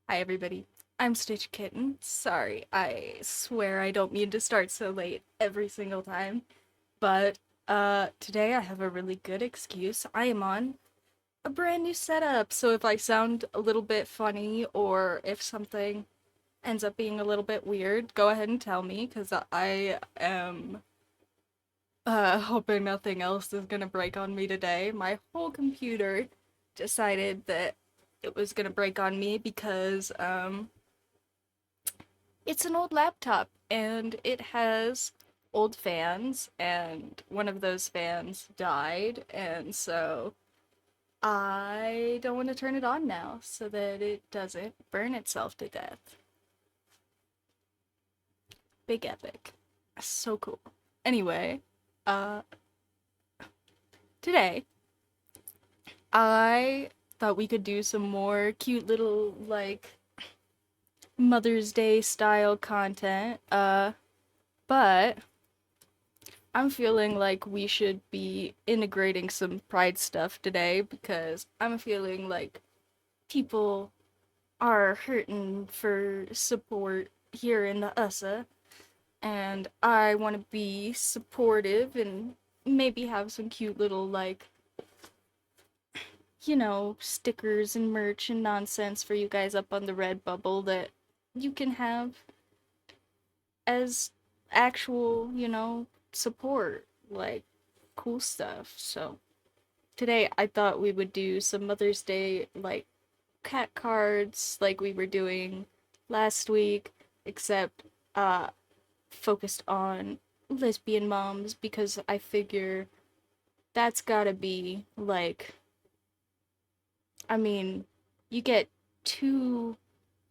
Hi everybody, I'm Stitch Kitten. Sorry, I swear I don't mean to start so late every single time. But today I have a really good excuse. I am on a brand new setup, so if I sound a little bit funny or if something ends up being a little bit weird, go ahead and tell me, because I am hoping nothing else is gonna break on me today. My whole computer decided that it was gonna break on me because it's an old laptop and it has old fans, and one of those fans died, and so I don't want to turn it on now so that it doesn't burn itself to death. Big epic. So cool. Anyway, uh today I thought we could do some more cute little like Mother's Day style content. But I'm feeling like we should be integrating some pride stuff today because I'm feeling like people are hurting for support here in the USA, and I want to be supportive and maybe have some cute little like stickers and merch and nonsense for you guys up on the Redbubble that you can have as actual, support, like cool stuff. So today I thought we would do some Mother's Day like cat cards like we were doing last week, except uh focused on lesbian moms because I figure that's gotta be like, I mean, you get two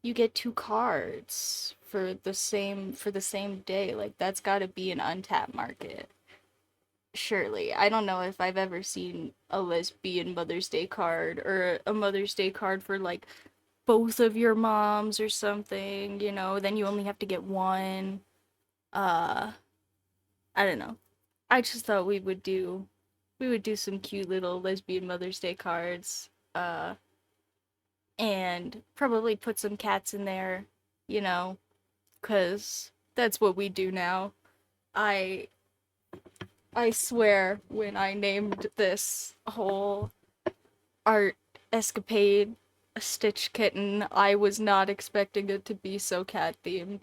you get two cards for the same day. Like that's gotta be an untapped market. Surely. I don't know if I've ever seen a lesbian Mother's Day card or a Mother's Day card for like both of your moms or something, then you only have to get one. Uh, I don't know. I just thought we would do some cute little lesbian Mother's Day cards. And probably put some cats in there, you know, cuz that's what we do now. I I swear when I named this whole art escapade a Stitch Kitten, I was not expecting it to be so cat themed.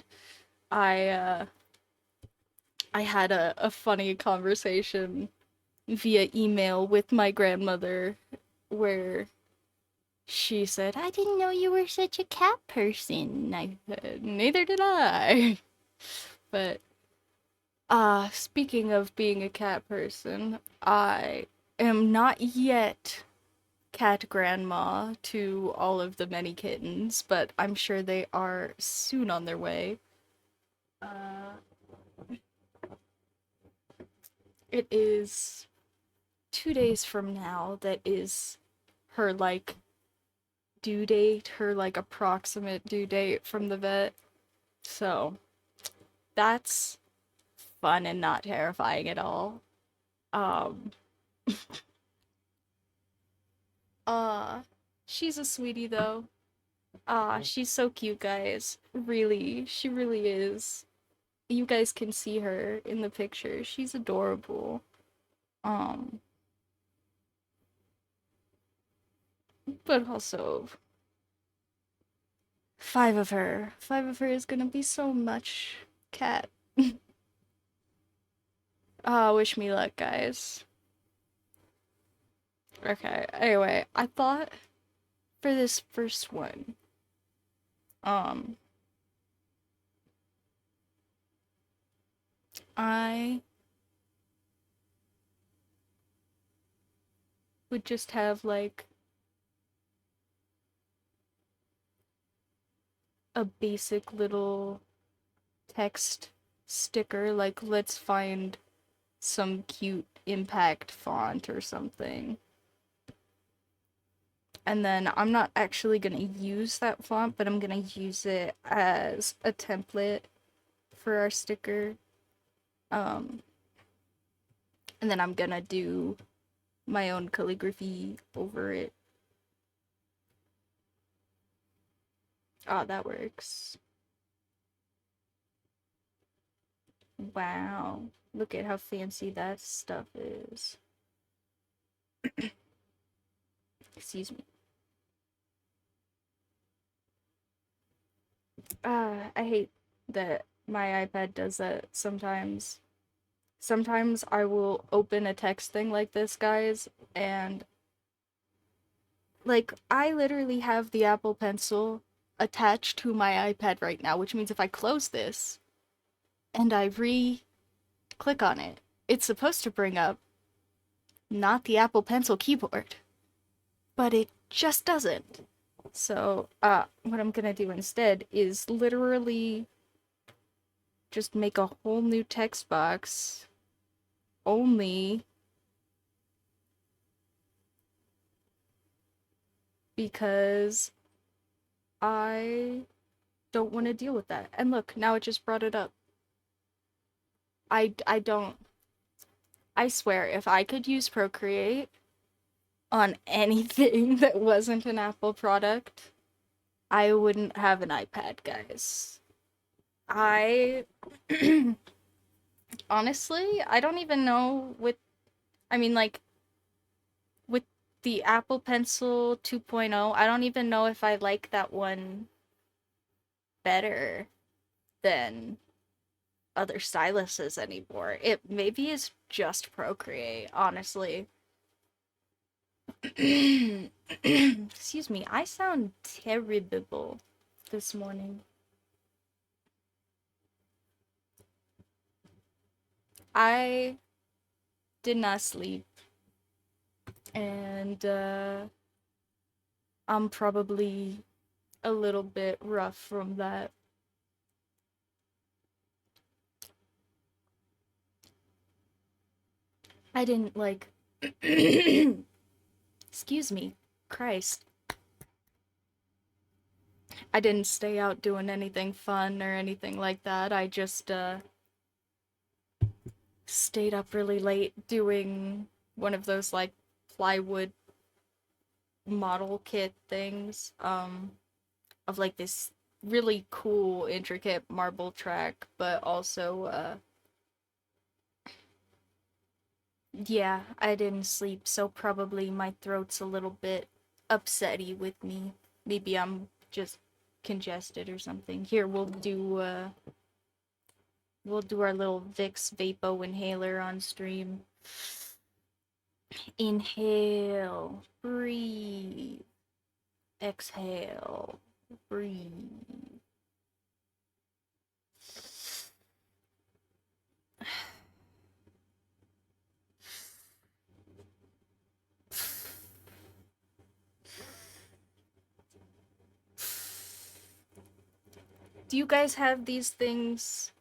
I uh I had a funny conversation via email with my grandmother where she said, "I didn't know you were such a cat person." And I said, "Neither did I." But speaking of being a cat person, I am not yet cat grandma to all of the many kittens, but I'm sure they are soon on their way. Uh, it is 2 days from now that is her like due date, her like approximate due date from the vet. So that's fun and not terrifying at all. Um, uh, she's a sweetie though. She's so cute, guys. Really, she really is. You guys can see her in the picture. She's adorable. Um, but also five of her. Five of her is gonna be so much cat. Wish me luck, guys. Okay, anyway, I thought for this first one, um, I would just have like a basic little text sticker, like let's find some cute impact font or something. And then I'm not actually gonna use that font, but I'm gonna use it as a template for our sticker. Um, and then I'm gonna do my own calligraphy over it. Oh, that works. Wow. Look at how fancy that stuff is. Excuse me. I hate that my iPad does that sometimes. Sometimes I will open a text thing like this, guys, and like I literally have the Apple Pencil attached to my iPad right now, which means if I close this and I re-click on it, it's supposed to bring up not the Apple Pencil keyboard, but it just doesn't. So, what I'm gonna do instead is literally just make a whole new text box only because I don't want to deal with that. And look, now it just brought it up. I don't. I swear, if I could use Procreate on anything that wasn't an Apple product, I wouldn't have an iPad, guys. I honestly, I don't even know with I mean like with the Apple Pencil 2.0, I don't even know if I like that one better than other styluses anymore. It maybe is just Procreate, honestly. Excuse me, I sound terrible this morning. I did not sleep, and I'm probably a little bit rough from that. I didn't like. Excuse me, Christ. I didn't stay out doing anything fun or anything like that. I just stayed up really late doing one of those like plywood model kit things of like this really cool intricate marble track, but also yeah, I didn't sleep, so probably my throat's a little bit upsetty with me. Maybe I'm just congested or something. Here, we'll do our little Vicks Vapo inhaler on stream. Inhale, breathe, exhale, breathe. Do you guys have these things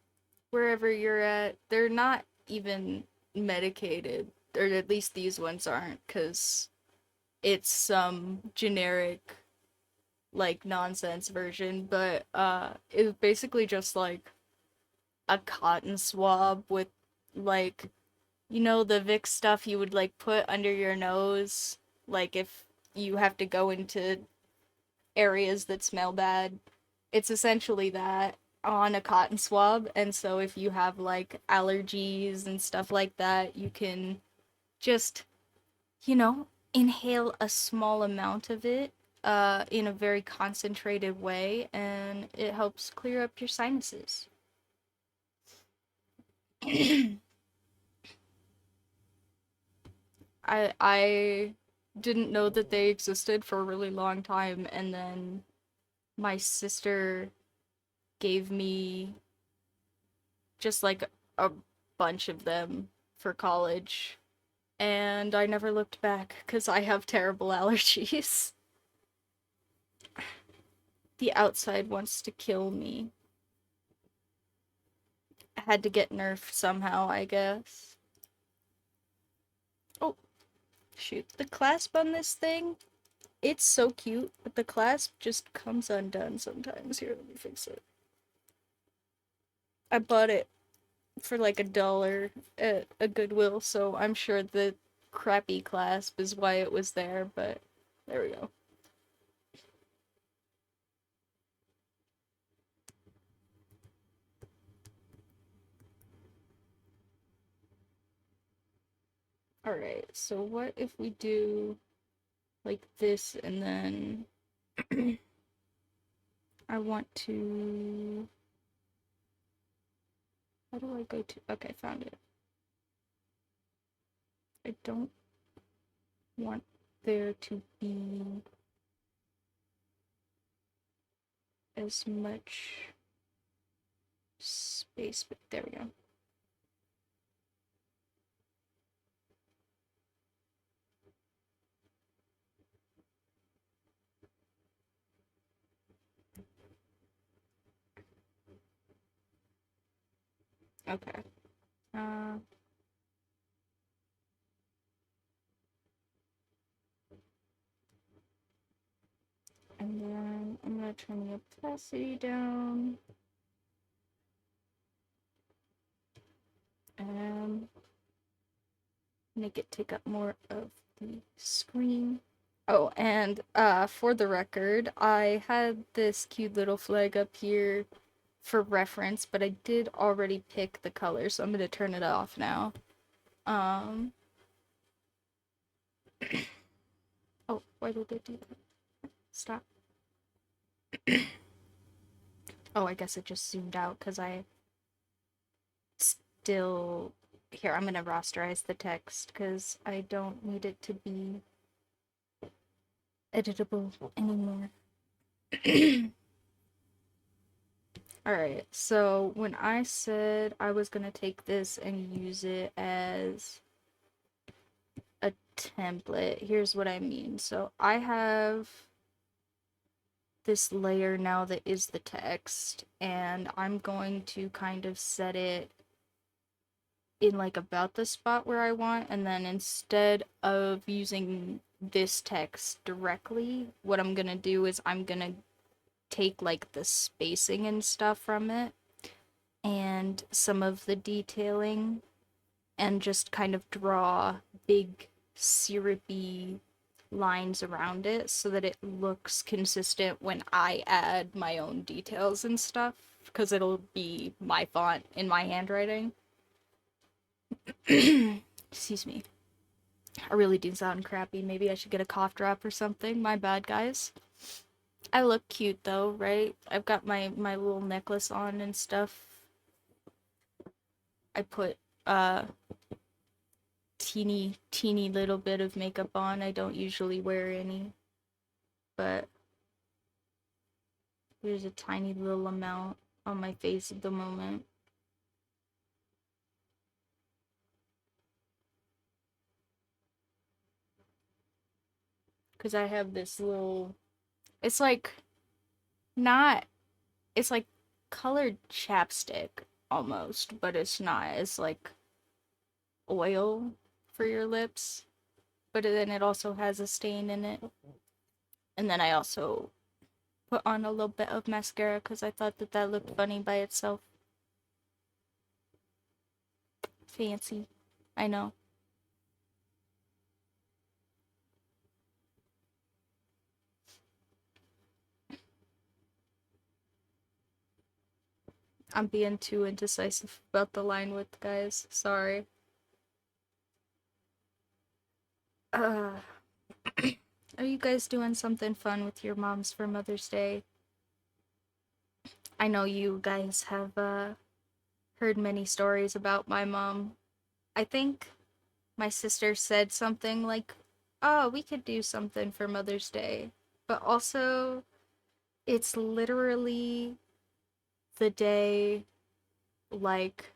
wherever you're at? They're not even medicated, or at least these ones aren't, because it's some generic like nonsense version, but it's basically just like a cotton swab with like the Vicks stuff you would like put under your nose like if you have to go into areas that smell bad. It's essentially that on a cotton swab, and so if you have like allergies and stuff like that, you can just you know, inhale a small amount of it in a very concentrated way, and it helps clear up your sinuses. I didn't know that they existed for a really long time, and then my sister gave me just like a bunch of them for college, and I never looked back because I have terrible allergies. The outside wants to kill me. I had to get nerfed somehow, I guess. Oh, shoot. The clasp on this thing, it's so cute, but the clasp just comes undone sometimes. Here, let me fix it. I bought it for like $1 at a Goodwill, so I'm sure the crappy clasp is why it was there, but there we go. Alright, so what if we do like this and then I want to. How do I go to. Okay, found it. I don't want there to be as much space, but there we go. Okay. Uh, and then I'm gonna turn the opacity down. And make it take up more of the screen. Oh, and for the record, I had this cute little flag up here for reference, but I did already pick the color, so I'm gonna turn it off now. Um, oh, why did it do that? Stop. Oh, I guess it just zoomed out because I still... Here, I'm gonna rasterize the text because I don't need it to be editable anymore. Alright, so when I said I was gonna take this and use it as a template, here's what I mean. So I have this layer now that is the text, and I'm going to kind of set it in like about the spot where I want, and then instead of using this text directly, what I'm gonna do is I'm gonna take like the spacing and stuff from it and some of the detailing and just kind of draw big syrupy lines around it so that it looks consistent when I add my own details and stuff, because it'll be my font in my handwriting. Excuse me. I really do sound crappy. Maybe I should get a cough drop or something. My bad, guys. I look cute though, right? I've got my little necklace on and stuff. I put teeny little bit of makeup on. I don't usually wear any, but there's a tiny little amount on my face at the moment. Because I have this little, it's like not, it's like colored chapstick almost, but it's not. It's like oil for your lips, but then it also has a stain in it. And then I also put on a little bit of mascara because I thought that that looked funny by itself. Fancy. I know. I'm being too indecisive about the line width, guys. Sorry. Uh, are you guys doing something fun with your moms for Mother's Day? I know you guys have heard many stories about my mom. I think my sister said something like, "Oh, we could do something for Mother's Day." But also, it's literally the day like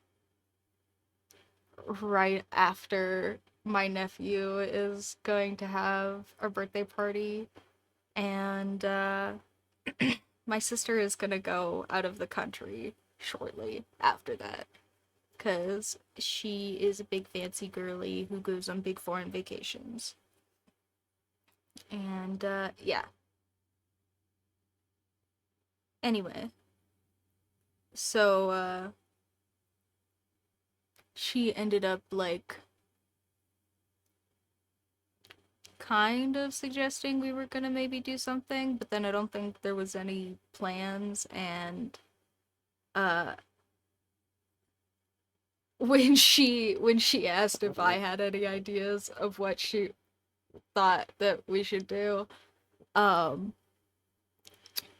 right after my nephew is going to have a birthday party, and my sister is gonna go out of the country shortly after that because she is a big fancy girly who goes on big foreign vacations. And yeah. Anyway, so she ended up like kind of suggesting we were gonna maybe do something, but then I don't think there was any plans, and uh when she asked if I had any ideas of what she thought that we should do, um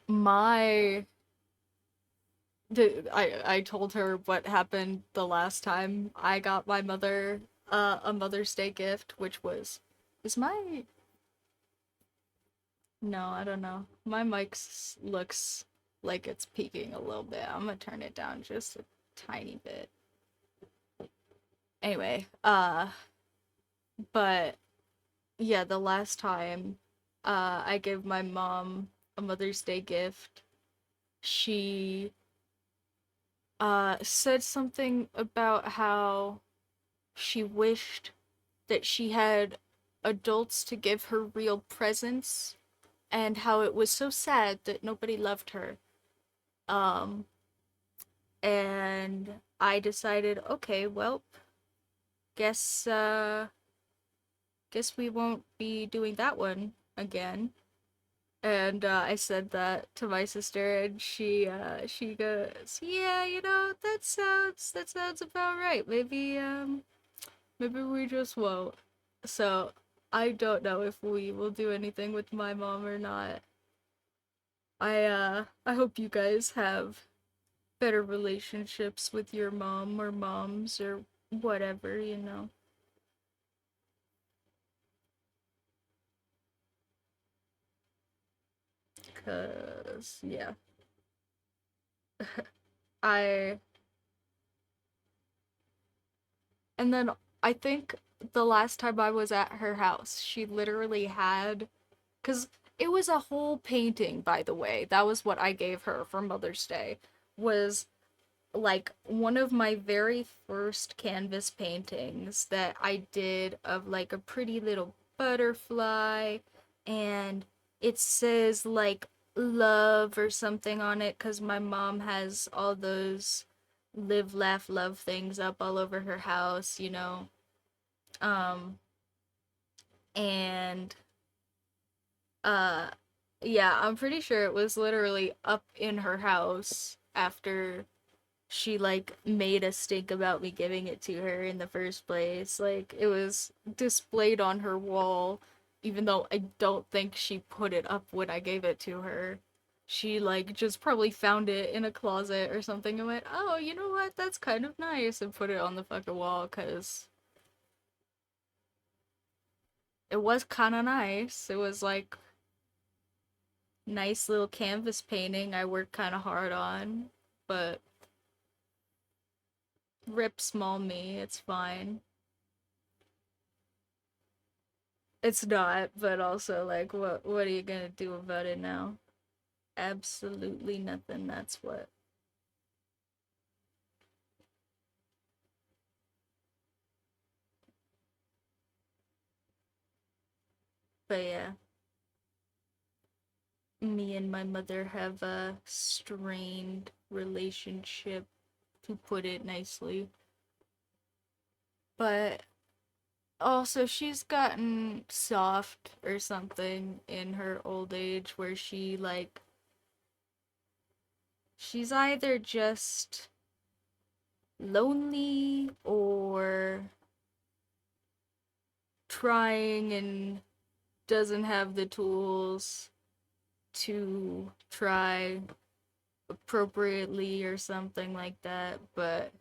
my I told her what happened the last time I got my mother a Mother's Day gift, which was is my no, I don't know. My looks like it's peaking a little bit. I'm gonna turn it down just a tiny bit. Anyway, but yeah, the last time I gave my mom a Mother's Day gift, she said something about how she wished that she had adults to give her real presents and how it was so sad that nobody loved her. Um and I decided, okay, well, guess guess we won't be doing that one again. And I said that to my sister, and she goes, "Yeah, that sounds about right. Maybe we just won't." So I don't know if we will do anything with my mom or not. I hope you guys have better relationships with your mom or moms or whatever. 'Cause yeah, I and then I think the last time I was at her house, she literally had cuz it was a whole painting, by the way. That was what I gave her for Mother's Day. Was like one of my very first canvas paintings that I did of like a pretty little butterfly, and it says like love or something on it cuz my mom has all those live laugh love things up all over her house. Um and uh yeah, I'm pretty sure it was literally up in her house after she like made a stink about me giving it to her in the first place. Like it was displayed on her wall, even though I don't think she put it up when I gave it to her. She like just probably found it in a closet or something and went, "Oh, you know what? That's kind of nice," and put it on the fucking wall because it was kind of nice. It was like nice little canvas painting I worked kind of hard on, but rip small me, it's fine. It's not, but also like what are you gonna do about it now? Absolutely nothing, that's what. But yeah, me and my mother have a strained relationship, to put it nicely. But also she's gotten soft or something in her old age where she's either just lonely or trying and doesn't have the tools to try appropriately or something like that, but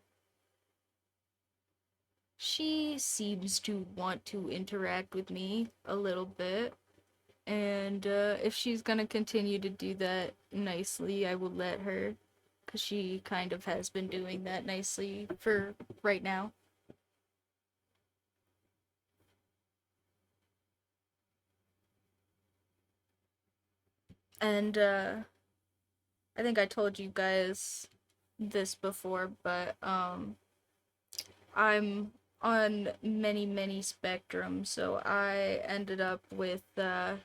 she seems to want to interact with me a little bit. And if she's gonna continue to do that nicely, I will let her, because she kind of has been doing that nicely for right now. And I think I told you guys this before, but I'm on many, many spectrums, so I ended up with a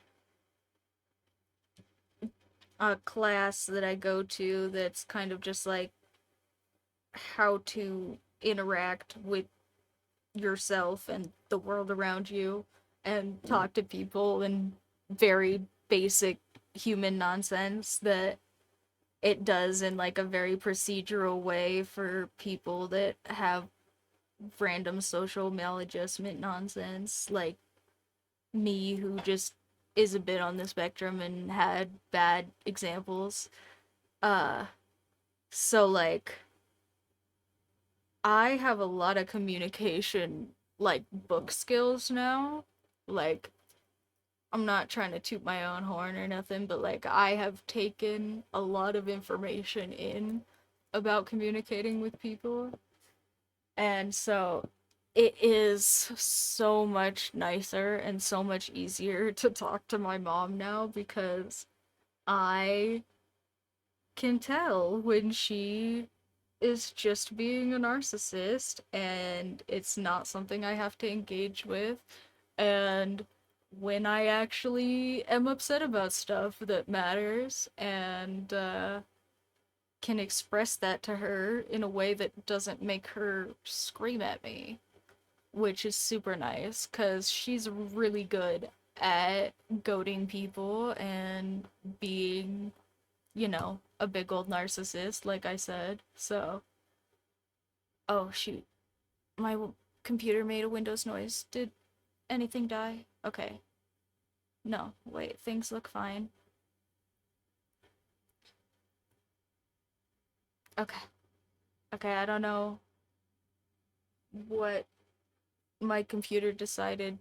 class that I go to that's kind of just like how to interact with yourself and the world around you and talk to people in very basic human nonsense that it does in like a very procedural way for people that have random social maladjustment nonsense, like me who just is a bit on the spectrum and had bad examples. Uh so like I have a lot of communication like book skills now. Like I'm not trying to toot my own horn or nothing, but like I have taken a lot of information in about communicating with people. And so it is so much nicer and so much easier to talk to my mom now because I can tell when she is just being a narcissist and it's not something I have to engage with. And when I actually am upset about stuff that matters and can express that to her in a way that doesn't make her scream at me, which is super nice because she's really good at goading people and being, a big old narcissist, like I said. So, oh shoot, my computer made a Windows noise. Did anything die? Okay. No, wait, things look fine. Okay. Okay, I don't know what my computer decided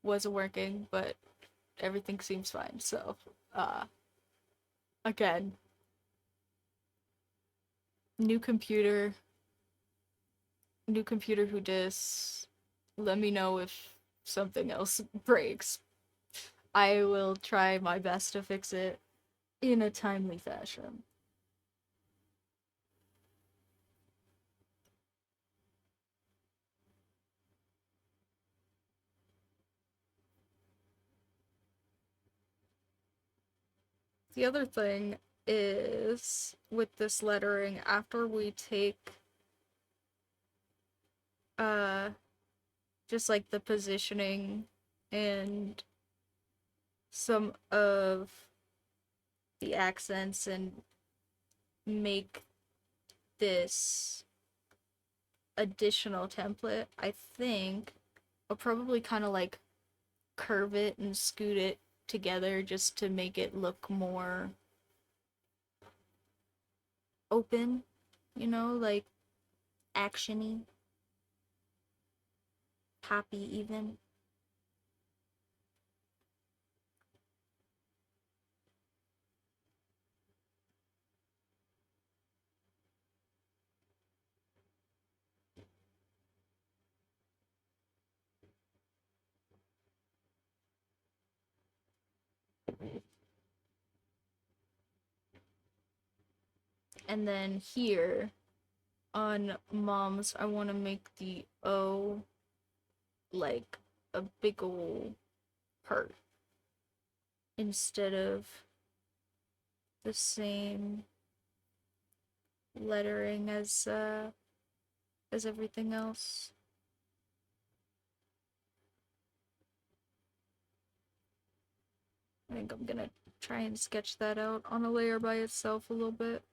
wasn't working, but everything seems fine. So, uh, again, new computer, new computer who dis. Let me know if something else breaks. I will try my best to fix it in a timely fashion. The other thing is with this lettering, after we take uh just like the positioning and some of the accents and make this additional template, I think I'll probably kind of like curve it and scoot it together just to make it look more open, like actiony, poppy even. And then here on mom's, I want to make the O like a big ol' heart instead of the same lettering as everything else. I think I'm gonna try and sketch that out on a layer by itself a little bit.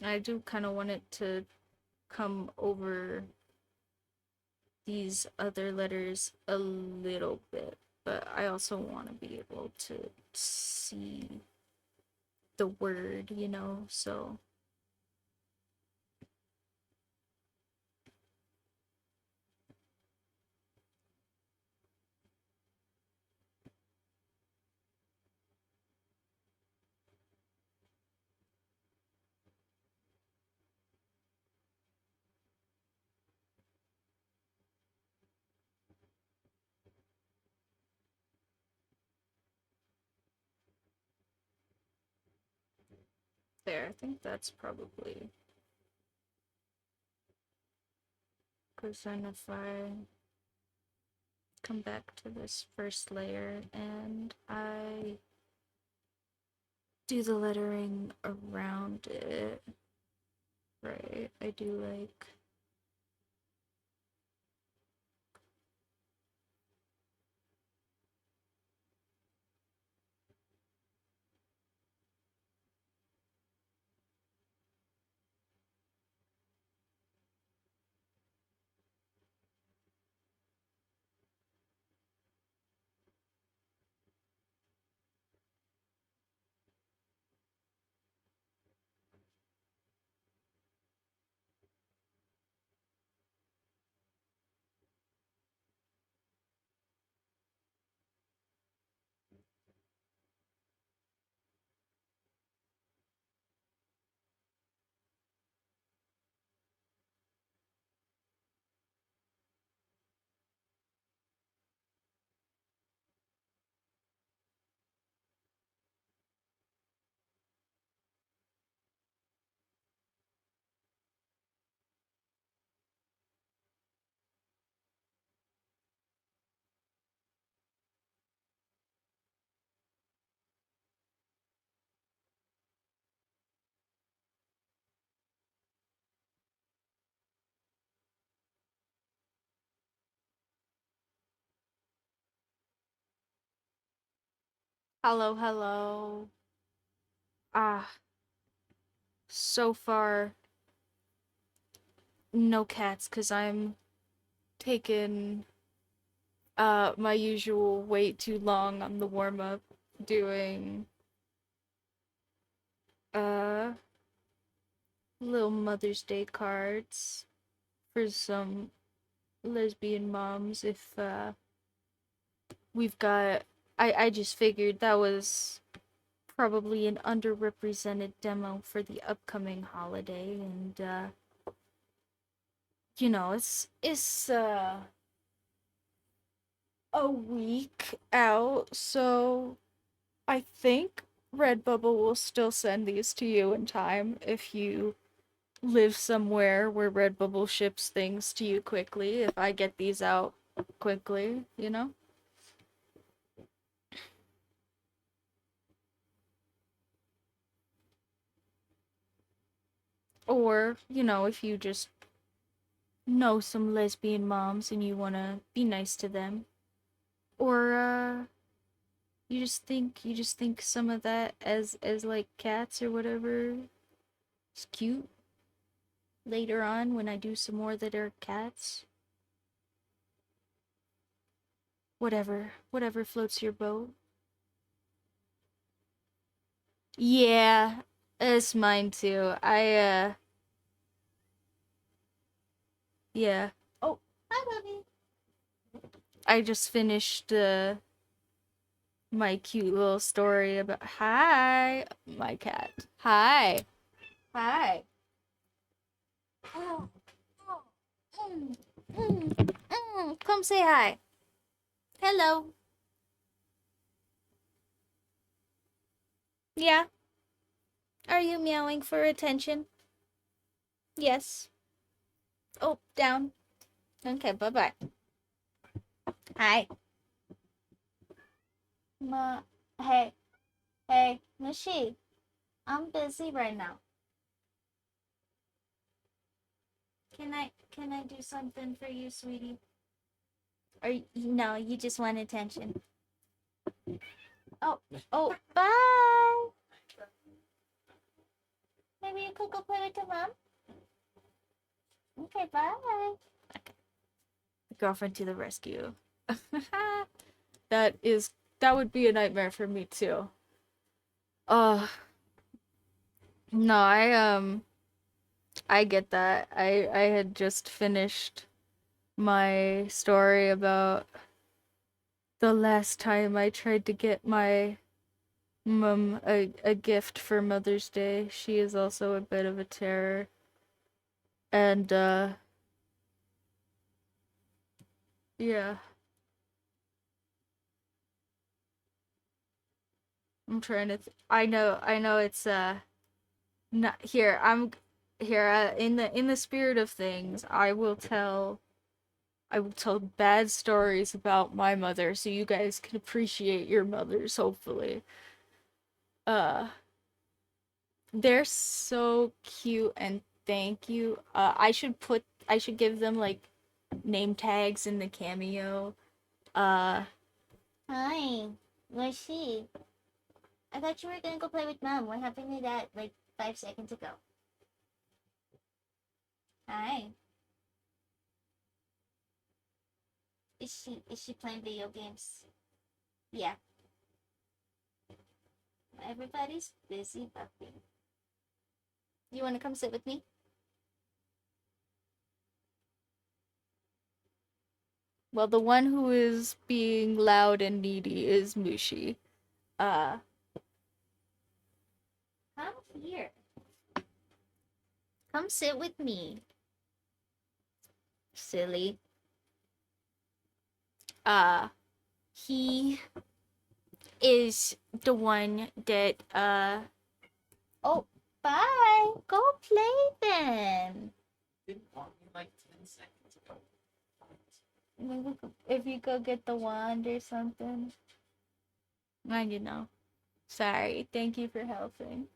I do kind of want it to come over these other letters a little bit, but I also want to be able to see the word, so there. I think that's probably because then if I come back to this first layer and I do the lettering around it, right? I do like Hello, hello. Ah, so far, no cats, cause I'm taking my usual way too long on the warm up, doing uh little Mother's Day cards for some lesbian moms. If we've got, I just figured that was probably an underrepresented demo for the upcoming holiday, and it's a week out, so I think Redbubble will still send these to you in time if you live somewhere where Redbubble ships things to you quickly. If I get these out quickly, you know? Or, if you just know some lesbian moms and you want to be nice to them. Or you just think some of that as like cats or whatever is cute later on when I do some more that are cats. Whatever floats your boat. Yeah, it's mine too. Yeah. Oh, hi, Bubby. I just finished my cute little story about hi, my cat. Hi. Hi. Oh, oh, mm, Come say hi. Hello. Yeah. Are you meowing for attention? Yes. Oh, down. Okay, bye-bye. Hi. Ma, hey, hey, Mushy. I'm busy right now. Can I do something for you, sweetie? Or no, you just want attention. Oh, oh, bye. Maybe you could go play with your mom. Okay, bye. Okay. The girlfriend to the rescue. that is that would be a nightmare for me too. Uh no, I get that. I had just finished my story about the last time I tried to get my mom a gift for Mother's Day. She is also a bit of a terror. And yeah, I'm trying to I know it's not here. I'm here in the spirit of things. I will tell bad stories about my mother so you guys can appreciate your mothers, hopefully. Uh, they're so cute and thank you. I should give them like name tags in the cameo. Uh, Hi, where's she? I thought you were gonna go play with mom. What happened to that like 5 seconds ago? Hi. Is she playing video games? Yeah. Everybody's busy pupping. You wanna come sit with me? Well, the one who is being loud and needy is Mushi. Uh, come here. Come sit with me. Silly. Uh, he is the one that, oh, bye. Go play then. Didn't want me like 10 seconds ago. Maybe if you go get the wand or something. I. Sorry. Thank you for helping.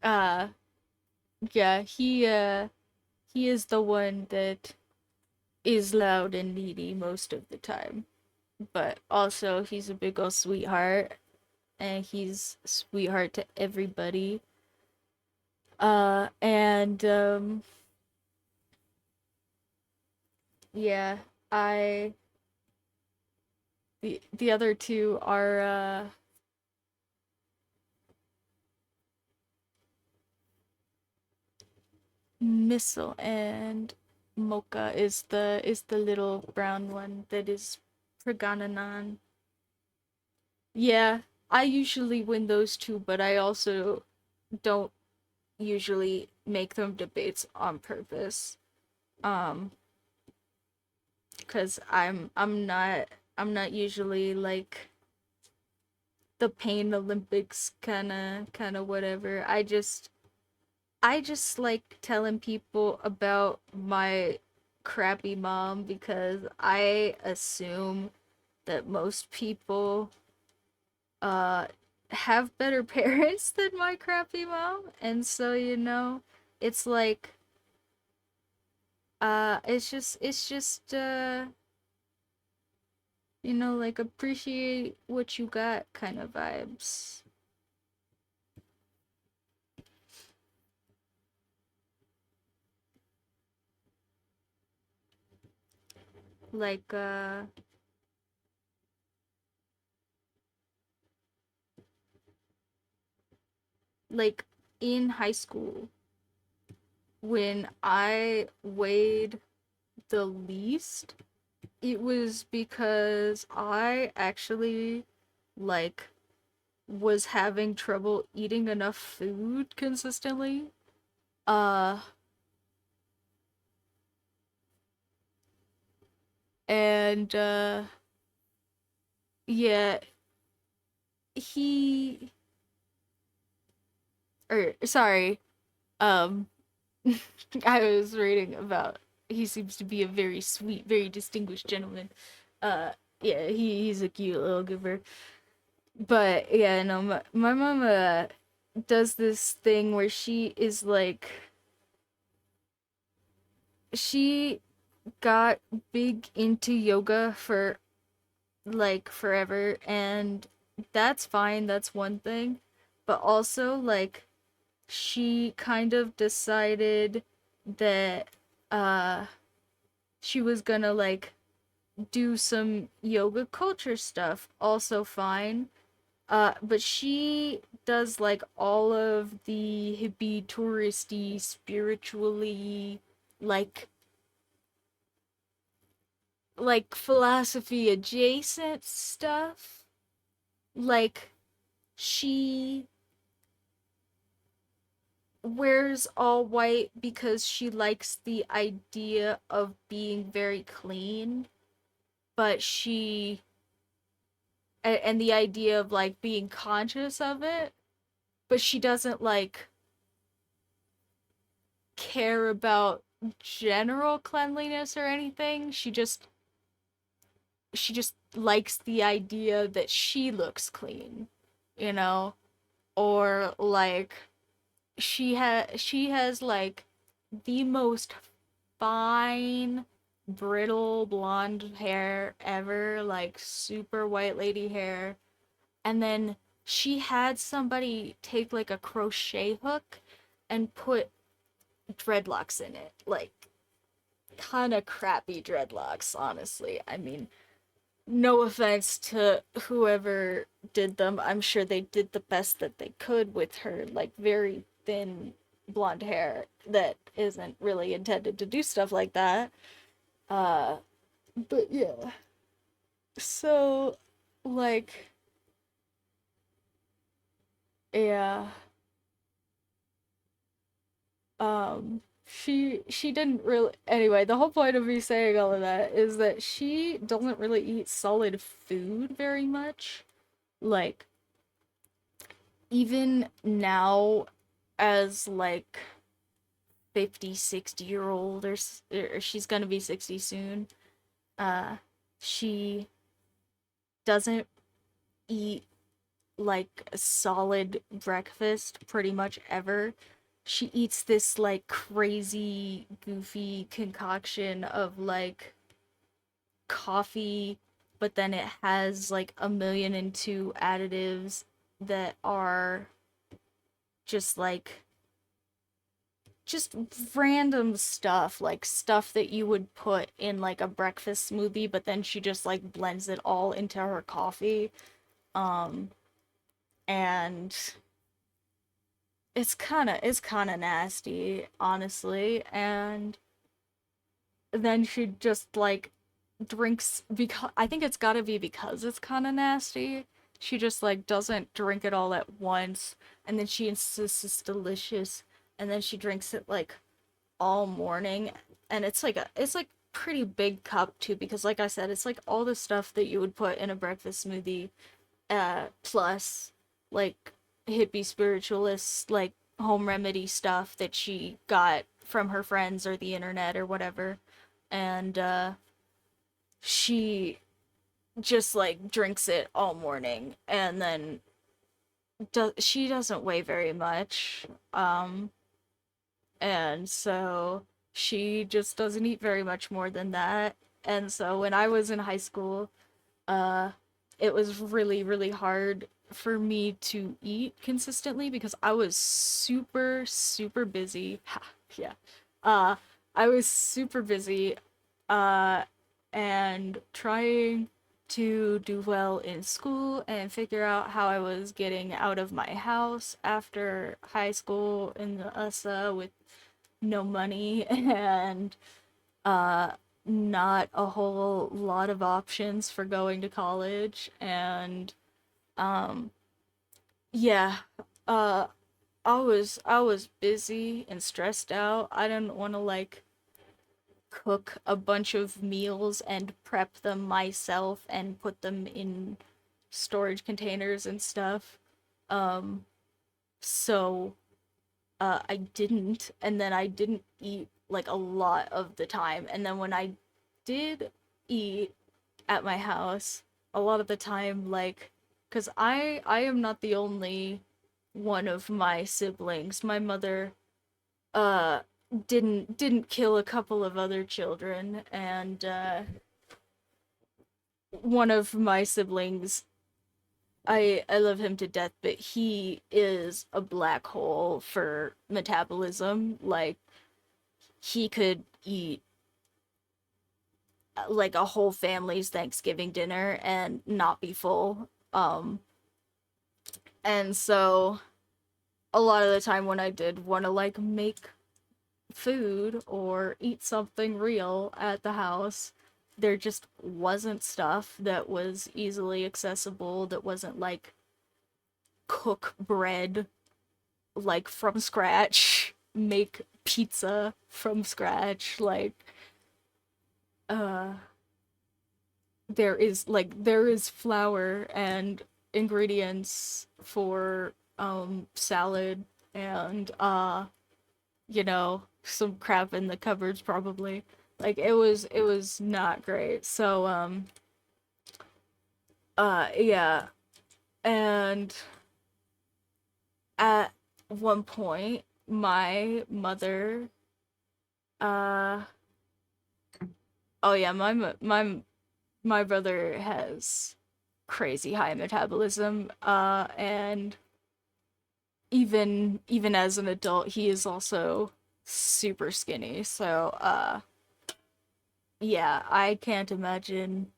uh, yeah, he is the one that is loud and needy most of the time. But also he's a big old sweetheart and he's a sweetheart to everybody. And yeah, I the other two are Missile and Mocha is the little brown one that is Pragananan. Yeah, I usually win those two, but I also don't usually make them debates on purpose. Um, because I'm not usually like the pain Olympics kind of whatever. I just like telling people about my crappy mom because I assume that most people uh have better parents than my crappy mom, and so it's like it's just like appreciate what you got kind of vibes. Like like in high school when I weighed the least, it was because I actually like was having trouble eating enough food consistently. Uh and yeah, he or sorry, um I was reading about he seems to be a very sweet, very distinguished gentleman. Uh yeah, he's a cute little goober. But yeah, no, my mom does this thing where she is like she got big into yoga for like forever, and that's fine, that's one thing. But also like she kind of decided that uh she was gonna like do some yoga culture stuff, also fine. But she does like all of the hippie touristy spiritually like philosophy adjacent stuff. Like she wears all white because she likes the idea of being very clean, but and the idea of like being conscious of it, but she doesn't like care about general cleanliness or anything. She just likes the idea that she looks clean, you know? Or like she has like the most fine brittle blonde hair ever, like super white lady hair. And then she had somebody take like a crochet hook and put dreadlocks in it. Like kind of crappy dreadlocks, honestly. I mean, no offense to whoever did them. I'm sure they did the best that they could with her, like, very thin blonde hair that isn't really intended to do stuff like that. Uh, but yeah. So, like, yeah. She didn't really anyway, the whole point of me saying all of that is that she doesn't really eat solid food very much. Like, even now as like 50, 60-year old or she's gonna be 60 soon, uh she doesn't eat like a solid breakfast pretty much ever. she eats this like crazy goofy concoction of like coffee, but then it has like a million and two additives that are just like just random stuff, like stuff that you would put in like a breakfast smoothie, but then she just like blends it all into her coffee. Um and it's kind of nasty, honestly. And then she just like drinks, because I think it's got to be because it's kind of nasty. She just like doesn't drink it all at once, and then she insists it's delicious, and then she drinks it like all morning, and it's like pretty big cup too, because like I said, it's like all the stuff that you would put in a breakfast smoothie, plus like hippie spiritualist like home remedy stuff that she got from her friends or the internet or whatever. And she just like drinks it all morning, and then she doesn't weigh very much. And so she just doesn't eat very much more than that. And so when I was in high school, uh it was really really hard for me to eat consistently because I was super super busy. Ha, yeah. Uh I was super busy uh and trying to do well in school and figure out how I was getting out of my house after high school in the USA with no money and uh not a whole lot of options for going to college. And um yeah, uh I was busy and stressed out. I didn't want to like cook a bunch of meals and prep them myself and put them in storage containers and stuff. um so I didn't, and then I didn't eat like a lot of the time. And then when I did eat at my house, a lot of the time, like, because I am not the only one of my siblings. My mother uh didn't kill a couple of other children, and one of my siblings, I love him to death, but he is a black hole for metabolism. Like, he could eat like a whole family's Thanksgiving dinner and not be full. And so a lot of the time when I did want to like make food or eat something real at the house, there just wasn't stuff that was easily accessible, that wasn't like cook bread like from scratch, make pizza from scratch, like uh there is flour and ingredients for salad and some crap in the cupboards probably. Like, it was not great. So yeah. And at one point my mother uh oh yeah, my brother has crazy high metabolism, and even as an adult he is also super skinny. So yeah, I can't imagine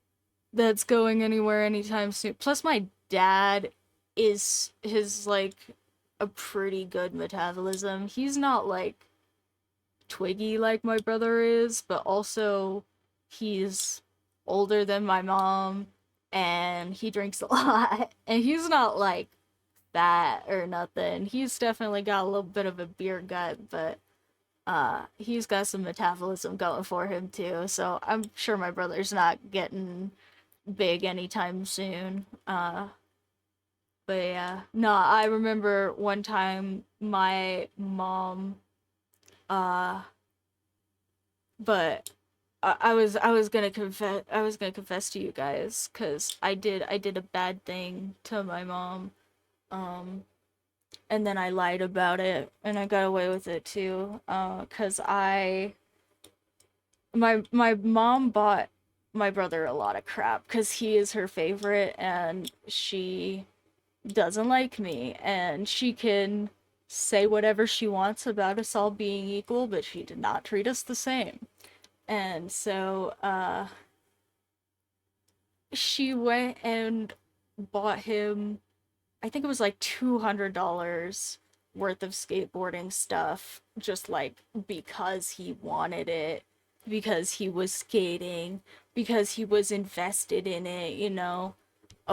that's going anywhere anytime soon. Plus my dad is his like a pretty good metabolism. He's not like twiggy like my brother is, but also he's older than my mom, and he drinks a lot. And he's not like fat or nothing. He's definitely got a little bit of a beer gut, but he's got some metabolism going for him too. So I'm sure my brother's not getting big anytime soon. But yeah. No, I remember one time my mom uh but I was gonna confess to you guys, because I did a bad thing to my mom. Um and then I lied about it, and I got away with it too. 'Cause my mom bought my brother a lot of crap because he is her favorite, and she doesn't like me, and she can say whatever she wants about us all being equal, but she did not treat us the same. And so, she went and bought him, I think it was like $200 worth of skateboarding stuff, just like because he wanted it, because he was skating, because he was invested in it,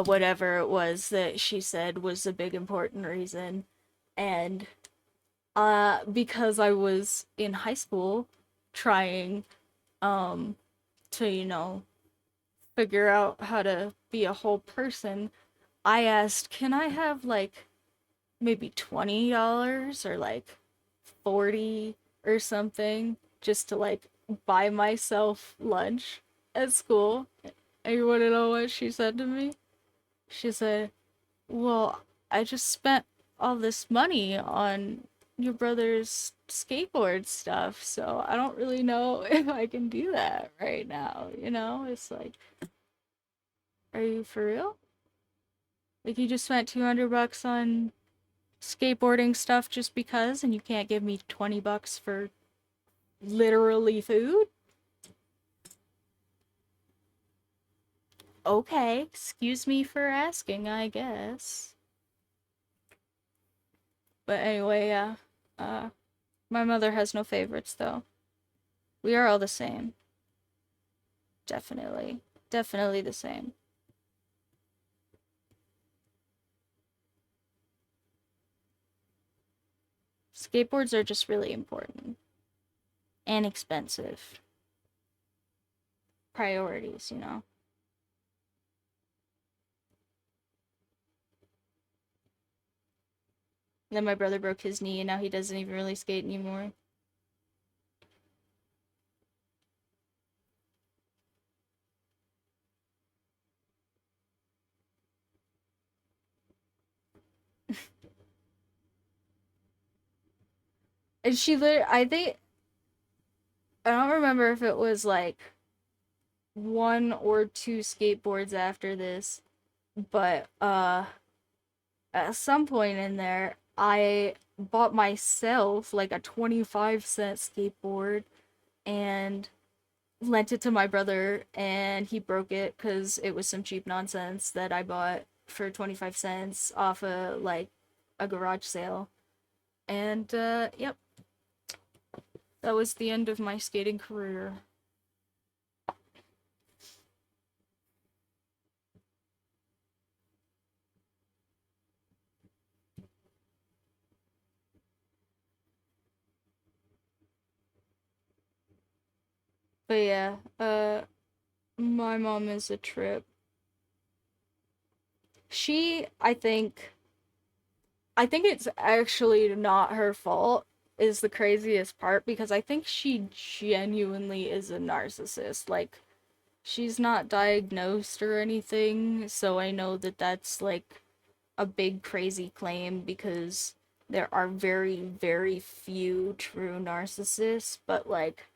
whatever it was that she said was a big important reason. And because I was in high school trying to, figure out how to be a whole person, I asked, "Can I have like maybe $20 or like 40 or something just to like buy myself lunch at school?" And you want to know what she said to me? She said, "Well, I just spent all this money on your brother's skateboard stuff, so I don't really know if I can do that right now." It's like, are you for real? Like, you just spent $200 on skateboarding stuff just because, and you can't give me $20 for literally food? Okay, excuse me for asking, I guess. But anyway, yeah. Uh, my mother has no favorites, though. We are all the same. Definitely. Definitely the same. Skateboards are just really important and expensive. Priorities, you know? Then my brother broke his knee and now he doesn't even really skate anymore. And I don't remember if it was like one or two skateboards after this, but at some point in there, I bought myself like a 25-cent skateboard and lent it to my brother, and he broke it because it was some cheap nonsense that I bought for 25 cents off like a garage sale. And yep, that was the end of my skating career. But yeah, my mom is a trip. I think it's actually not her fault, is the craziest part, because I think she genuinely is a narcissist. Like, she's not diagnosed or anything, so I know that that's like a big crazy claim because there are very, very few true narcissists, but like,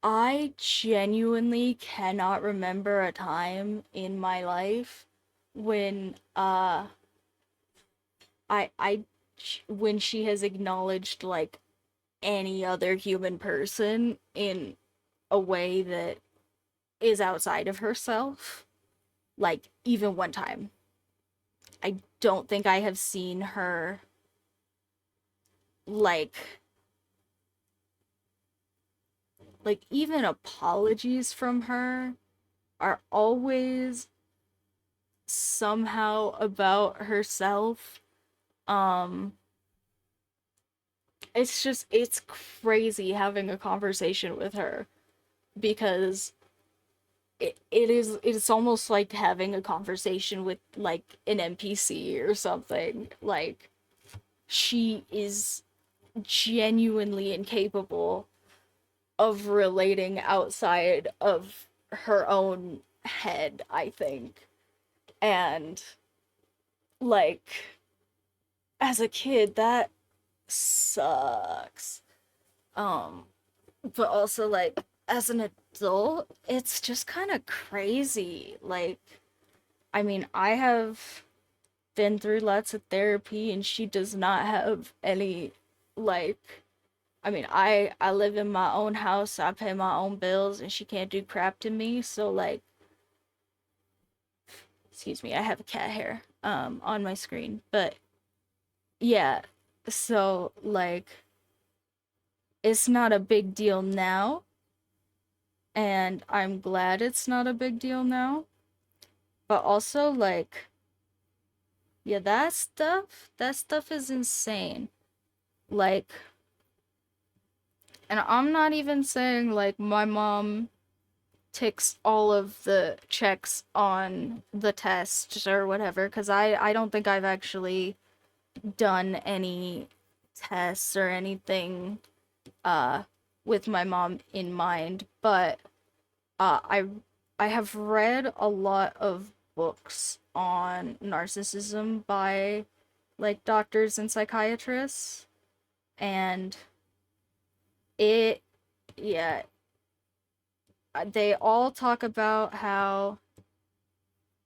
I genuinely cannot remember a time in my life when I when she has acknowledged like any other human person in a way that is outside of herself. Like, even one time. I don't think I have seen her like even apologies from her are always somehow about herself. Um it's crazy having a conversation with her because it's almost like having a conversation with like an NPC or something. Like, she is genuinely incapable of relating outside of her own head, I think. And like, as a kid, that sucks. Um, but also like as an adult, it's just kind of crazy. Like, I mean, I have been through lots of therapy and she does not have any like I mean, I live in my own house, I pay my own bills and she can't do crap to me. So like, excuse me, I have a cat hair on my screen. But yeah, so like it's not a big deal now, and I'm glad it's not a big deal now. But also like yeah, that stuff is insane. Like, and I'm not even saying like my mom ticks all of the checks on the test or whatever, because I don't think I've actually done any tests or anything uh with my mom in mind, but uh I I have read a lot of books on narcissism by like doctors and psychiatrists, and it yeah, they all talk about how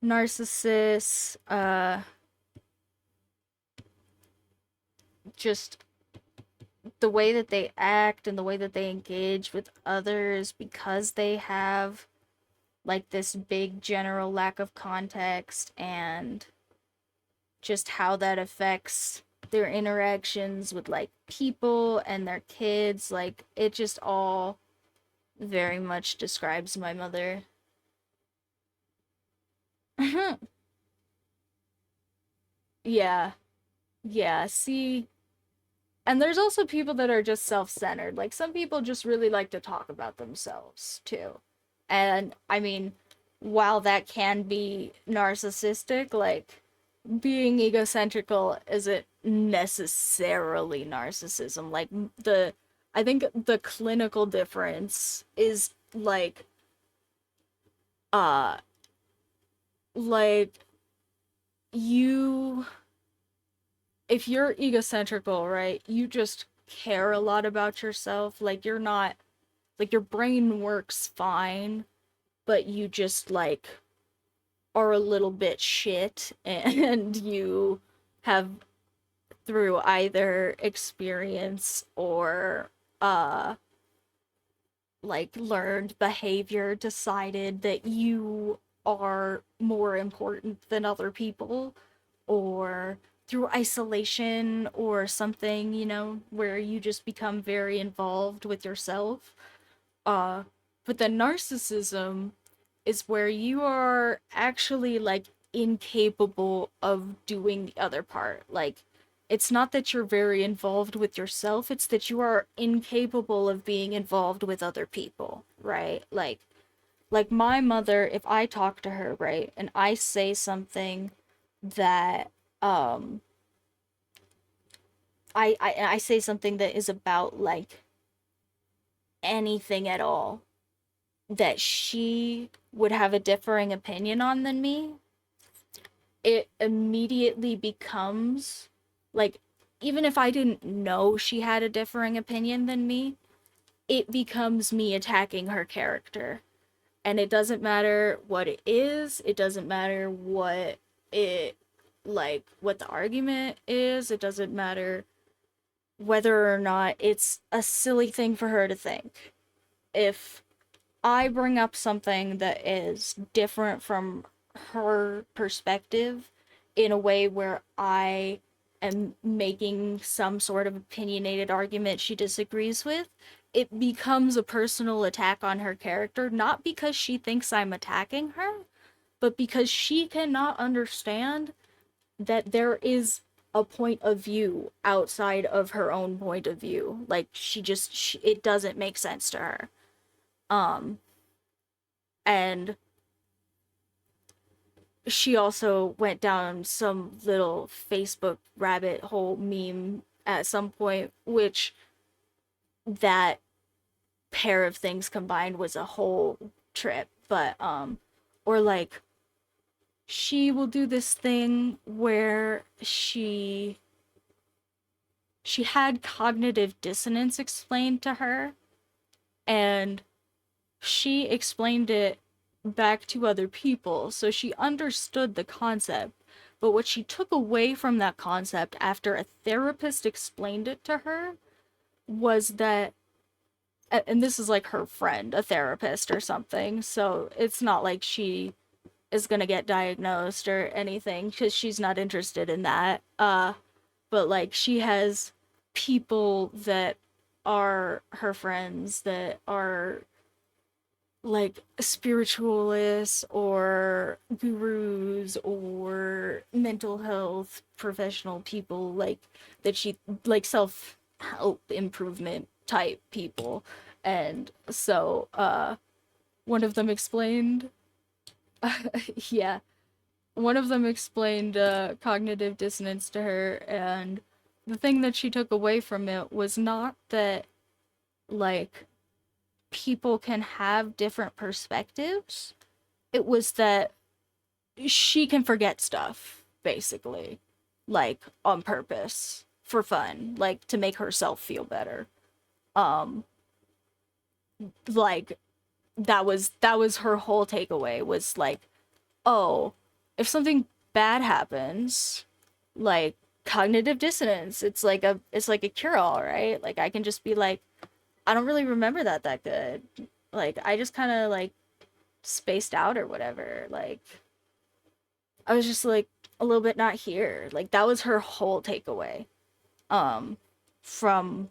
narcissists just the way that they act and the way that they engage with others, because they have like this big general lack of context, and just how that affects their interactions with like people and their kids. Like, it just all very much describes my mother. Yeah, yeah, see, and there's also people that are just self-centered. Like, some people just really like to talk about themselves too. And I mean, while that can be narcissistic, like being egocentrical isn't necessarily narcissism. Like, the I think the clinical difference is uh like you if you're egocentrical, right? You just care a lot about yourself. Like, you're not like your brain works fine, but you just like are a little bit shit and you have through either experience or uh like learned behavior decided that you are more important than other people, or through isolation or something, where you just become very involved with yourself. uh but the narcissism is where you are actually like incapable of doing the other part. Like, it's not that you're very involved with yourself, it's that you are incapable of being involved with other people, right? Like my mother, if I talk to her, right, and I say something that um I say something that is about like anything at all that she would have a differing opinion on than me, it immediately becomes like, even if I didn't know she had a differing opinion than me, it becomes me attacking her character. And it doesn't matter what it is, it doesn't matter it what the argument is, it doesn't matter whether or not it's a silly thing for her to think. If I bring up something that is different from her perspective in a way where I am making some sort of opinionated argument she disagrees with, it becomes a personal attack on her character, not because she thinks I'm attacking her, but because she cannot understand that there is a point of view outside of her own point of view. Like, it doesn't make sense to her. Um, and she also went down some little Facebook rabbit hole meme at some point, which that pair of things combined was a whole trip. But or like, she will do this thing where she she had cognitive dissonance explained to her, and she explained it back to other people, so she understood the concept. But what she took away from that concept after a therapist explained it to her was that, and this is like her friend, a therapist or something, so it's not like she is gonna get diagnosed or anything because she's not interested in that. But like she has people that are her friends that are like spiritualists or gurus or mental health professional people, like that she like self help improvement type people. And so one of them explained yeah, one of them explained cognitive dissonance to her, and the thing that she took away from it was not that like people can have different perspectives. It was that she can forget stuff, basically, like on purpose for fun, like to make herself feel better. Um, like that was her whole takeaway was like, oh, if something bad happens, like cognitive dissonance, it's like a cure all, right? Like I can just be like, I don't really remember that good. Like I just kind of like spaced out or whatever. Like I was just like a little bit not here. Like that was her whole takeaway. Um from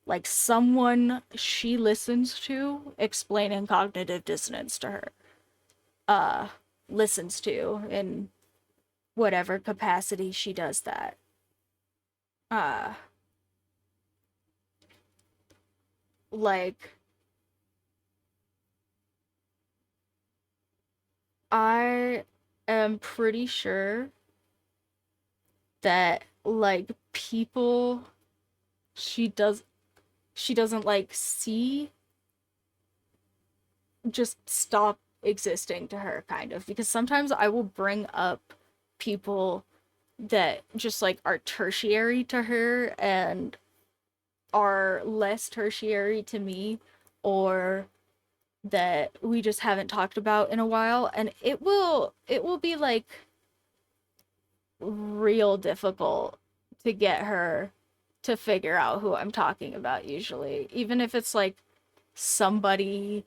like someone she listens to explaining cognitive dissonance to her. Uh listens to in whatever capacity she does that. Uh like I am pretty sure that like people she does she doesn't like see just stop existing to her, kind of, because sometimes I will bring up people that just like are tertiary to her and are less tertiary to me, or that we just haven't talked about in a while, and it will be like real difficult to get her to figure out who I'm talking about, usually, even if it's like somebody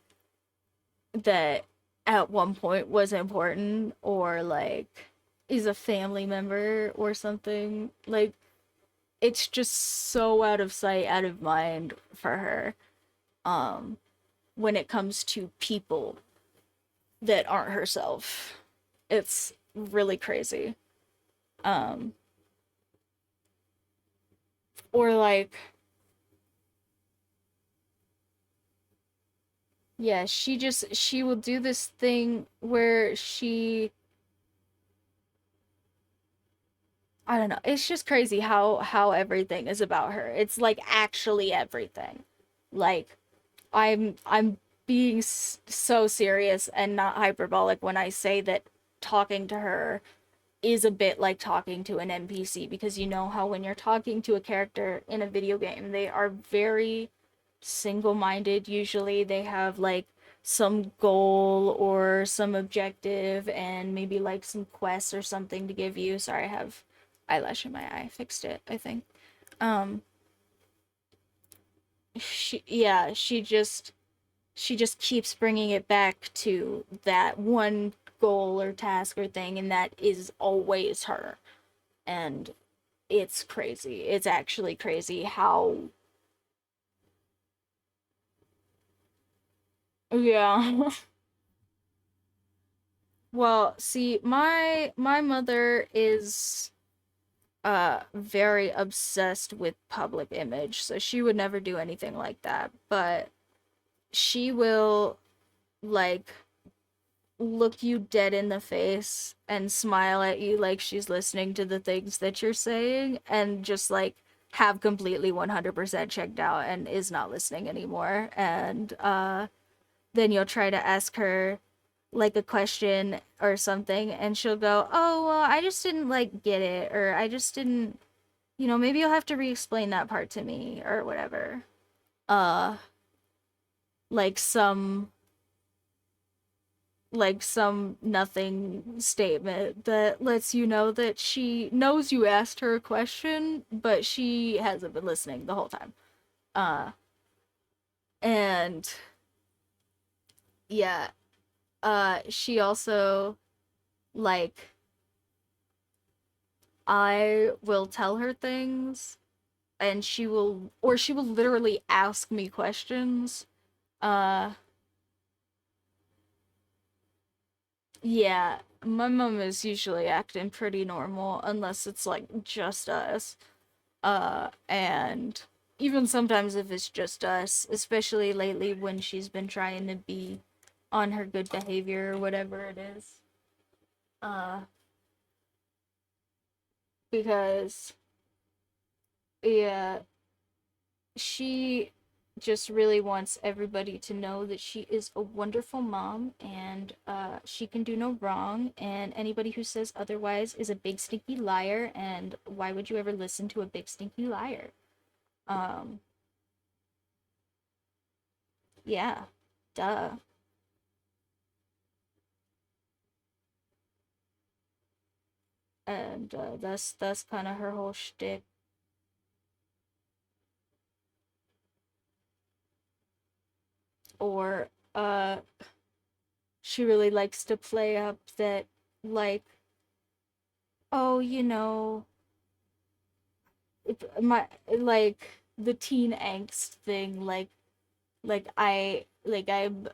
that at one point was important, or like is a family member or something. Like it's just so out of sight, out of mind for her. um when it comes to people that aren't herself, it's really crazy. um or like, yeah, she will do this thing where I don't know. It's just crazy how everything is about her. It's like actually everything. Like I'm being so serious and not hyperbolic when I say that talking to her is a bit like talking to an NPC, because you know how when you're talking to a character in a video game, they are very single-minded. Usually they have like some goal or some objective and maybe like some quests or something to give you. Sorry, I have eyelash in my eye. Fixed it, I think. Um yeah, she just keeps bringing it back to that one goal or task or thing, and that is always her. And it's crazy. It's actually crazy how, yeah. Well, see, my mother is very obsessed with public image, so she would never do anything like that, but she will like look you dead in the face and smile at you like she's listening to the things that you're saying, and just like have completely 100% checked out and is not listening anymore. And then you'll try to ask her like a question or something, and she'll go, "Oh, well, I just didn't like get it," or "I just didn't You know, maybe you'll have to re-explain that part to me or whatever. Uh, like some some nothing statement that lets you know that she knows you asked her a question, but she hasn't been listening the whole time. Uh, and yeah, she also like I will tell her things and she will literally ask me questions. Uh, yeah, my mom is usually acting pretty normal unless it's like just us. And even sometimes if it's just us, especially lately when she's been trying to be on her good behavior or whatever it is. Uh, because yeah, she just really wants everybody to know that she is a wonderful mom and she can do no wrong, and anybody who says otherwise is a big stinky liar, and why would you ever listen to a big stinky liar? Um, yeah, duh. And that's kind of her whole shtick. Or she really likes to play up that, like, oh, you know, my like the teen angst thing, like I'm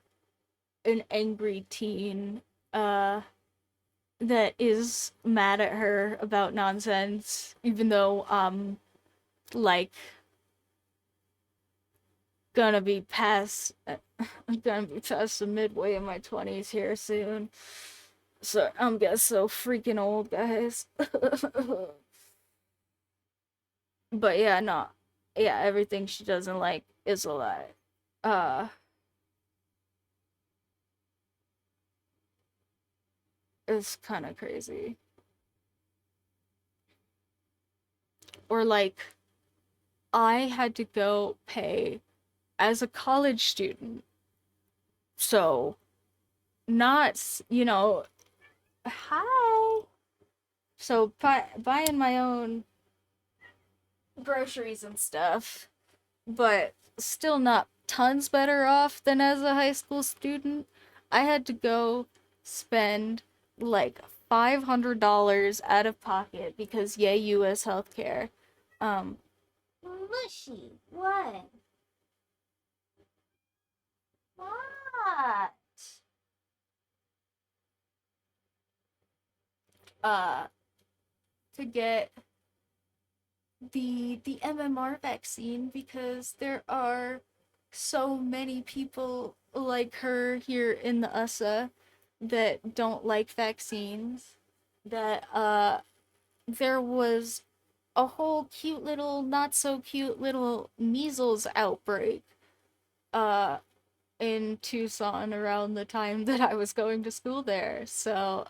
an angry teen that is mad at her about nonsense, even though like gonna be past I'm gonna be past the midway of my 20s here soon. So I'm getting so freaking old, guys. But yeah, no. Yeah, everything she doesn't like is a lie. Uh it's kind of crazy. Or like I had to go pay as a college student. So not, you know, hi. So buying my own groceries and stuff, but still not tons better off than as a high school student. I had to go spend like $500 out of pocket because yay US healthcare. Um Mushy, what? What? Uh to get the MMR vaccine because there are so many people like her here in the USA that don't like vaccines, that there was a whole cute little not so cute little measles outbreak uh in Tucson around the time that I was going to school there. So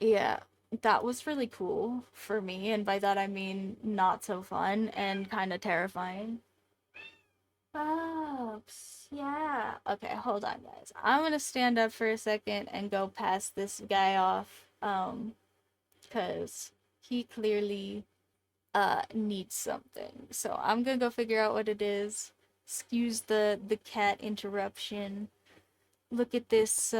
yeah, that was really cool for me, and by that I mean not so fun and kind of terrifying. Oops, yeah. Okay, hold on, guys. I'm gonna stand up for a second and go pass this guy off, because he clearly needs something. So I'm gonna go figure out what it is. Excuse the cat interruption. Look at this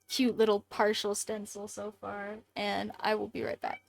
cute little partial stencil so far, and I will be right back.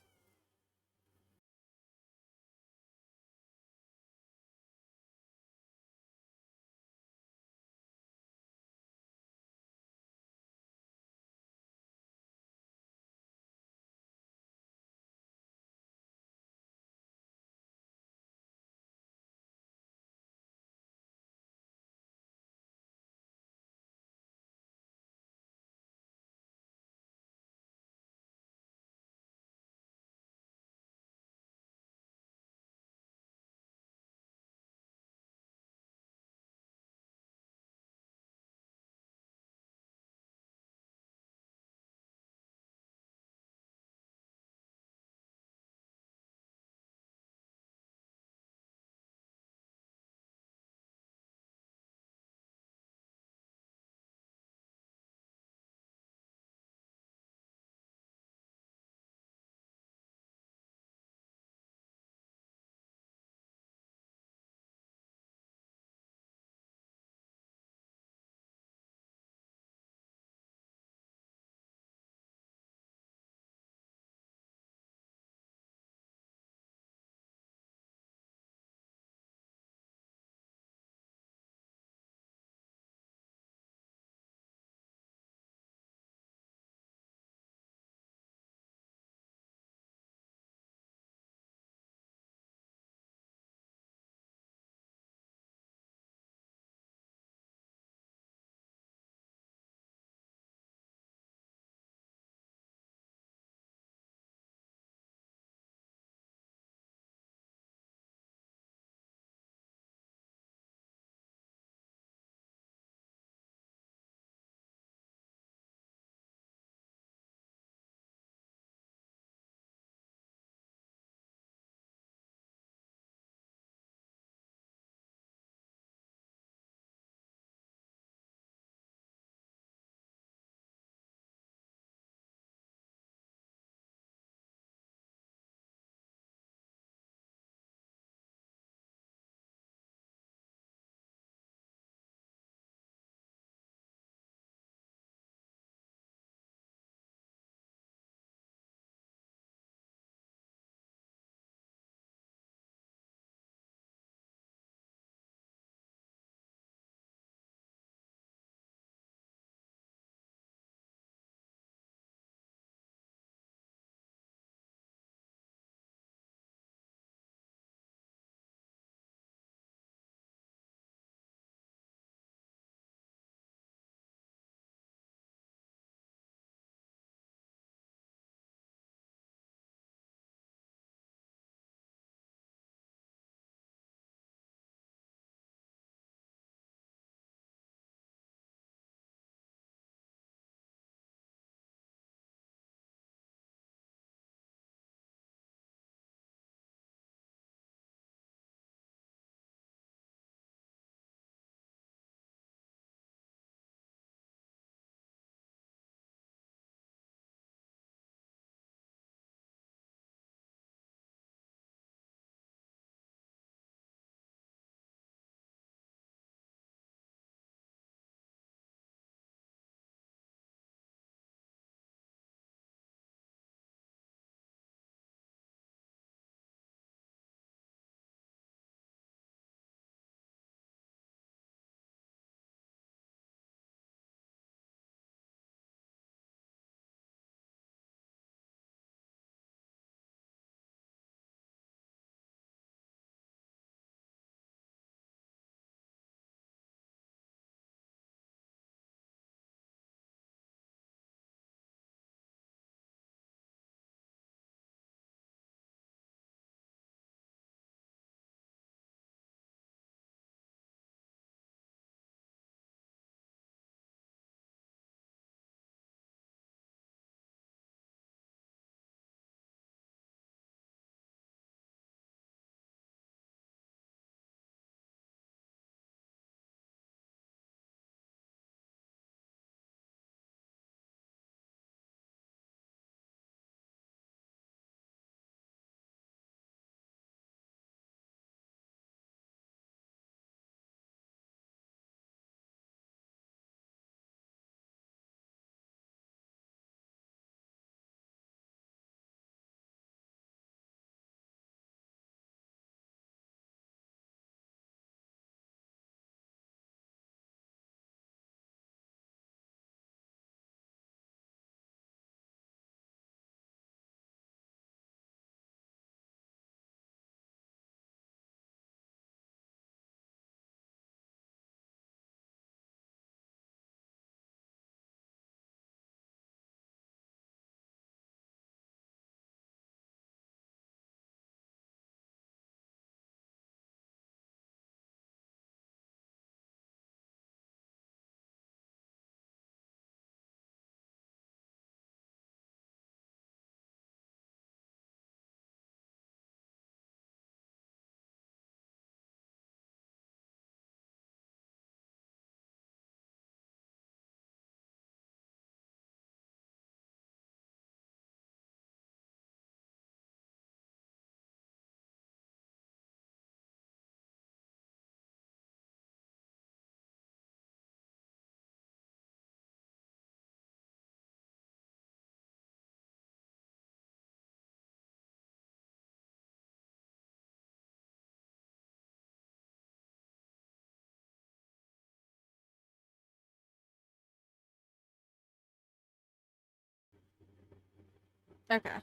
Okay.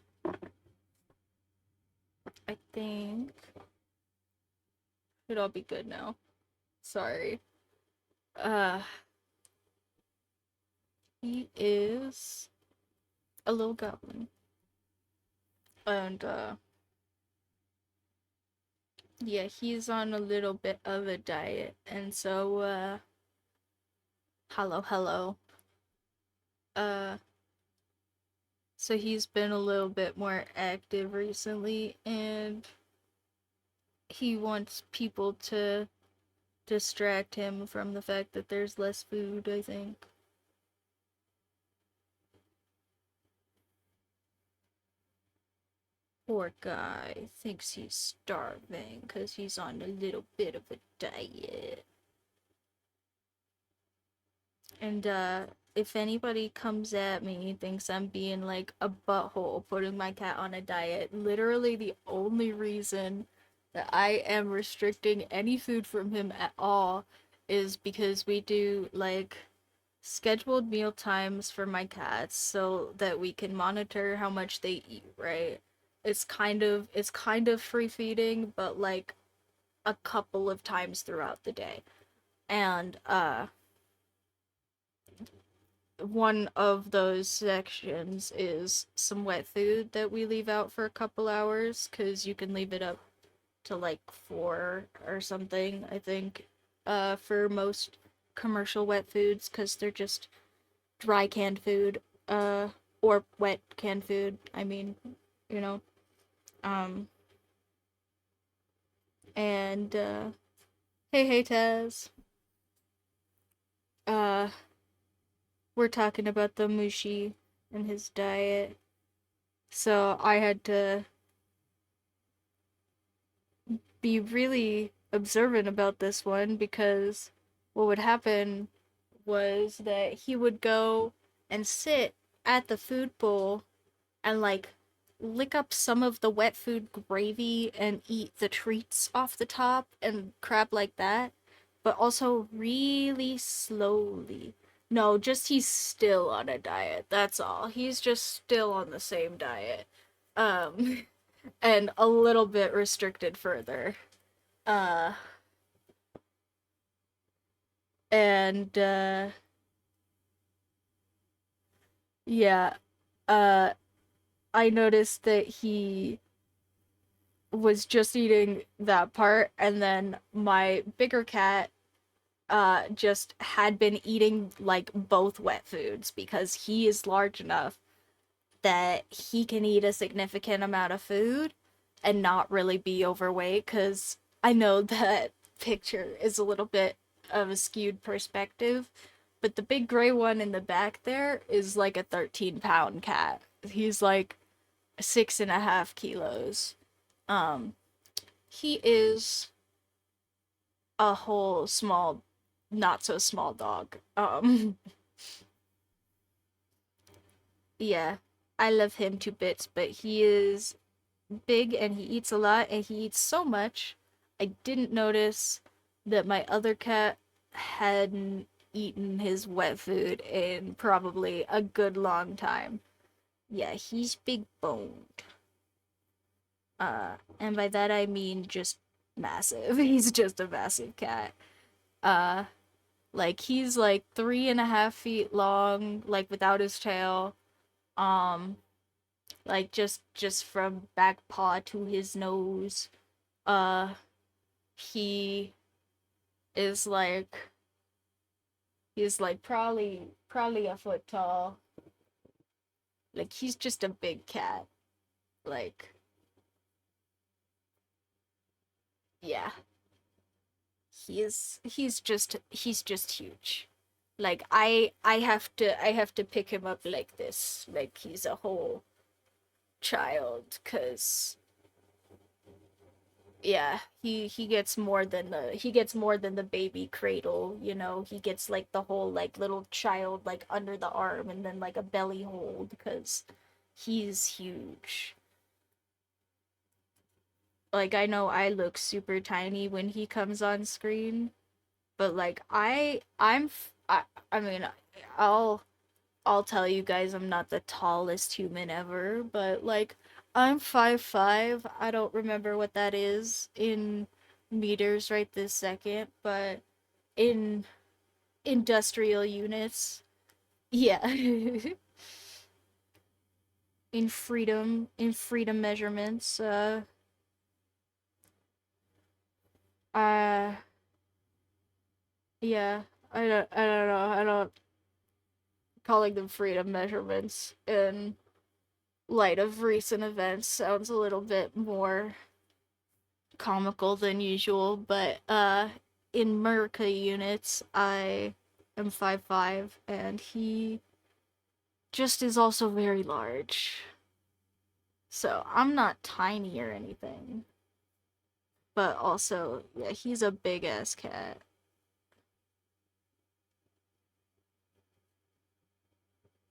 I think should all be good now. Sorry. Uh, he is a little goblin. And yeah, he's on a little bit of a diet. And so hello, hello. Uh so he's been a little bit more active recently, and he wants people to distract him from the fact that there's less food, I think. Poor guy thinks he's starving because he's on a little bit of a diet. And if anybody comes at me and thinks I'm being like a butthole putting my cat on a diet, literally the only reason that I am restricting any food from him at all is because we do like scheduled meal times for my cats so that we can monitor how much they eat, right? It's kind of free feeding, but like a couple of times throughout the day. And one of those sections is some wet food that we leave out for a couple hours because you can leave it up to like 4 or something, I think, for most commercial wet foods because they're just dry canned food, or wet canned food. I mean, you know, um, and hey, Taz, uh, we're talking about the mushi and his diet, so I had to be really observant about this one because what would happen was that he would go and sit at the food bowl and like lick up some of the wet food gravy and eat the treats off the top and crap like that, but also really slowly. No, just he's still on a diet. That's all. He's just still on the same diet. Um and a little bit restricted further. Uh and yeah, uh I noticed that he was just eating that part, and then my bigger cat just had been eating like both wet foods because he is large enough that he can eat a significant amount of food and not really be overweight. Because I know that picture is a little bit of a skewed perspective, but the big gray one in the back there is like a 13-pound cat. He's like 6.5 kilos. um he is a whole small, not so small dog. Yeah, I love him to bits, but he is big and he eats a lot and he eats so much. I didn't notice that my other cat hadn't eaten his wet food in probably a good long time. Yeah, he's big boned. And by that I mean just massive. He's just a massive cat. Uh, like he's like 3.5 feet long, like without his tail. Um, like just from back paw to his nose. Uh, he is like he's like probably a foot tall. Like he's just a big cat. Like yeah, he's just huge. Like I have to pick him up like this, like he's a whole child, cuz yeah, he gets more than the baby cradle, you know. He gets like the whole like little child like under the arm and then like a belly hold cuz he's huge. Like I know I look super tiny when he comes on screen, but like I mean, I'll I'll tell you guys I'm not the tallest human ever, but like I'm 5'5". I don't remember what that is in meters right this second, but in industrial units, yeah. In freedom measurements, uh yeah, I don't know. I don't calling them freedom measurements in light of recent events sounds a little bit more comical than usual, but in Merca units, I am 5'5", and he just is also very large. So I'm not tiny or anything, but also, yeah, he's a big ass cat.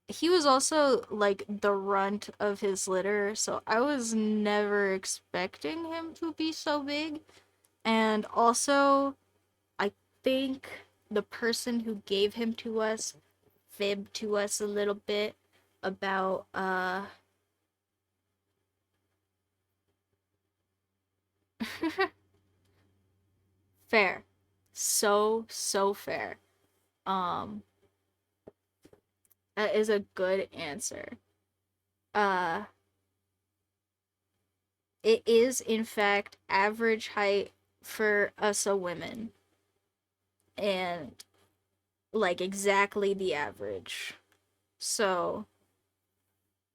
He was also like the runt of his litter, so I was never expecting him to be so big. And also, I think the person who gave him to us fibbed to us a little bit about fair. So fair. Um that is a good answer. Uh it is in fact average height for us a women, and like exactly the average. So,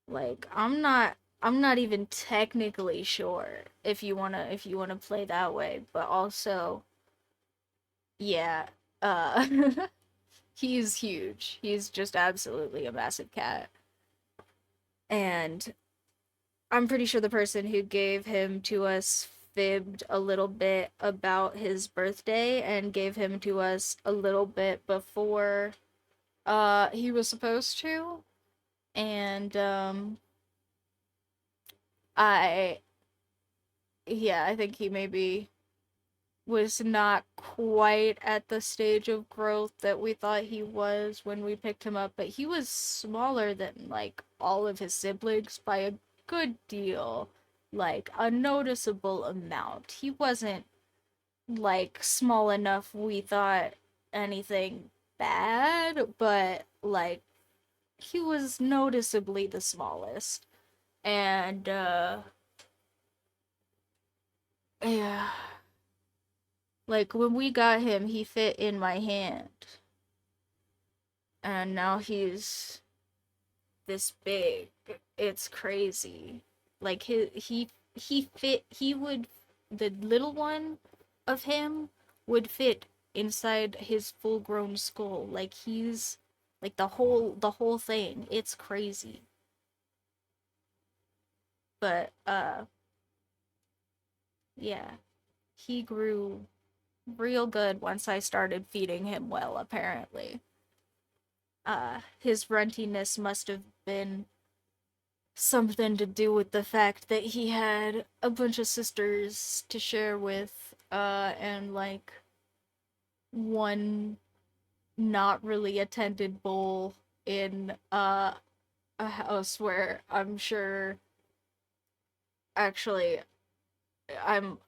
like I'm not even technically sure if you wanna play that way, but also yeah, uh he's huge. He's just absolutely a massive cat. And I'm pretty sure the person who gave him to us fibbed a little bit about his birthday and gave him to us a little bit before he was supposed to. And I yeah, I think he maybe was not quite at the stage of growth that we thought he was when we picked him up, but he was smaller than like all of his siblings by a good deal, like a noticeable amount. He wasn't like small enough we thought anything bad, but like he was noticeably the smallest. And yeah, like when we got him, he fit in my hand. And now he's this big. It's crazy. Like he would, the little one of him would fit inside his full grown skull. Like he's like the whole thing. It's crazy. But yeah, he grew real good once I started feeding him well, apparently. His runtiness must have been something to do with the fact that he had a bunch of sisters to share with, and like one not really attended bowl in a house where I'm sure actually I'm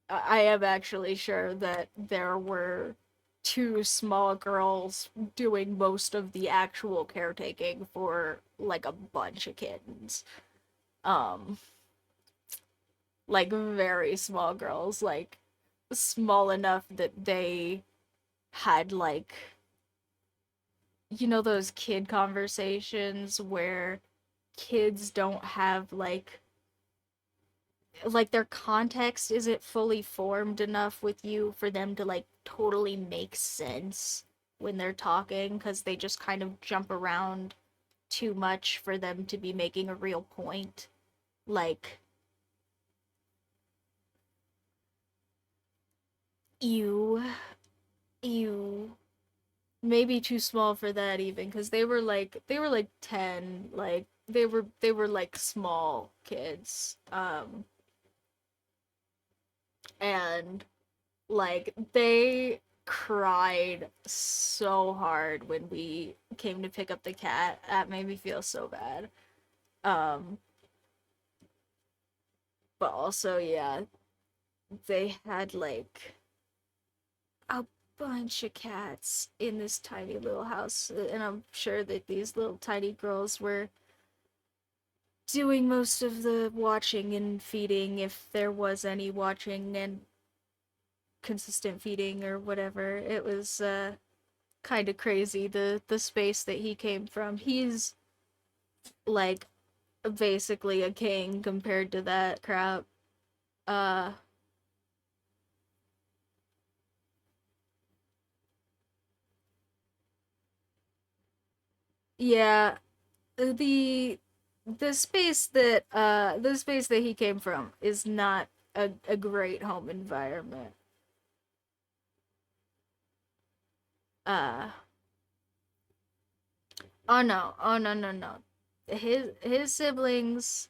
I am actually sure that there were two small girls doing most of the actual caretaking for like a bunch of kittens. Um, like very small girls, like small enough that they had like those kid conversations where kids don't have like their context isn't fully formed enough with you for them to like totally make sense when they're talking because they just kind of jump around too much for them to be making a real point. Like, you, you, maybe too small for that even because they were like 10, like they were like small kids, and like cried so hard when we came to pick up the cat. That made me feel so bad. Um, but also, yeah, they had like a bunch of cats in this tiny little house, and I'm sure that these little tiny girls were doing most of the watching and feeding if there was any watching and consistent feeding or whatever. It was kind of crazy the space that he came from. He's like basically a king compared to that crap. Uh yeah, the the space that he came from is not a great home environment. Uh oh no. Oh no no no. His siblings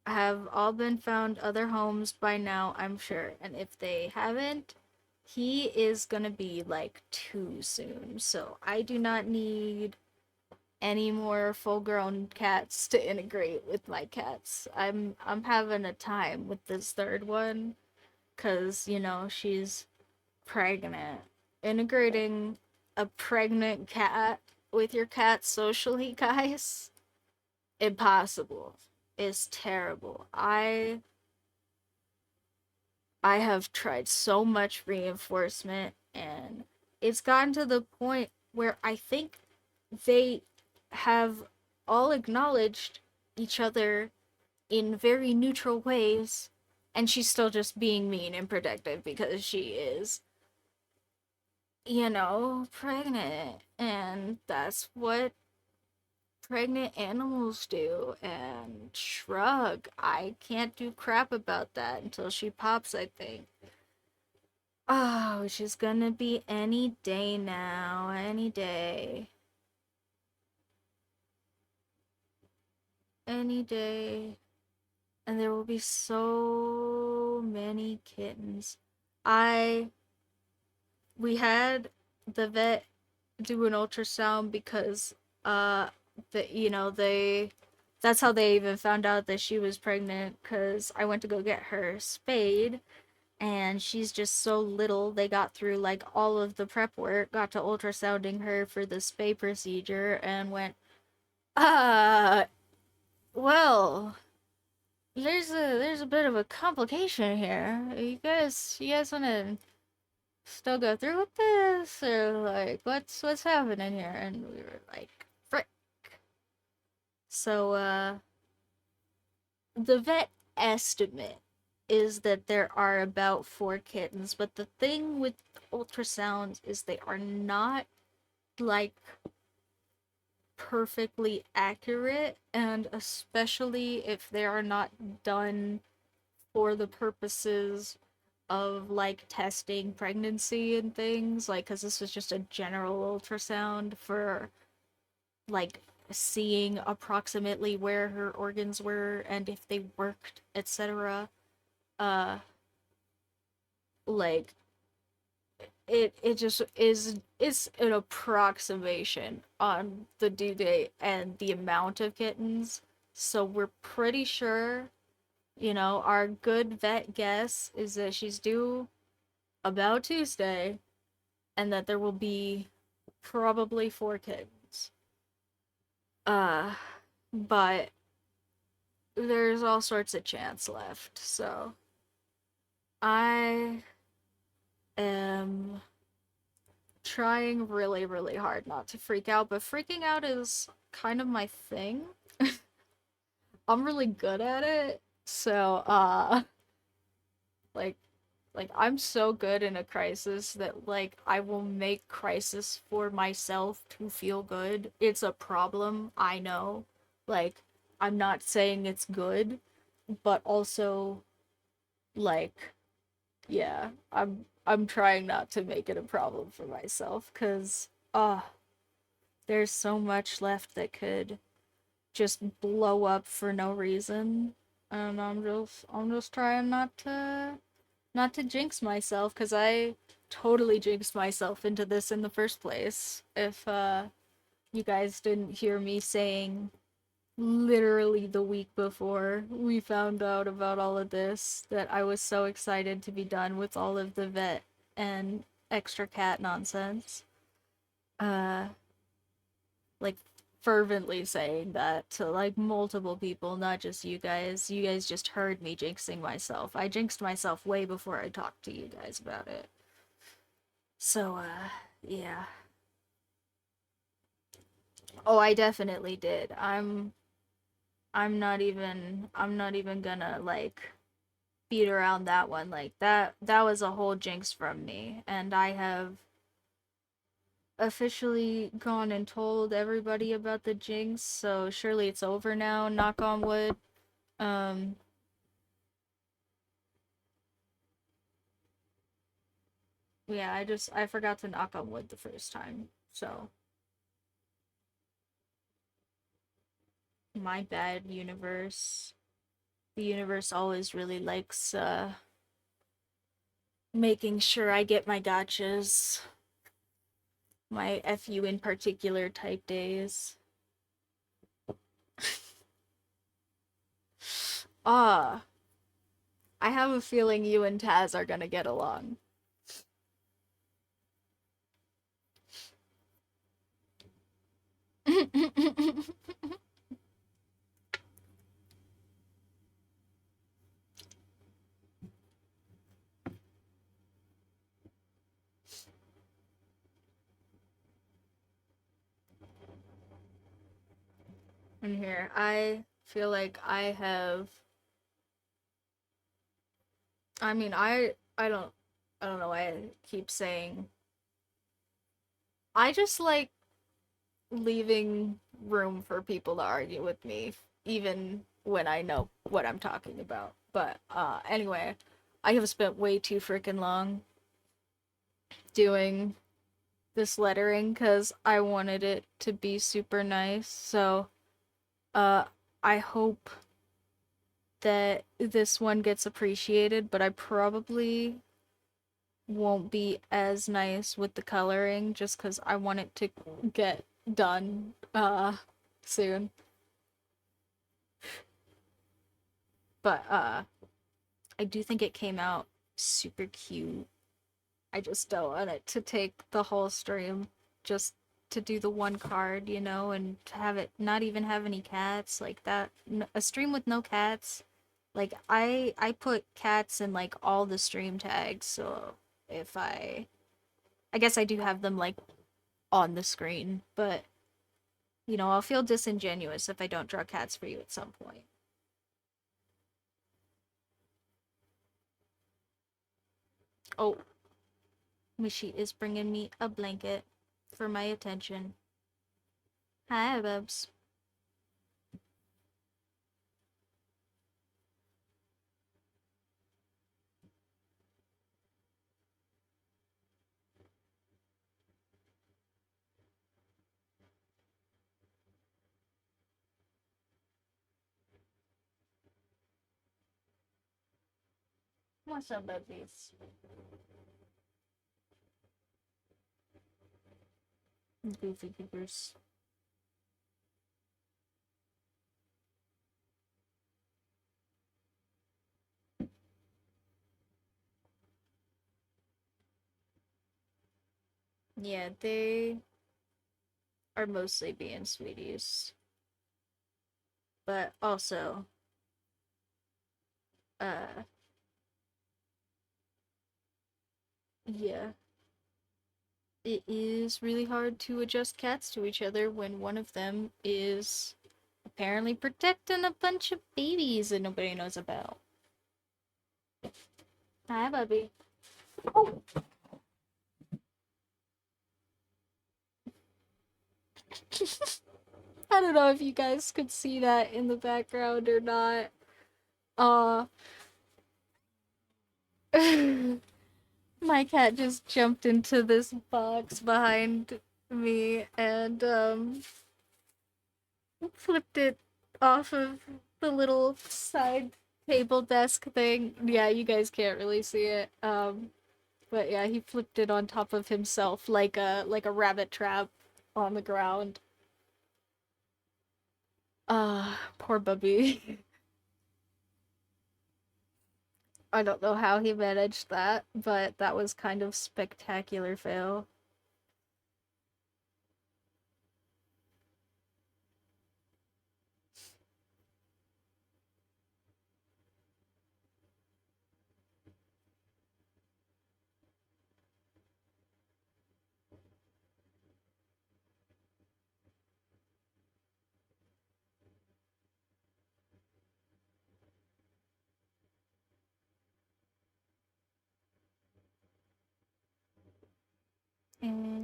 have all been found other homes by now, I'm sure. And if they haven't, he is gonna be like too soon. So I do not need any more full grown cats to integrate with my cats. I'm having a time with this third one cuz she's pregnant. Integrating a pregnant cat with your cat socially, guys, impossible. It's terrible. I have tried so much reinforcement and it's gotten to the point where I think they have all acknowledged each other in very neutral ways, and she's still just being mean and protective because she is, pregnant. And that's what pregnant animals do. And shrug. I can't do crap about that until she pops, I think. Oh, she's gonna be any day now. Any day. Any day. And there will be so many kittens. I we had the vet do an ultrasound because uh they that's how they even found out that she was pregnant, cuz I went to go get her spayed and she's just so little. They got through like all of the prep work, got to ultrasounding her for the spay procedure and went, "Uh, well, there's a bit of a complication here. You guys want to still go through with this, or like what's happening here?" And we were like, "Frick." So the vet estimate is that there are about 4 kittens, but the thing with ultrasounds is they are not like perfectly accurate, and especially if they are not done for the purposes of like testing pregnancy and things, like because this was just a general ultrasound for like seeing approximately where her organs were and if they worked, etc. uh like it just is an approximation on the due date and the amount of kittens. So we're pretty sure, our good vet guess is that she's due about Tuesday and that there will be probably 4 kittens. Uh, but there's all sorts of chance left. So I am trying really, really hard not to freak out, but freaking out is kind of my thing. I'm really good at it. So, like I'm so good in a crisis that like I will make crisis for myself to feel good. It's a problem, I know. Like I'm not saying it's good, but also like yeah, I'm trying not to make it a problem for myself cuz there's so much left that could just blow up for no reason. And I'm just trying not to jinx myself cuz totally jinxed myself into this in the first place. If you guys didn't hear me saying literally the week before we found out about all of this that I was so excited to be done with all of the vet and extra cat nonsense. Uh like fervently saying that to like multiple people, not just you guys. You guys just heard me jinxing myself. I jinxed myself way before I talked to you guys about it. So yeah. Oh, I definitely did. I'm not even gonna like beat around that one. Like that was a whole jinx from me, and I have officially gone and told everybody about the jinx, so surely it's over now, knock on wood. Um yeah, I forgot to knock on wood the first time. So my bad, universe. The universe always really likes making sure I get my gotchas. My FU in particular type days. Ah, I have a feeling you and Taz are gonna get along. In here, I feel like I have. I mean, I don't know why I keep saying. I just like leaving room for people to argue with me, even when I know what I'm talking about. But anyway, I have spent way too freaking long doing this lettering because I wanted it to be super nice. So, uh, I hope that this one gets appreciated, but I probably won't be as nice with the coloring just because I want it to get done soon. But I do think it came out super cute. I just don't want it to take the whole stream just to do the one card, you know, and to have it not even have any cats like that. A stream with no cats. Like I put cats in like all the stream tags, so if I guess I do have them like on the screen, but you know, I'll feel disingenuous if I don't draw cats for you at some point. Oh, Mishi is bringing me a blanket for my attention. Hi, Bubs. What's up, Bubbies? Goofy goofers. Yeah, they are mostly being sweeties. But also, uh, yeah. It is really hard to adjust cats to each other when one of them is apparently protecting a bunch of babies that nobody knows about. Hi, Bubby. Oh. I don't know if you guys could see that in the background or not. Uh, my cat just jumped into this box behind me and flipped it off of the little side table desk thing. Yeah, you guys can't really see it. But yeah, he flipped it on top of himself like a rabbit trap on the ground. Poor Bubby. I don't know how he managed that, but that was kind of spectacular fail. And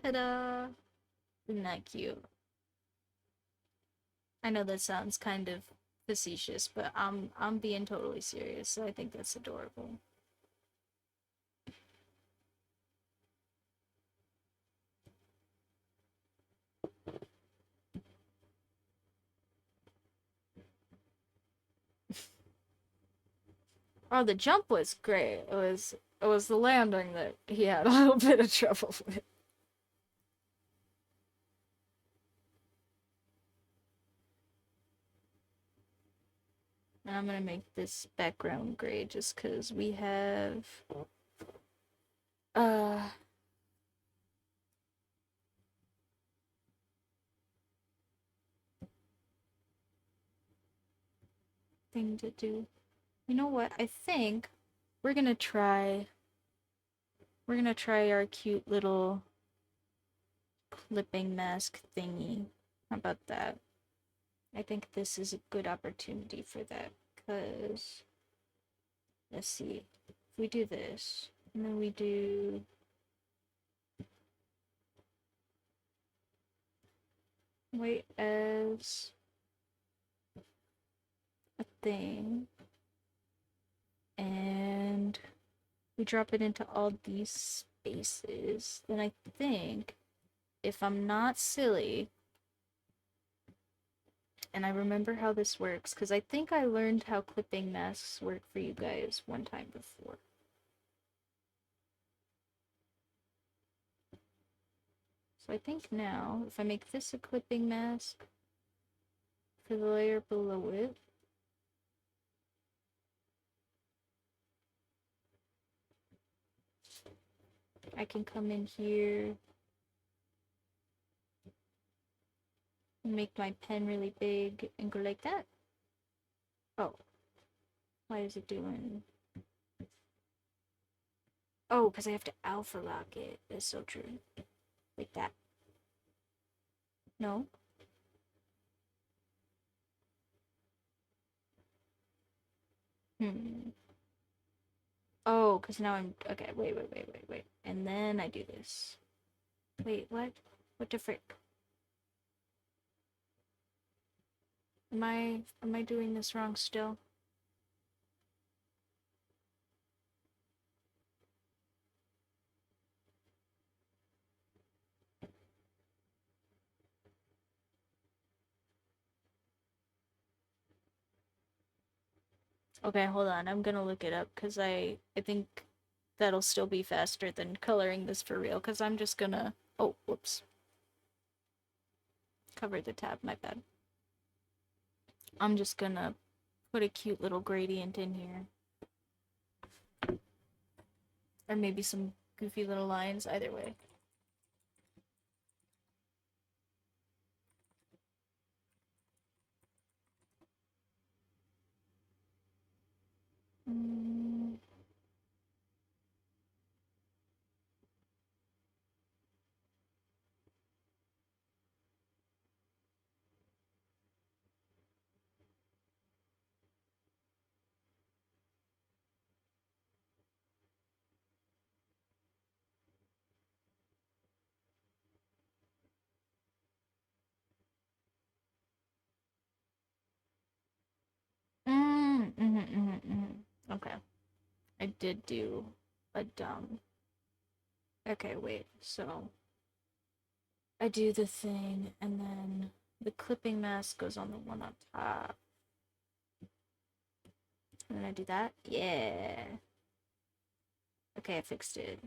ta-da! Isn't that cute? I know that sounds kind of facetious, but I'm being totally serious. So I think that's adorable. Oh, the jump was great. It was the landing that he had a little bit of trouble with. And I'm gonna make this background gray just because we have uh thing to do. You know what? I think we're gonna try we're gonna try our cute little clipping mask thingy. How about that? I think this is a good opportunity for that because let's see. If we do this and then we do wait as a thing and we drop it into all these spaces, then I think if I'm not silly, and I remember how this works, because I think I learned how clipping masks work for you guys one time before. So I think now, if I make this a clipping mask for the layer below it, I can come in here and make my pen really big and go like that. Oh, why is it doing? Oh, because I have to alpha lock it. That's so true. Like that. No? Hmm. Oh, because now I'm... Okay, wait. And then I do this. Wait, what? What the frick? Am I doing this wrong still? Okay, hold on. I'm gonna look it up because I think that'll still be faster than coloring this for real because I'm just gonna... Oh, whoops. Cover the tab, my bad. I'm just gonna put a cute little gradient in here. Or maybe some goofy little lines, either way. Mm. Okay. I did do a dumb. Okay, wait. So I do the thing, and then the clipping mask goes on the one on top. And then I do that. Yeah. Okay, I fixed it.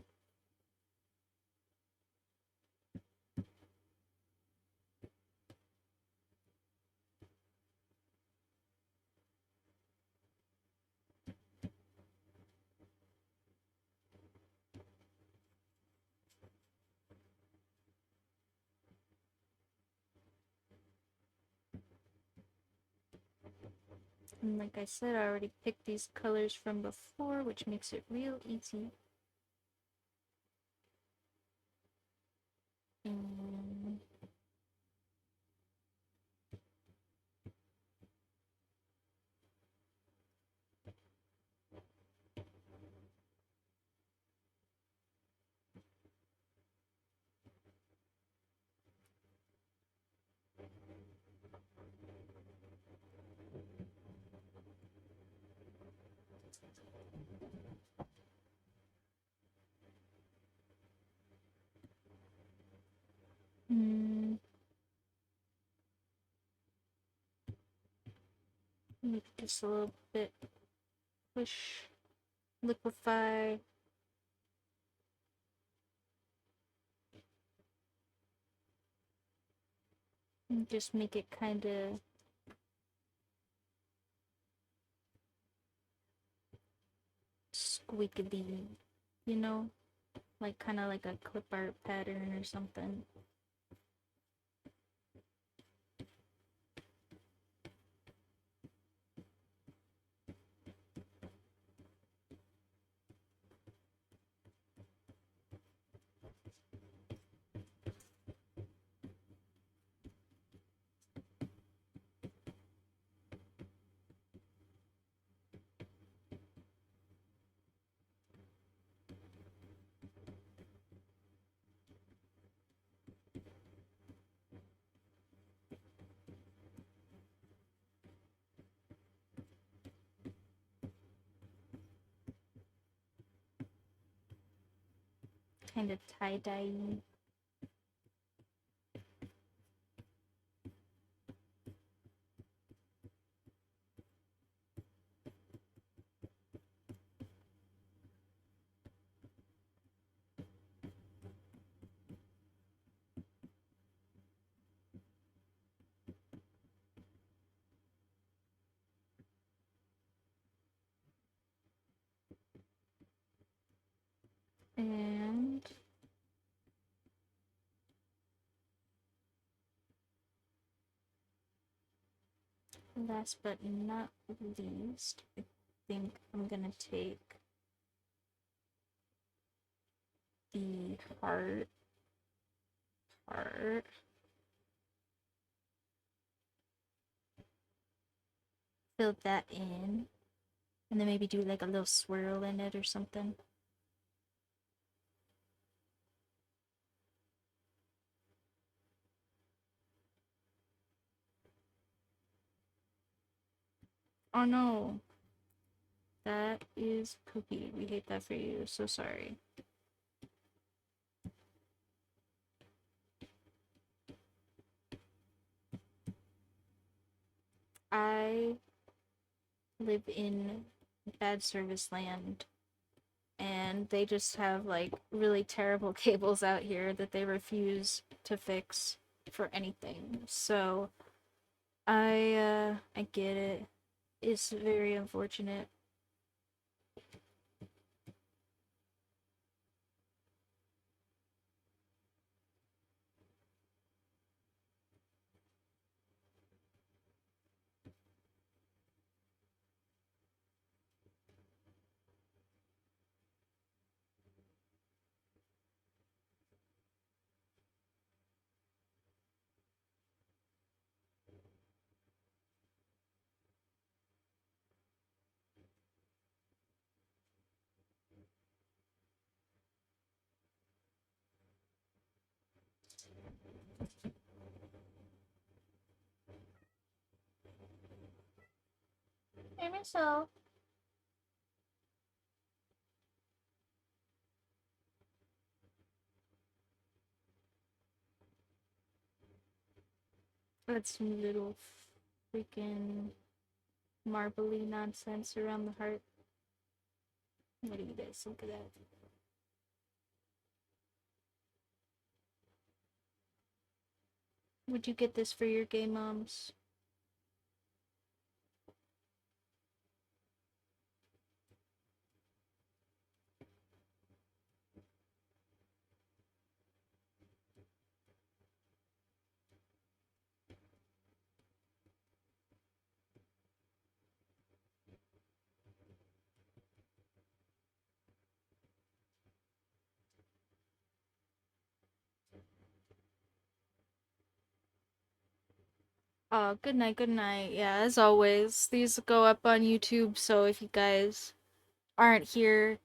And like I said, I already picked these colors from before, which makes it real easy. And make this a little bit push, liquefy. And just make it kind of squiggly, you know? Like kind of like a clip art pattern or something. Kind of tie-dye. And last but not least, I think I'm gonna take the heart, fill that in, and then maybe do like a little swirl in it or something. Oh no, that is poopy. We hate that for you. So sorry. I live in bad service land, and they just have like really terrible cables out here that they refuse to fix for anything. So I get it. It's very unfortunate. Hey, myself. That's some little freaking marbly nonsense around the heart. What do you guys think of that? Would you get this for your gay moms? Good night, good night. Yeah, as always, these go up on YouTube, so if you guys aren't here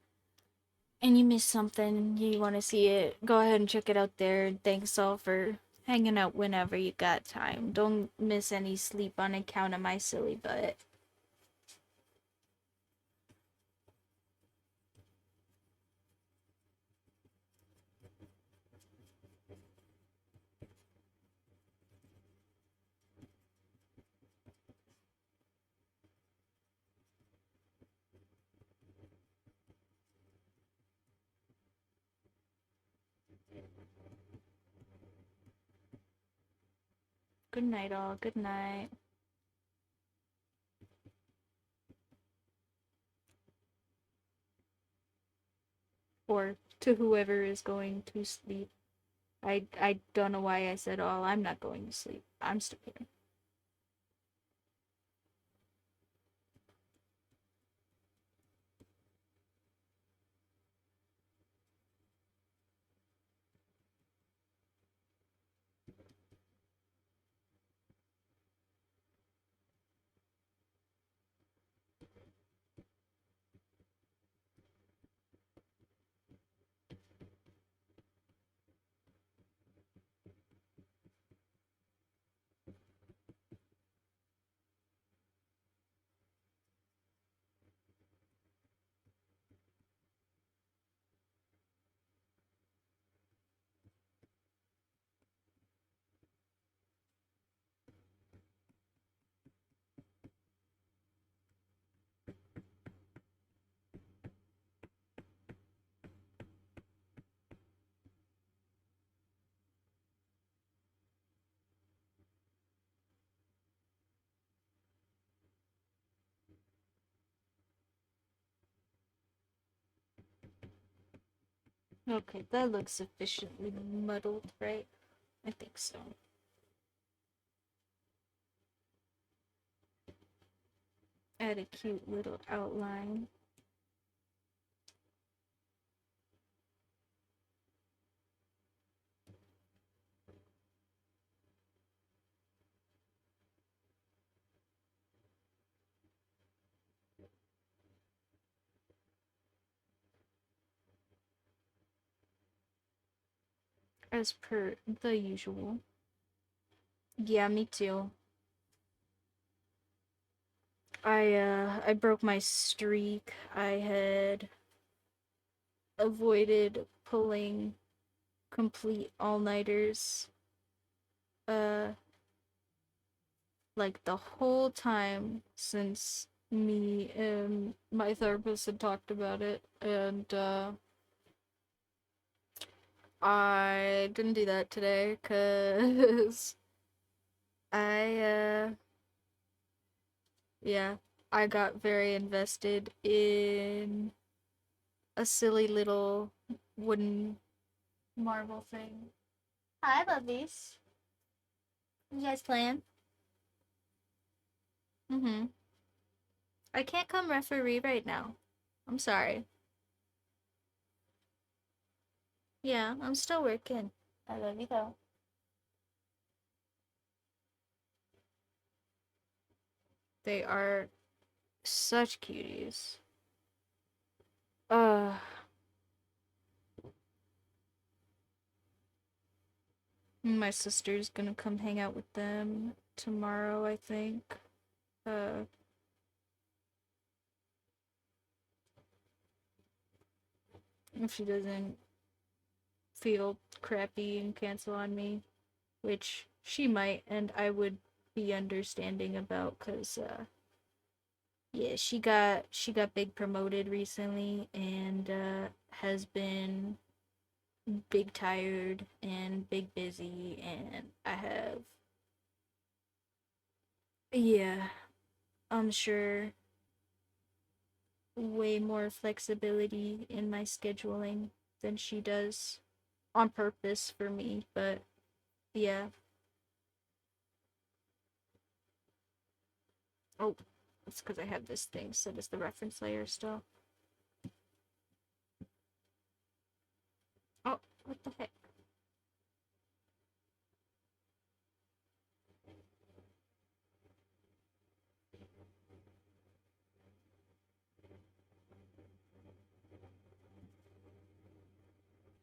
and you missed something, you want to see it, go ahead and check it out there. Thanks all for hanging out whenever you got time. Don't miss any sleep on account of my silly butt. Good night, all. Good night. Or to whoever is going to sleep. I don't know why I said all. I'm not going to sleep. I'm still here. Okay, that looks sufficiently muddled, right? I think so. Add a cute little outline. As per the usual. Yeah, me too. I broke my streak. I had avoided pulling complete all-nighters uh like the whole time since me and my therapist had talked about it, and I didn't do that today cuz I yeah, I got very invested in a silly little wooden marble thing. Hi, Bubbies. You guys playing? Mm-hmm. I can't come referee right now. I'm sorry. Yeah, I'm still working. I love you though. They are such cuties. Uh, my sister's gonna come hang out with them tomorrow, I think. Uh, if she doesn't feel crappy and cancel on me, which She might, and I would be understanding about, cause yeah, she got big promoted recently, and has been big tired and big busy, and I have, yeah, I'm sure, way more flexibility in my scheduling than she does, on purpose for me, but yeah. Oh, it's because I have this thing set as the reference layer still. Oh, what the heck?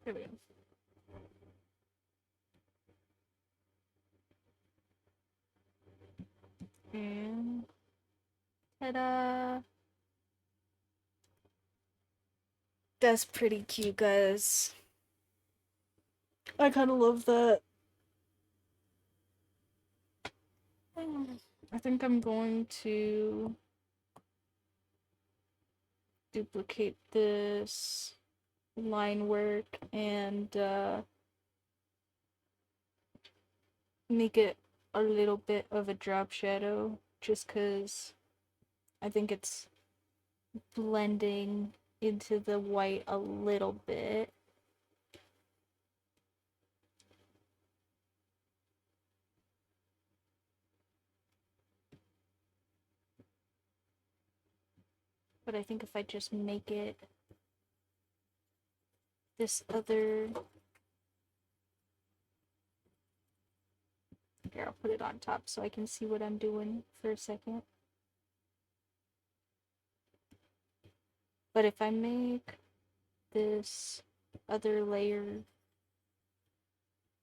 There we go. And ta-da! That's pretty cute, guys. I kind of love that. I think I'm going to duplicate this line work and make it a little bit of a drop shadow, just because I think it's blending into the white a little bit. But I think if I just make it this other... Here, I'll put it on top so I can see what I'm doing for a second. But if I make this other layer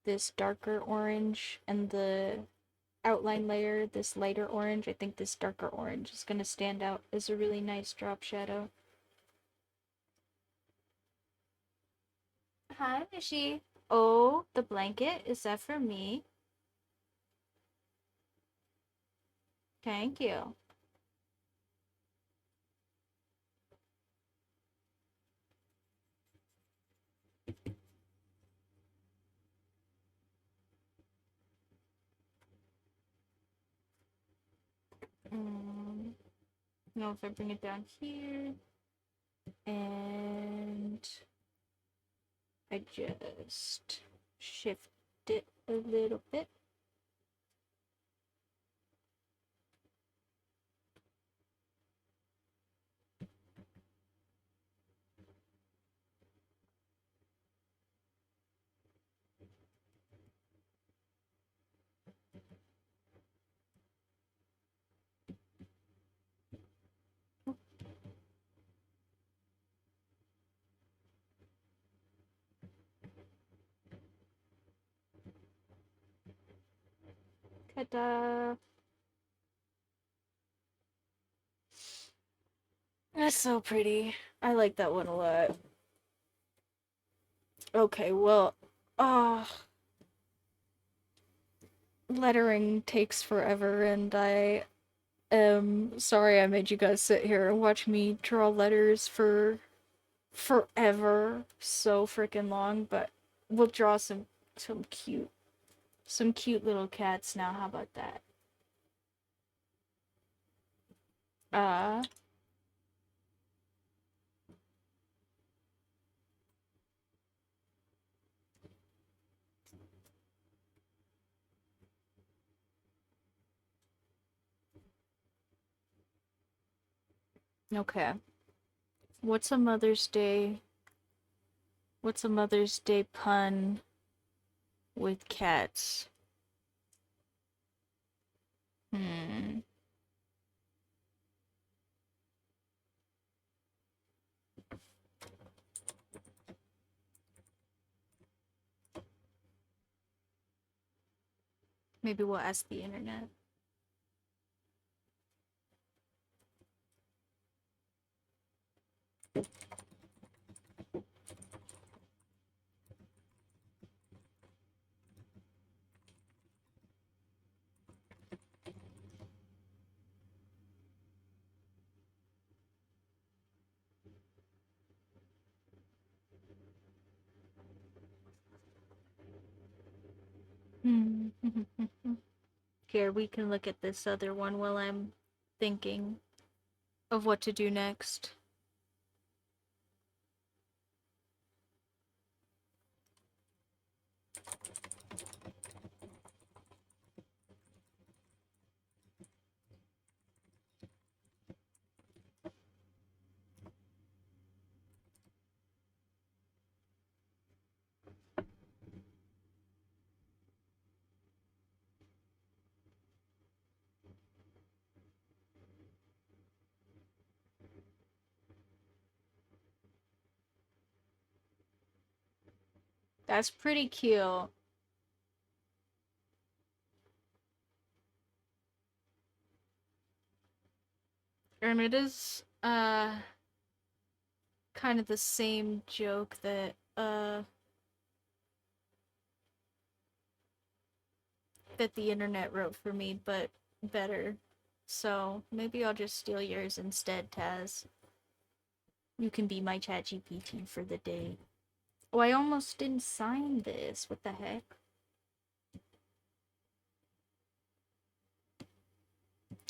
this darker orange and the outline layer this lighter orange, I think this darker orange is going to stand out as a really nice drop shadow. Hi, Mishi. Oh, the blanket, is that for me? Thank you. Now if I bring it down here and I just shift it a little bit. Ta-da! That's so pretty. I like that one a lot. Okay, well, lettering takes forever, and I am sorry I made you guys sit here and watch me draw letters for forever, so freaking long, but we'll draw some cute little cats now. How about that? Uh, okay. What's a Mother's Day? What's a Mother's Day pun with cats? Hmm. Maybe we'll ask the internet. Hmm. Here, we can look at this other one while I'm thinking of what to do next. That's pretty cute. And it is kind of the same joke that the internet wrote for me, but better. So maybe I'll just steal yours instead, Taz. You can be my chat GPT for the day. Oh, I almost didn't sign this. What the heck?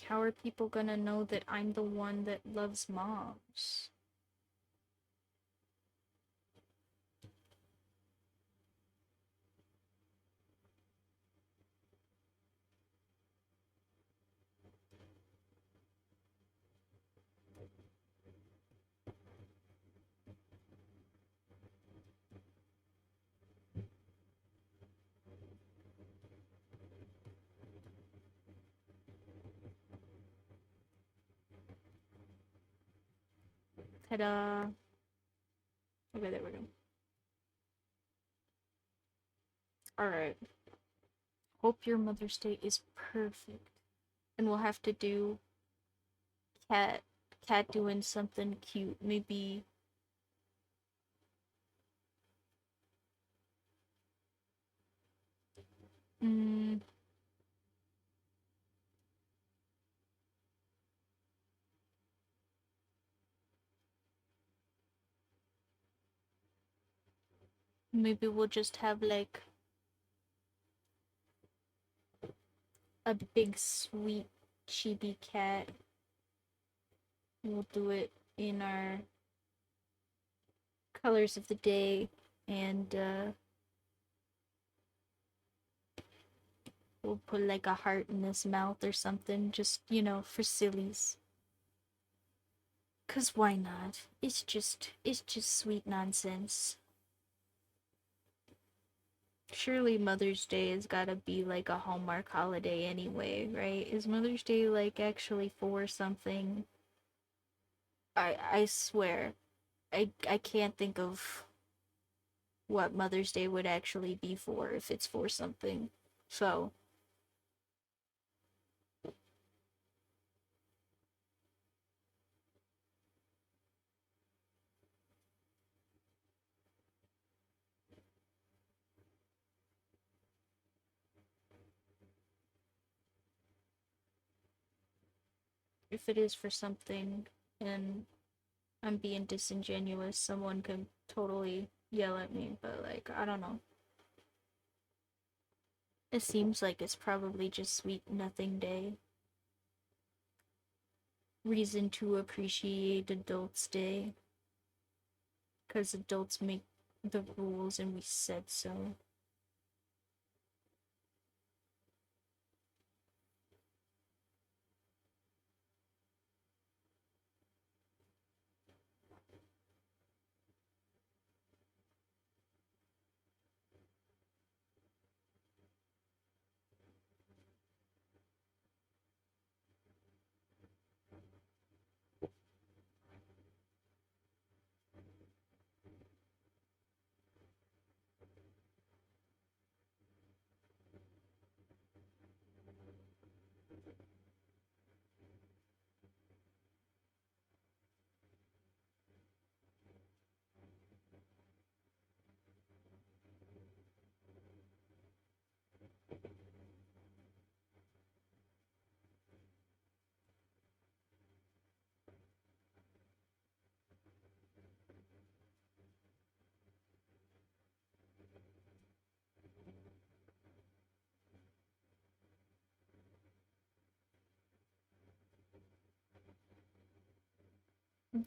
How are people gonna know that I'm the one that loves moms? Ta-da! Okay, there we go. Alright. Hope your Mother's Day is perfect. And we'll have to do cat cat doing something cute. Mm, maybe we'll just have like a big sweet chibi cat. We'll do it in our colors of the day, and we'll put like a heart in his mouth or something, just, for sillies. Cause why not? It's just sweet nonsense. Surely Mother's Day has gotta be like a Hallmark holiday anyway, right? Is Mother's Day like actually for something? I swear. I can't think of what Mother's Day would actually be for if it's for something. So, if it is for something and I'm being disingenuous, someone could totally yell at me, but like, I don't know. It seems like it's probably just sweet nothing day. Reason to appreciate Adults Day. Because adults make the rules and we said so.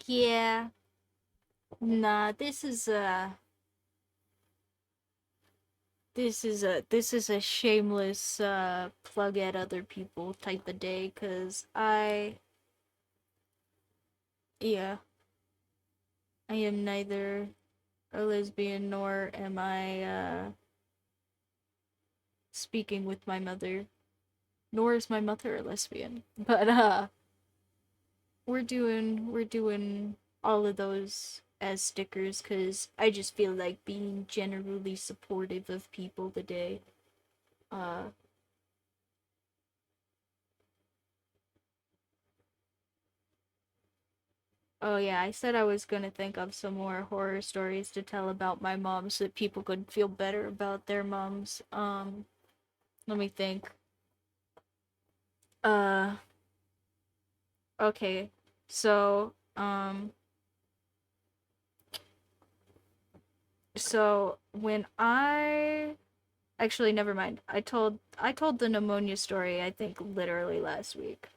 Yeah. Nah, this is a shameless plug at other people type of day, cuz yeah, I am neither a lesbian nor am I speaking with my mother, nor is my mother a lesbian. But we're doing all of those as stickers cuz I just feel like being generally supportive of people today. Uh Oh yeah, I said I was gonna think of some more horror stories to tell about my mom so that people could feel better about their moms. Let me think. Uh, okay. So, so when I actually never mind. I told the pneumonia story I think literally last week.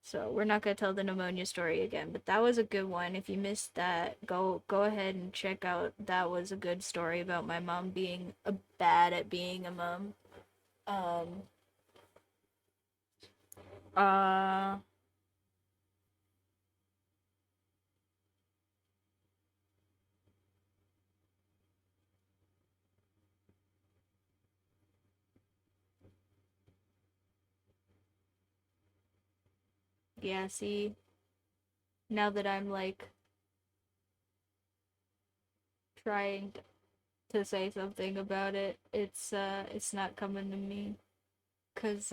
So we're not gonna tell the pneumonia story again, but that was a good one. If you missed that, go ahead and check out. That was a good story about my mom being bad at being a mom. Um, uh, yeah. See, now that I'm like trying to say something about it, it's not coming to me, cause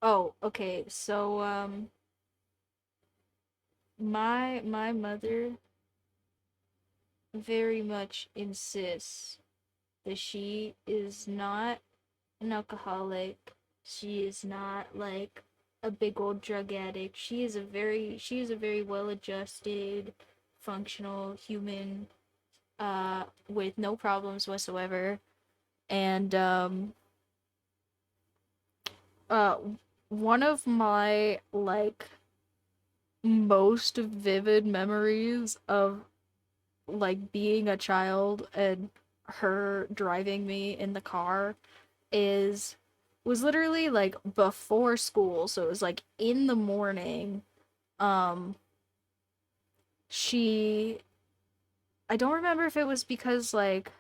oh, okay. So my mother very much insists that she is not an alcoholic. She is not like a big old drug addict. She is a very well-adjusted, functional human with no problems whatsoever. And uh one of my like most vivid memories of like being a child and her driving me in the car is was literally like before school, so it was like in the morning. um she I don't remember if it was because like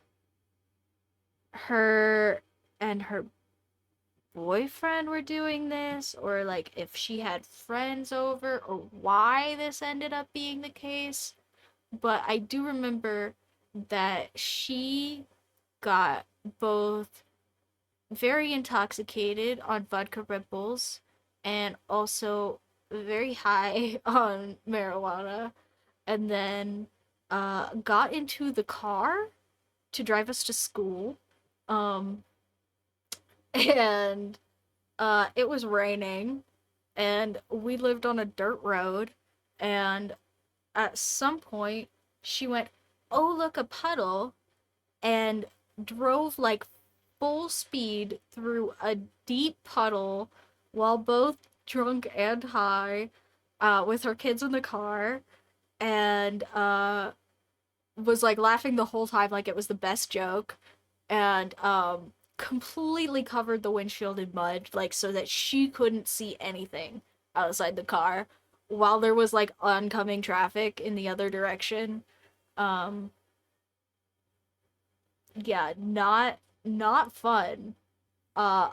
her and her boyfriend were doing this, or like if she had friends over, or why this ended up being the case. But I do remember that she got both very intoxicated on vodka Red Bulls and also very high on marijuana, and then got into the car to drive us to school. Um, and it was raining, and we lived on a dirt road, and at some point she went, "Oh, look, a puddle," and drove like full speed through a deep puddle while both drunk and high, with her kids in the car, and was like laughing the whole time like it was the best joke, and completely covered the windshield in mud, like so that she couldn't see anything outside the car while there was like oncoming traffic in the other direction. um yeah, not fun.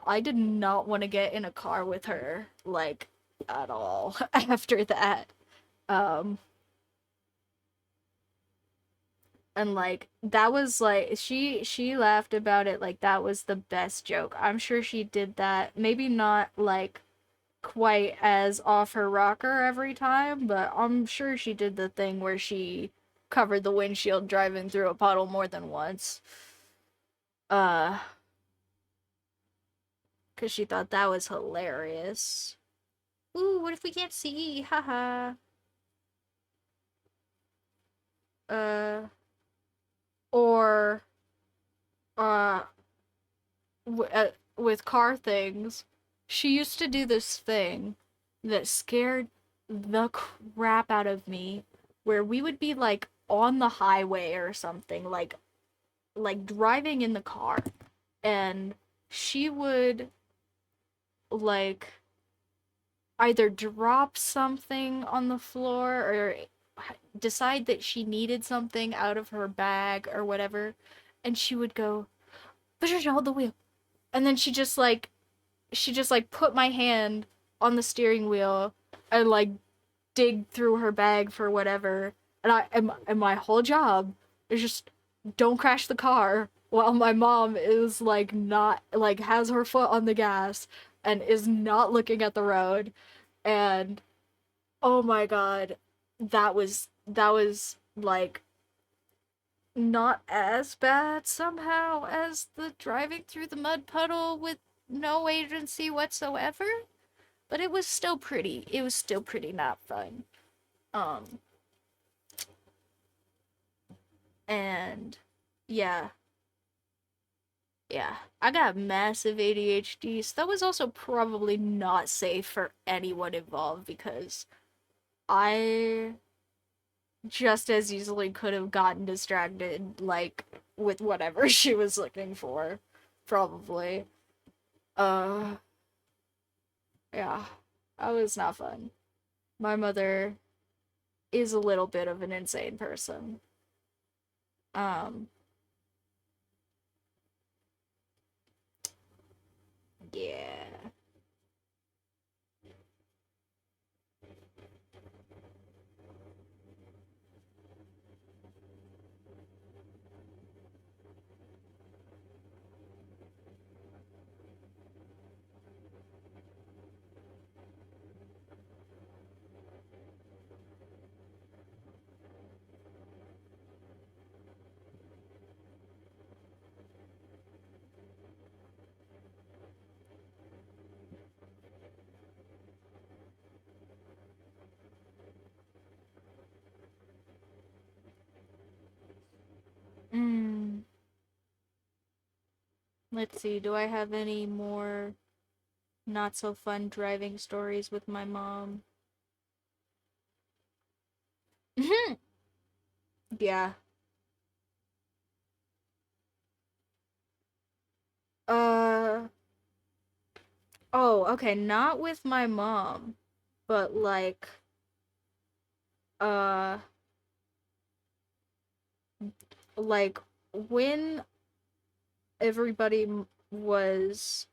I did not want to get in a car with her, like, at all after that. Um, and like that was like she laughed about it like that was the best joke. I'm sure she did that. Maybe not like quite as off her rocker every time, but I'm sure she did the thing where she covered the windshield driving through a puddle more than once. Uh, cause she thought that was hilarious. Ooh, what if we can't see? Haha. Uh, or uh, with car things, she used to do this thing that scared the crap out of me where we would be like on the highway or something, like driving in the car, and she would like either drop something on the floor or decide that she needed something out of her bag or whatever, and she would go, Patricia, hold the wheel. And then she just like put my hand on the steering wheel and like dig through her bag for whatever. And my whole job is just don't crash the car while my mom is like not like has her foot on the gas and is not looking at the road. And oh my god, that was like not as bad somehow as the driving through the mud puddle with no agency whatsoever, but it was still pretty not fun. Um and yeah, yeah. I got massive ADHD, so that was also probably not safe for anyone involved because I just as easily could have gotten distracted like with whatever she was looking for. Probably. Uh yeah. That was not fun. My mother is a little bit of an insane person. Um yeah. Mm, let's see. Do I have any more not so fun driving stories with my mom? Yeah. Uh oh, okay, not with my mom, but uh like when everybody was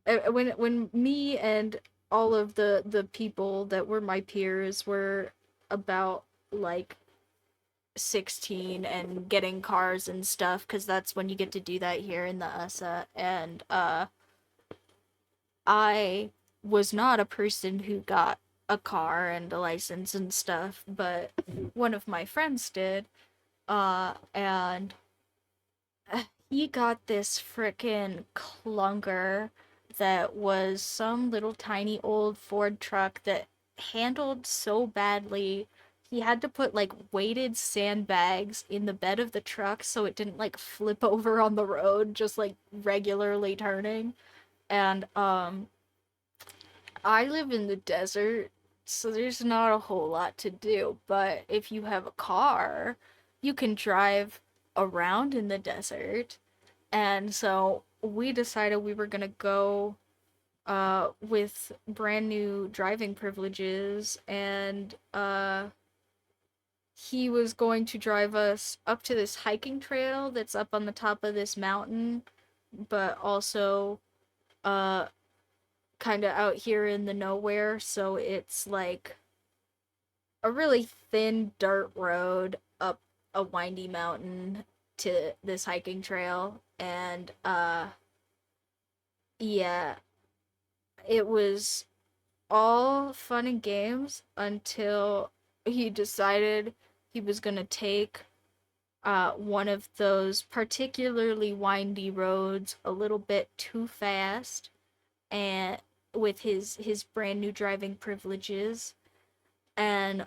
when me and all of the people that were my peers were about like 16 and getting cars and stuff cuz that's when you get to do that here in the USA, and I was not a person who got a car and a license and stuff, but one of my friends did. And he got this frickin' clunker that was some little tiny old Ford truck that handled so badly. He had to put like weighted sandbags in the bed of the truck so it didn't like flip over on the road, just like regularly turning. And I live in the desert, so there's not a whole lot to do. But if you have a car, you can drive around in the desert. And so we decided we were gonna go with brand new driving privileges, and he was going to drive us up to this hiking trail that's up on the top of this mountain, but also uh kind of out here in the nowhere, so it's like a really thin dirt road up a windy mountain to this hiking trail. And yeah, it was all fun and games until he decided he was going to take one of those particularly windy roads a little bit too fast, and with his brand new driving privileges. And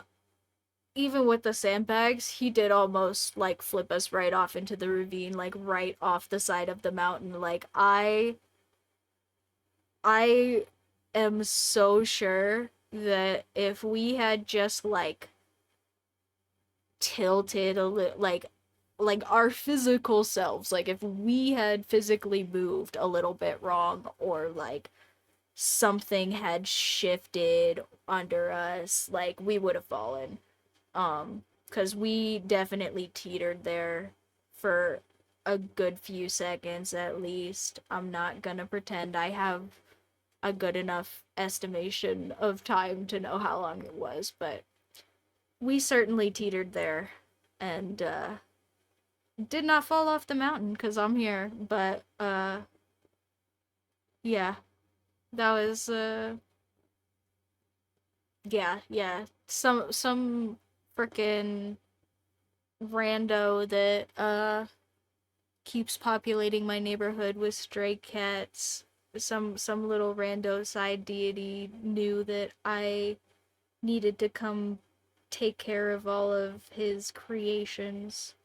even with the sandbags, he did almost like flip us right off into the ravine, like right off the side of the mountain. Like I am so sure that if we had just like tilted a little, like our physical selves, like if we had physically moved a little bit wrong, or like something had shifted under us, like we would have fallen. Because we definitely teetered there for a good few seconds at least. I'm not gonna pretend I have a good enough estimation of time to know how long it was, but we certainly teetered there, and did not fall off the mountain because I'm here. But yeah, that was yeah, some freaking rando that keeps populating my neighborhood with stray cats. Some little rando side deity knew that I needed to come take care of all of his creations.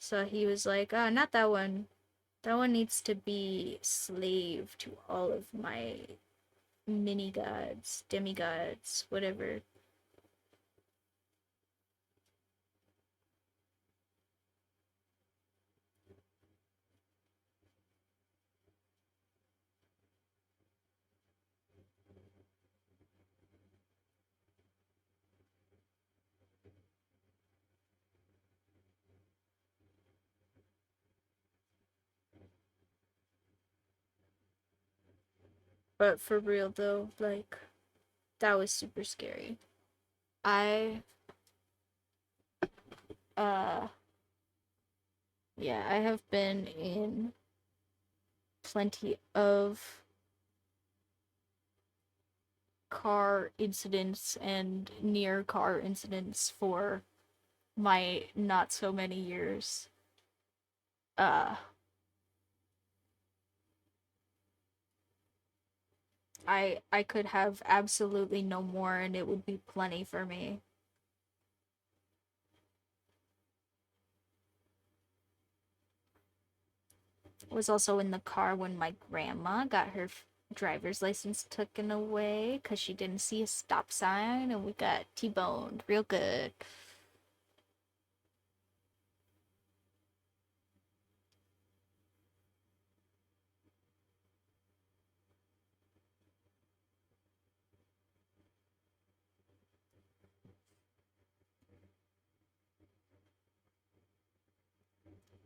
So he was like, "Ah, not that one. That one needs to be slave to all of my mini gods, demigods, whatever." But for real though, like that was super scary. I uh yeah, I have been in plenty of car incidents and near car incidents for my not so many years. Uh I could have absolutely no more and it would be plenty for me. I was also in the car when my grandma got her driver's license taken away cuz she didn't see a stop sign and we got T-boned real good.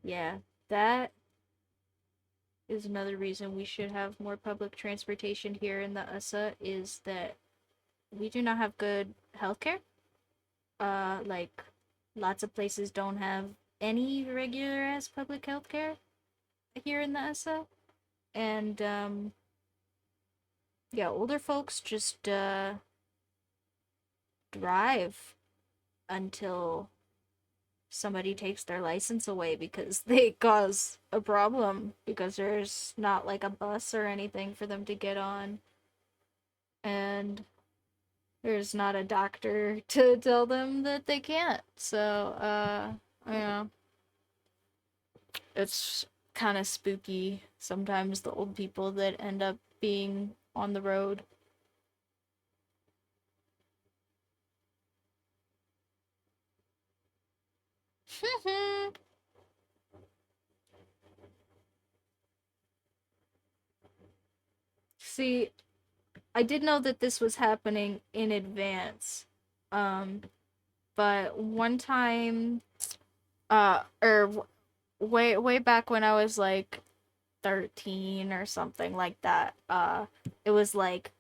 Yeah, that is another reason we should have more public transportation here in the USA is that we do not have good healthcare. Like lots of places don't have any regular ass public healthcare here in the USA. And yeah, older folks just drive until somebody takes their license away because they cause a problem because there's not like a bus or anything for them to get on. And there's not a doctor to tell them that they can't. So, yeah, it's kind of spooky sometimes the old people that end up being on the road. See, I did know that this was happening in advance. Um, but one time, way back when I was like 13 or something like that, it was like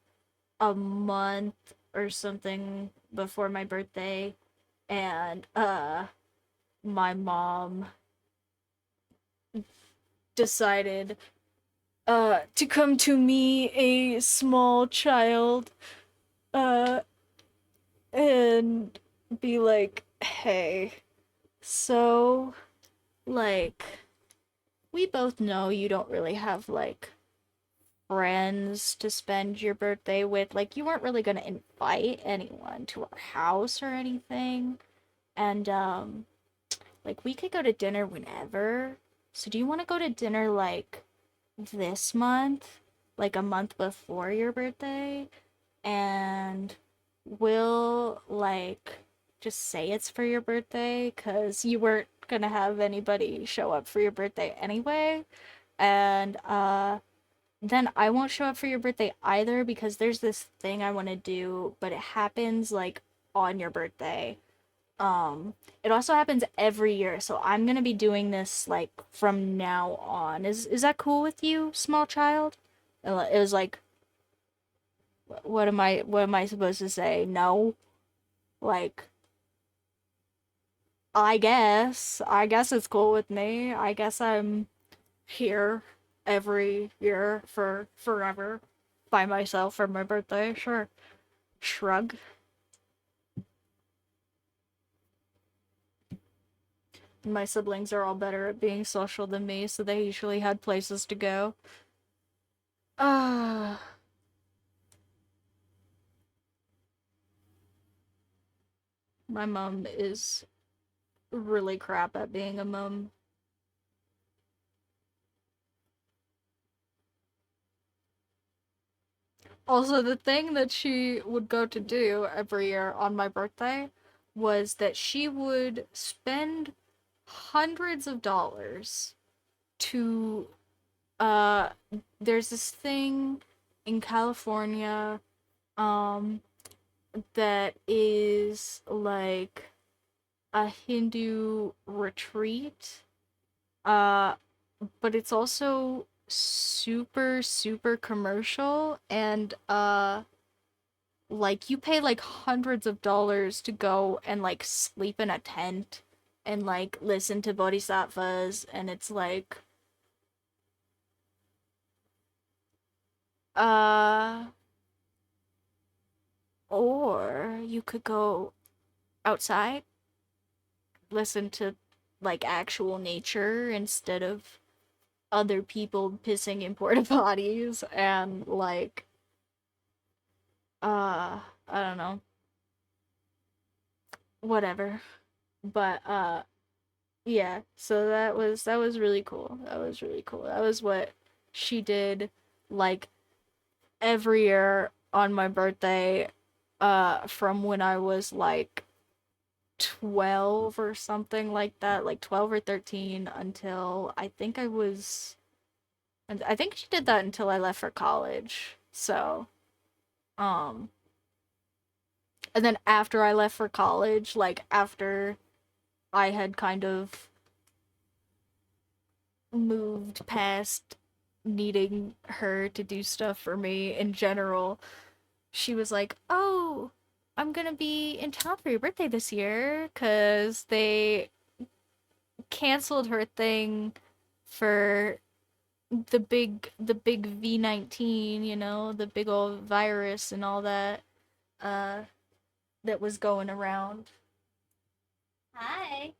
a month or something before my birthday, and my mom decided to come to me, a small child, uh and be like, "Hey, so like we both know you don't really have like friends to spend your birthday with. Like you weren't really going to invite anyone to our house or anything. And like we could go to dinner whenever. So do you want to go to dinner like this month? Like a month before your birthday?" And will like just say it's for your birthday because you weren't gonna have anybody show up for your birthday anyway. And then I won't show up for your birthday either because there's this thing I want to do, but it happens like on your birthday. It also happens every year, so I'm gonna be doing this like from now on. Is that cool with you, small child? It was like, what am I supposed to say? No? Like, I guess it's cool with me. I guess I'm here every year for forever by myself for my birthday. Sure. Shrug. My siblings are all better at being social than me, so they usually had places to go. Ah, my mom is really crap at being a mom. Also, the thing that she would go to do every year on my birthday was that she would spend hundreds of dollars to uh there's this thing in California um that is like a Hindu retreat. Uh but it's also super super commercial and like you pay like hundreds of dollars to go and like sleep in a tent and like listen to bodhisattvas and it's like uh or you could go outside, listen to like actual nature instead of other people pissing in porta potties and like I don't know, whatever. But yeah, so that was really cool. That was really cool. That was what she did like every year on my birthday from when I was like 12 or something like that, like 12 or 13 until I think she did that until I left for college. So, um and then after I left for college, like after I had kind of moved past needing her to do stuff for me in general, she was like, "Oh, I'm gonna be in town for your birthday this year because they canceled her thing for the big V19, the big old virus and all that uh that was going around. Hi.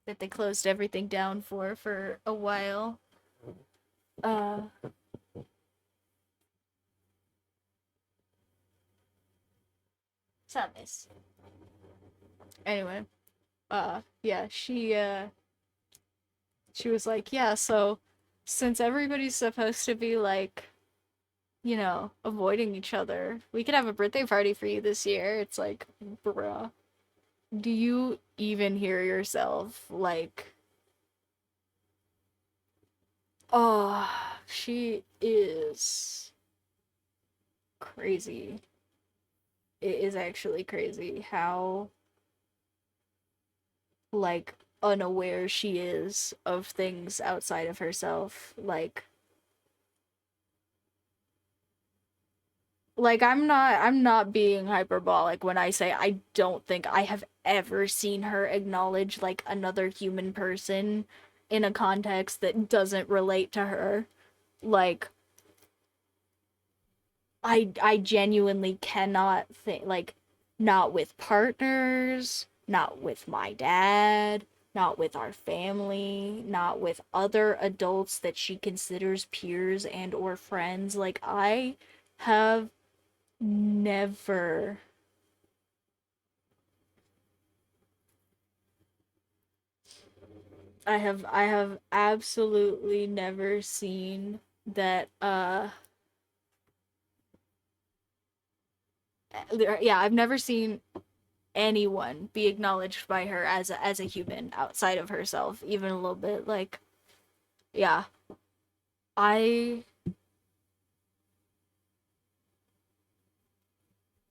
That they closed everything down for a while. Uh what's miss? Anyway, yeah, she was like, "Yeah, so since everybody's supposed to be like, avoiding each other, we could have a birthday party for you this year." It's like, bruh, do you even hear yourself? Like, oh, she is crazy. It is actually crazy how, like, unaware she is of things outside of herself. Like I'm not being hyperbolic when I say I don't think I have ever seen her acknowledge like another human person in a context that doesn't relate to her. Like I genuinely cannot think, like, not with partners, not with my dad, not with our family, not with other adults that she considers peers and or friends. Like I have never I have absolutely never seen that Yeah, I've never seen anyone be acknowledged by her as a human outside of herself, even a little bit. Like, yeah, I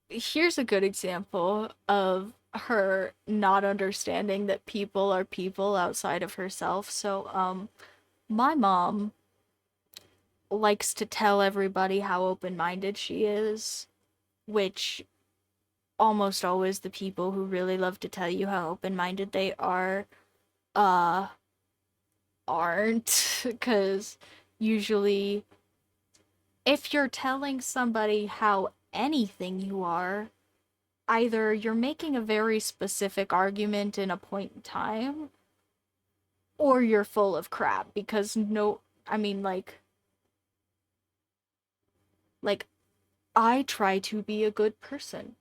here's a good example of her not understanding that people are people outside of herself. So, my mom likes to tell everybody how open-minded she is, which almost always the people who really love to tell you how open-minded they uh aren't because usually if you're telling somebody how anything you are, either you're making a very specific argument in a point in time or you're full of crap because no, I mean like I try to be a good person.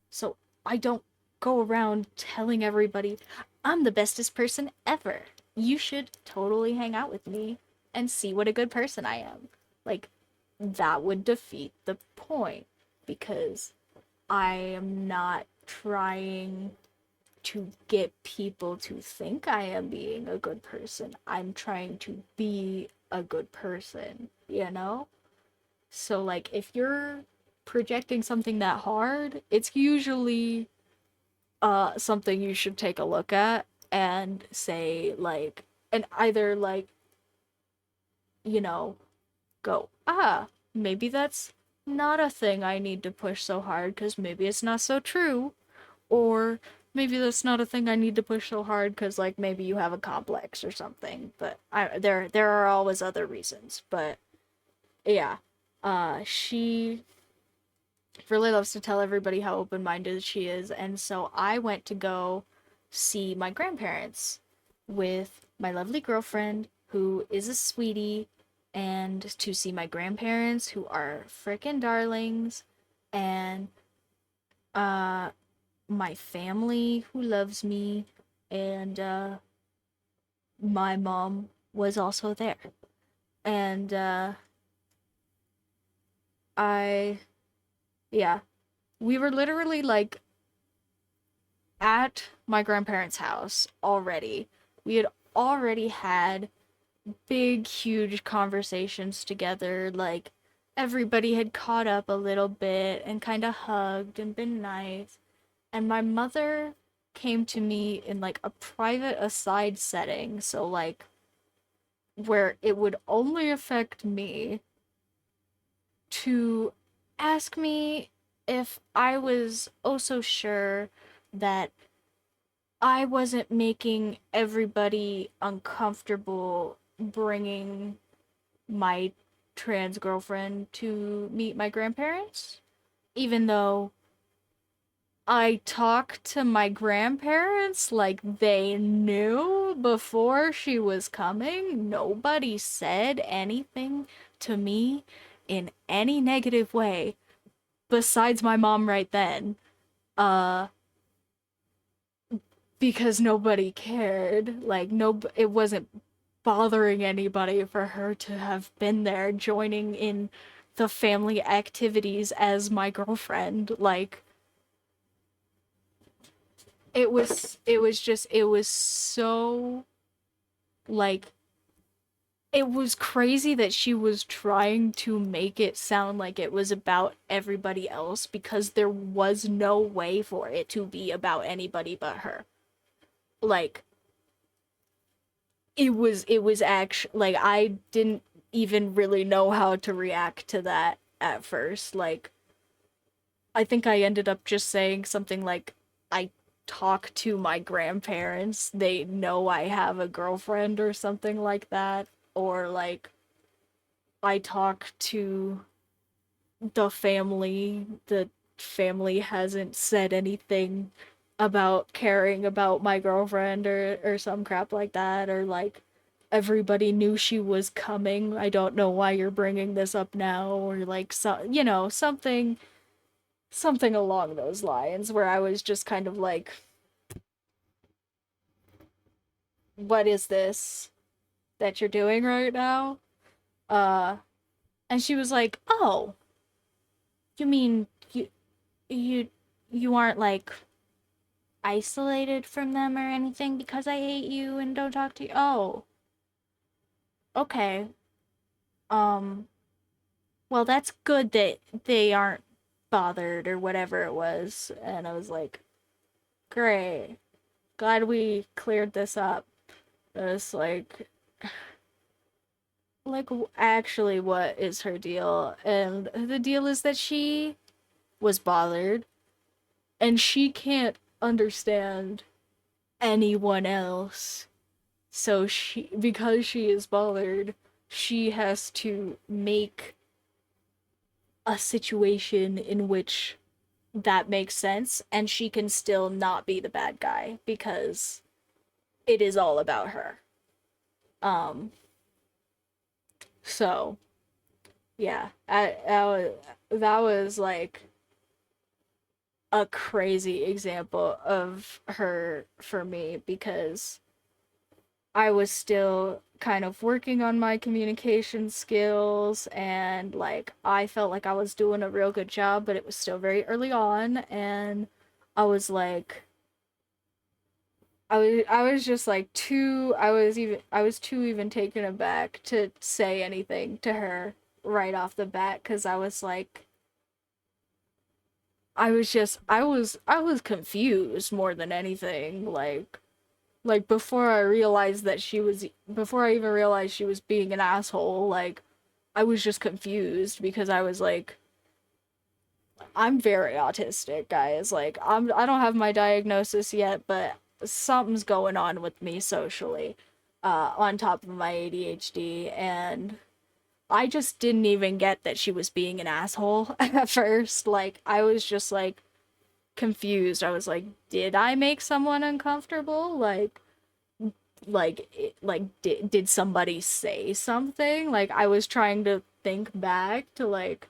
So I don't go around telling everybody I'm the bestest person ever. You should totally hang out with me and see what a good person I am. Like, that would defeat the point because I am not trying to get people to think I am being a good person. I'm trying to be a good person, you know? So, like, if you're projecting something that hard, it's usually something you should take a look at and say like and either like, you know, go, maybe that's not a thing I need to push so hard cuz maybe it's not so true, or maybe that's not a thing I need to push so hard cuz like maybe you have a complex or something, but there are always other reasons. But yeah, she really loves to tell everybody how open minded she is. And so I went to go see my grandparents with my lovely girlfriend, who is a sweetie, and to see my grandparents, who are frickin' darlings, and uh, my family, who loves me, and my mom was also there. And I, yeah, we were literally like at my grandparents' house already. We had already had big, huge conversations together. Like, everybody had caught up a little bit and kind of hugged and been nice. And my mother came to me in like a private aside setting. So, like, where it would only affect me to ask me if I was oh so sure that I wasn't making everybody uncomfortable bringing my trans girlfriend to meet my grandparents. Even though I talked to my grandparents like they knew before she was coming, nobody said anything to me in any negative way besides my mom right then. Uh, because nobody cared. Like, no, it wasn't bothering anybody for her to have been there joining in the family activities as my girlfriend. Like, it was so like it was crazy that she was trying to make it sound like it was about everybody else because there was no way for it to be about anybody but her. Like, it was actually like I didn't even really know how to react to that at first. Like, I think I ended up just saying something like, I talk to my grandparents, they know I have a girlfriend or something like that, or like I talk to the family hasn't said anything about caring about my girlfriend or some crap like that, or like everybody knew she was coming, I don't know why you're bringing this up now, or like something along those lines, where I was just kind of like, what is this that you're doing right now? uh and she was like, oh, you mean you you aren't like isolated from them or anything because I hate you and don't talk to you. Oh, okay. Um, well, that's good that they aren't bothered or whatever it was. And I was like, great. Glad we cleared this up. It's like actually what is her deal? And the deal is that she was bothered and she can't understand anyone else. So she, because she is bothered, she has to make a situation in which that makes sense and she can still not be the bad guy because it is all about her. Um so yeah, that was like a crazy example of her for me because I was still kind of working on my communication skills and like I felt like I was doing a real good job, but it was still very early on and I was like I was just like too I was too even taken aback to say anything to her right off the bat cuz I was like I was confused more than anything like before I even realized she was being an asshole, like I was just confused because I was like I'm very autistic, guys. Like I don't have my diagnosis yet, but something's going on with me socially on top of my ADHD and I just didn't even get that she was being an asshole at first. Like I was just like confused. I was like, did I make someone uncomfortable? Did somebody say something? Like I was trying to think back to like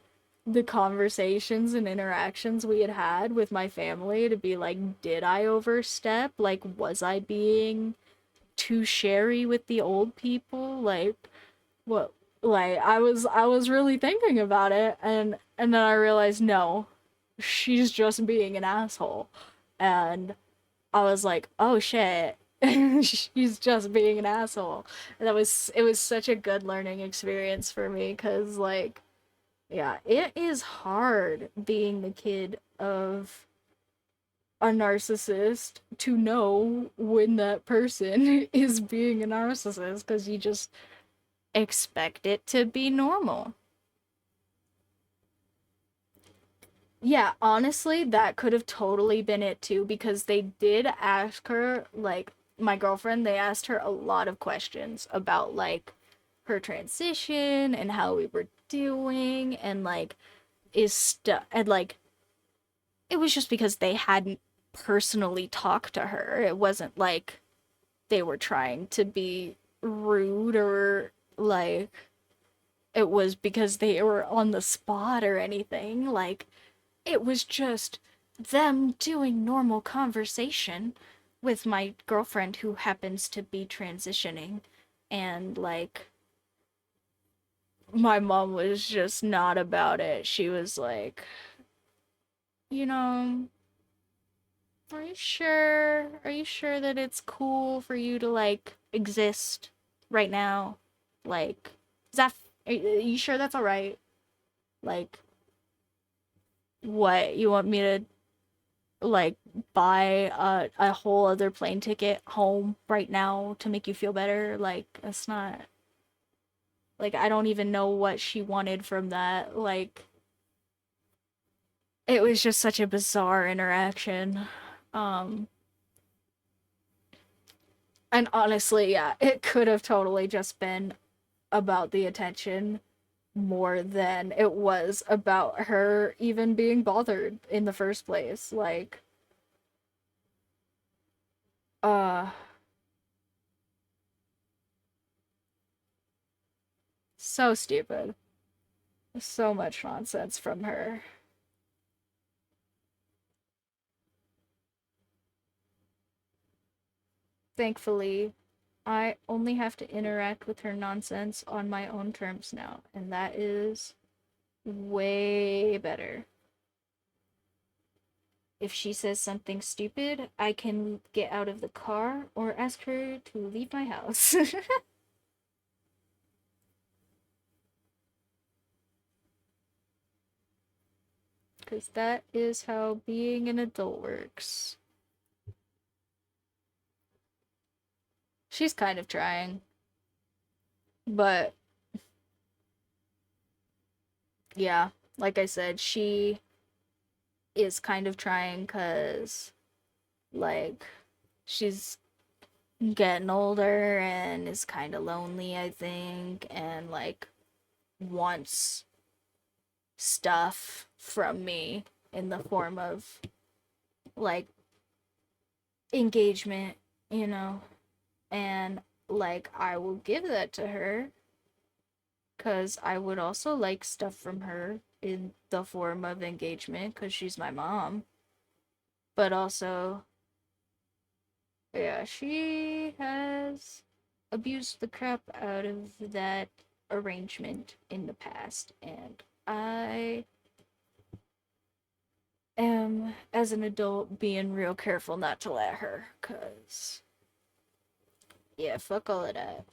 the conversations and interactions we had had with my family to be like, did I overstep? Like was I being too sherry with the old people? Like what, like I was really thinking about it and then I realized no, she's just being an asshole. And I was like, oh shit. She's just being an asshole. And it was such a good learning experience for me because like yeah, it is hard being the kid of a narcissist to know when that person is being a narcissist because you just expect it to be normal. Yeah, honestly, that could have totally been it too because they did ask her, like, my girlfriend, they asked her a lot of questions about, like, her transition and how we were doing and, like, and, like, it was just because they hadn't personally talked to her. It wasn't like they were trying to be rude or, like, it was because they were on the spot or anything. Like, it was just them doing normal conversation with my girlfriend who happens to be transitioning. And like, my mom was just not about it. She was like, you know, are you sure? Are you sure that it's cool for you to like exist right now? Like, is that, are you sure that's all right? Like, what? You want me to like buy a whole other plane ticket home right now to make you feel better? Like that's not like I don't even know what she wanted from that. Like it was just such a bizarre interaction. Um and honestly, yeah, it could have totally just been about the attention more than it was about her even being bothered in the first place. Like uh so stupid. So much nonsense from her. Thankfully, I only have to interact with her nonsense on my own terms now, and that is way better. if she says something stupid, I can get out of the car or ask her to leave my house. Because that is how being an adult works. She's kind of trying, but yeah, like I said, she is kind of trying because, like, she's getting older and is kind of lonely, I think, and, like, wants stuff from me in the form of, like, engagement, you know? And, like, I will give that to her because I would also like stuff from her in the form of engagement because she's my mom. But also, yeah, she has abused the crap out of that arrangement in the past, and I am, as an adult, being real careful not to let her, cause yeah, fuck all of that.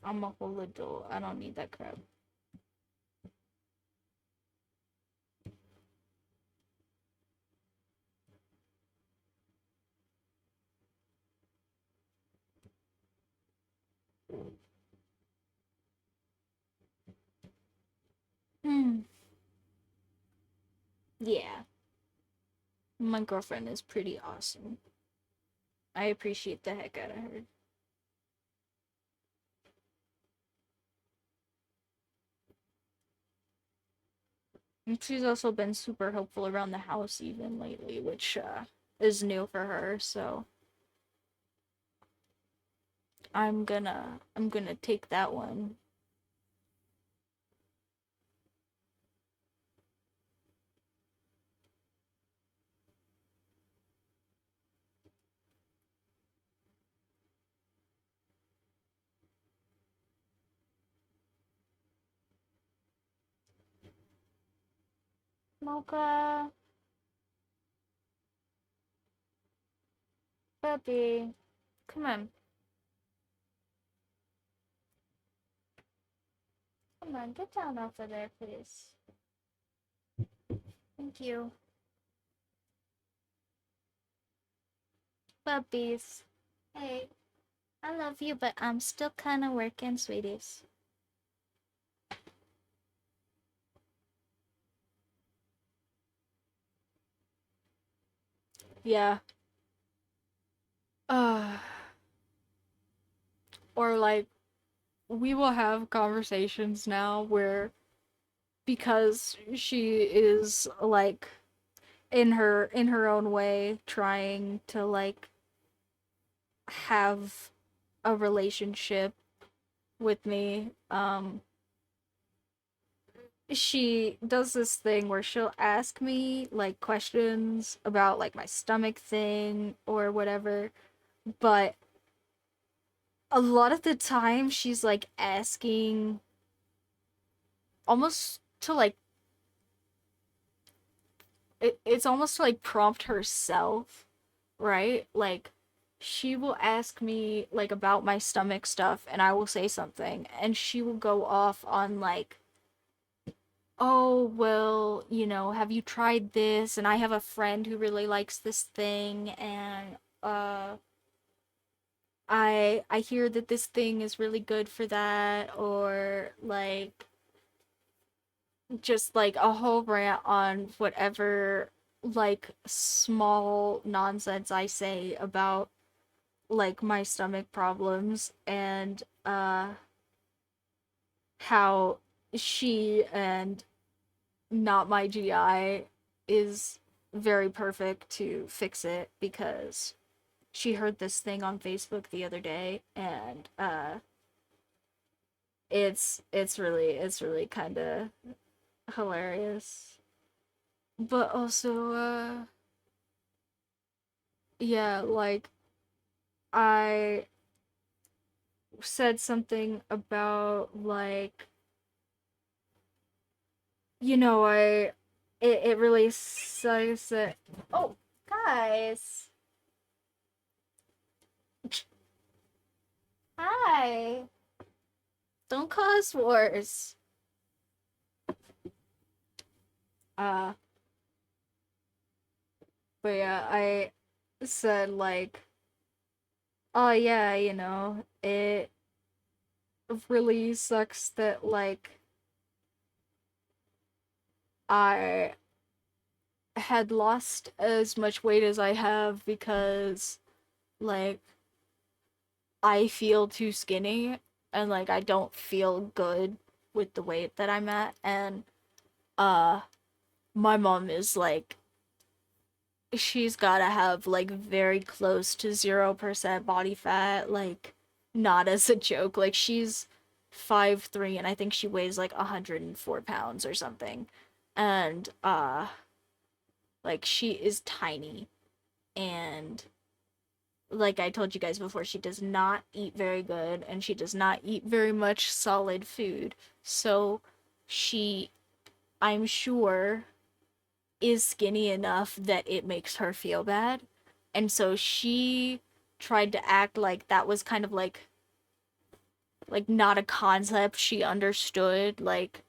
I'm a whole adult. I don't need that crap. Hmm. Yeah, my girlfriend is pretty awesome. I appreciate the heck out of her. And she's also been super helpful around the house even lately, which is new for her. So I'm gonna take that one. Mocha, puppy, come on, come on, get down off of there, please. Thank you, puppies. Hey, I love you, but I'm still kind of working, sweeties. Yeah. Uh, or like we will have conversations now where because she is like in her own way trying to like have a relationship with me, she does this thing where she'll ask me like questions about like my stomach thing or whatever, but a lot of the time she's like asking almost to like it's almost to like prompt herself, right? Like she will ask me like about my stomach stuff and I will say something and she will go off on like, "Oh, well, have you tried this? And I have a friend who really likes this thing and I hear that this thing is really good for that," or like just like a whole rant on whatever like small nonsense I say about like my stomach problems and how she and not my GI is very perfect to fix it because she heard this thing on Facebook the other day and it's really kind of hilarious. But also yeah, like I said something about like, it really sucks that, oh, guys, hi, don't cause wars. Uh, but yeah, I said like, oh yeah, it really sucks that like I had lost as much weight as I have because like I feel too skinny and like I don't feel good with the weight that I'm at, and uh my mom is like, she's gotta have like very close to 0% body fat, like not as a joke. Like she's 5'3" and I think she weighs like 104 pounds or something. And like she is tiny, and like I told you guys before, she does not eat very good and she does not eat very much solid food. So she, I'm sure, is skinny enough that it makes her feel bad. And so she tried to act like that was kind of like not a concept she understood, like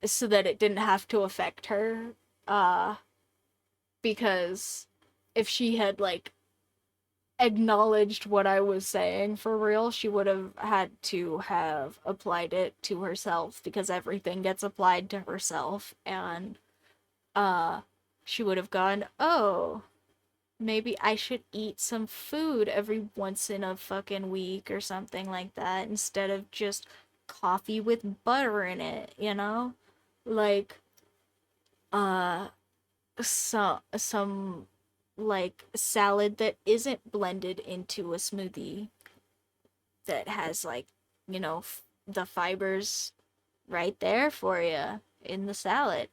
so that it didn't have to affect her. Uh because if she had like acknowledged what I was saying for real, she would have had to have applied it to herself because everything gets applied to herself, and uh she would have gone, "Oh, maybe I should eat some food every once in a fucking week or something like that instead of just coffee with butter in it, you know?" Like uh some like salad that isn't blended into a smoothie that has like, the fibers right there for you in the salad.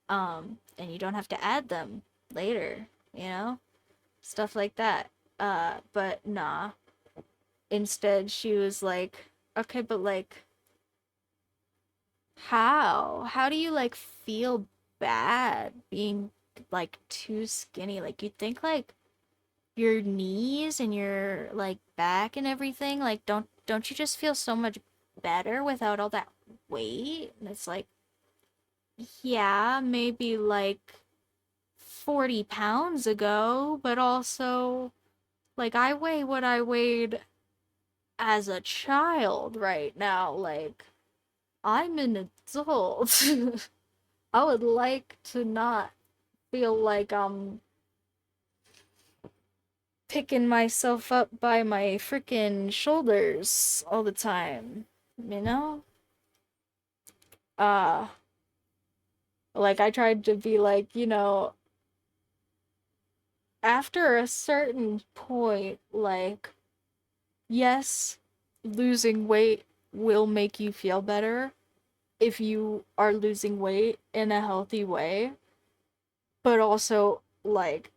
And you don't have to add them later, you know? Stuff like that. But nah. Instead, she was like, okay, but like, how? How do you like feel bad being like too skinny? Like, you'd think like your knees and your like back and everything, like, don't you just feel so much better without all that weight? And it's like, yeah, maybe like 40 pounds ago, but also like I weigh what I weighed as a child right now. Like, I'm an adult. I would like to not feel like I'm picking myself up by my freaking shoulders all the time, you know? Uh, like I tried to be like, after a certain point, like, yes, losing weight will make you feel better if you are losing weight in a healthy way, but also, like,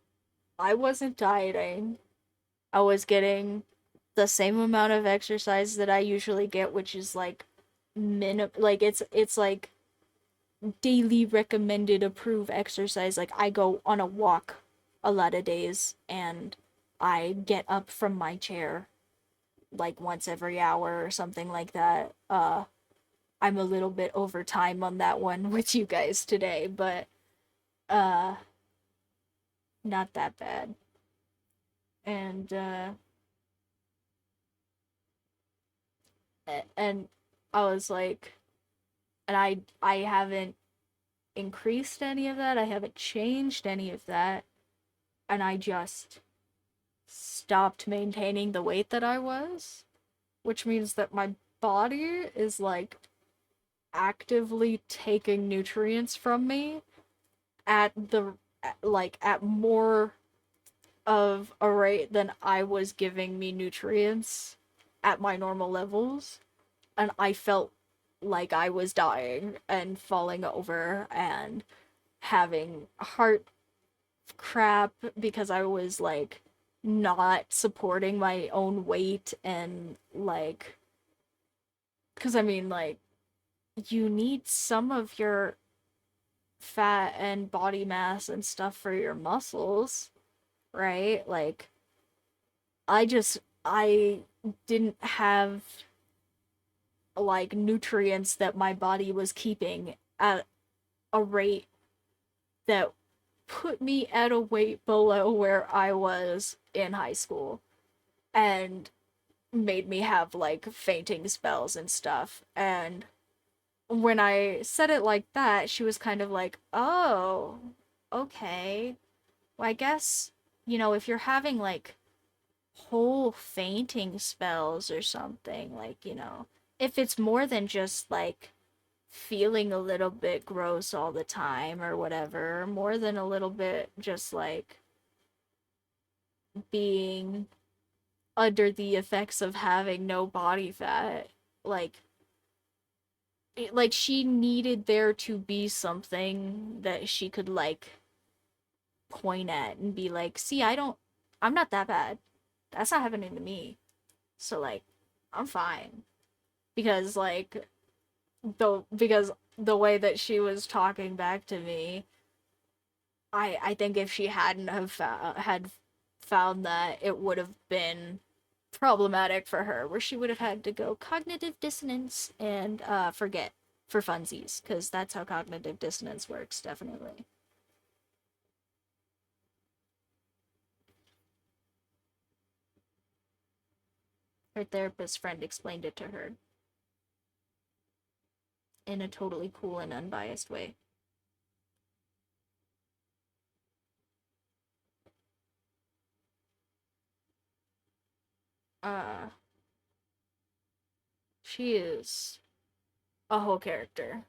I wasn't dieting. I was getting the same amount of exercise that I usually get, which is like like it's like daily recommended approved exercise. Like I go on a walk a lot of days and I get up from my chair like once every hour or something like that. I'm a little bit over time on that one with you guys today, but uh not that bad. And and I was like, and I haven't increased any of that. I haven't changed any of that. And I just stopped maintaining the weight that I was, which means that my body is like actively taking nutrients from me at the like at more of a rate than I was giving me nutrients at my normal levels, and I felt like I was dying and falling over and having heart crap because I was like not supporting my own weight and like, because I mean, like, you need some of your fat and body mass and stuff for your muscles, right? Like, I didn't have like nutrients that my body was keeping at a rate that put me at a weight below where I was in high school and made me have like fainting spells and stuff. And when I said it like that, she was kind of like, "Oh, okay. Well, I guess, if you're having like whole fainting spells or something, like, if it's more than just like feeling a little bit gross all the time or whatever, more than a little bit just like being under the effects of having no body fat, like she needed there to be something that she could like point at and be like, "See, I'm not that bad. That's not happening to me. So like I'm fine." Because like because the way that she was talking back to me, I think if she hadn't have had found that, it would have been problematic for her, where she would have had to go cognitive dissonance and forget for funsies, because that's how cognitive dissonance works, definitely. Her therapist friend explained it to her in a totally cool and unbiased way. Uh, she is a whole character.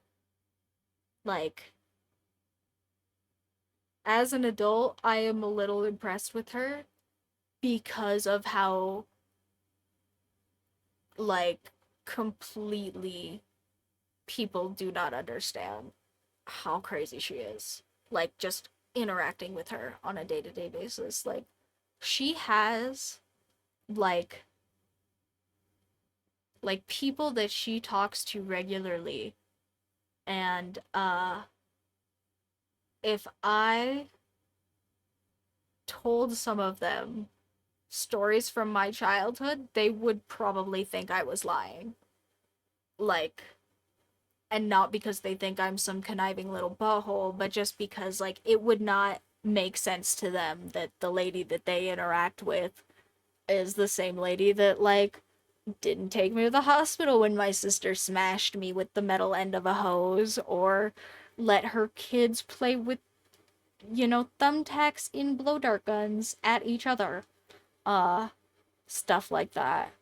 Like, as an adult, I am a little impressed with her because of how, like, completely people do not understand how crazy she is. Like, just interacting with her on a day to day basis. Like, she has, like, people that she talks to regularly. And, if I told some of them stories from my childhood, they would probably think I was lying. Like, and not because they think I'm some conniving little butthole, but just because, like, it would not make sense to them that the lady that they interact with is the same lady that, like, didn't take me to the hospital when my sister smashed me with the metal end of a hose, or let her kids play with, thumbtacks in blow dart guns at each other. Uh, Stuff like that.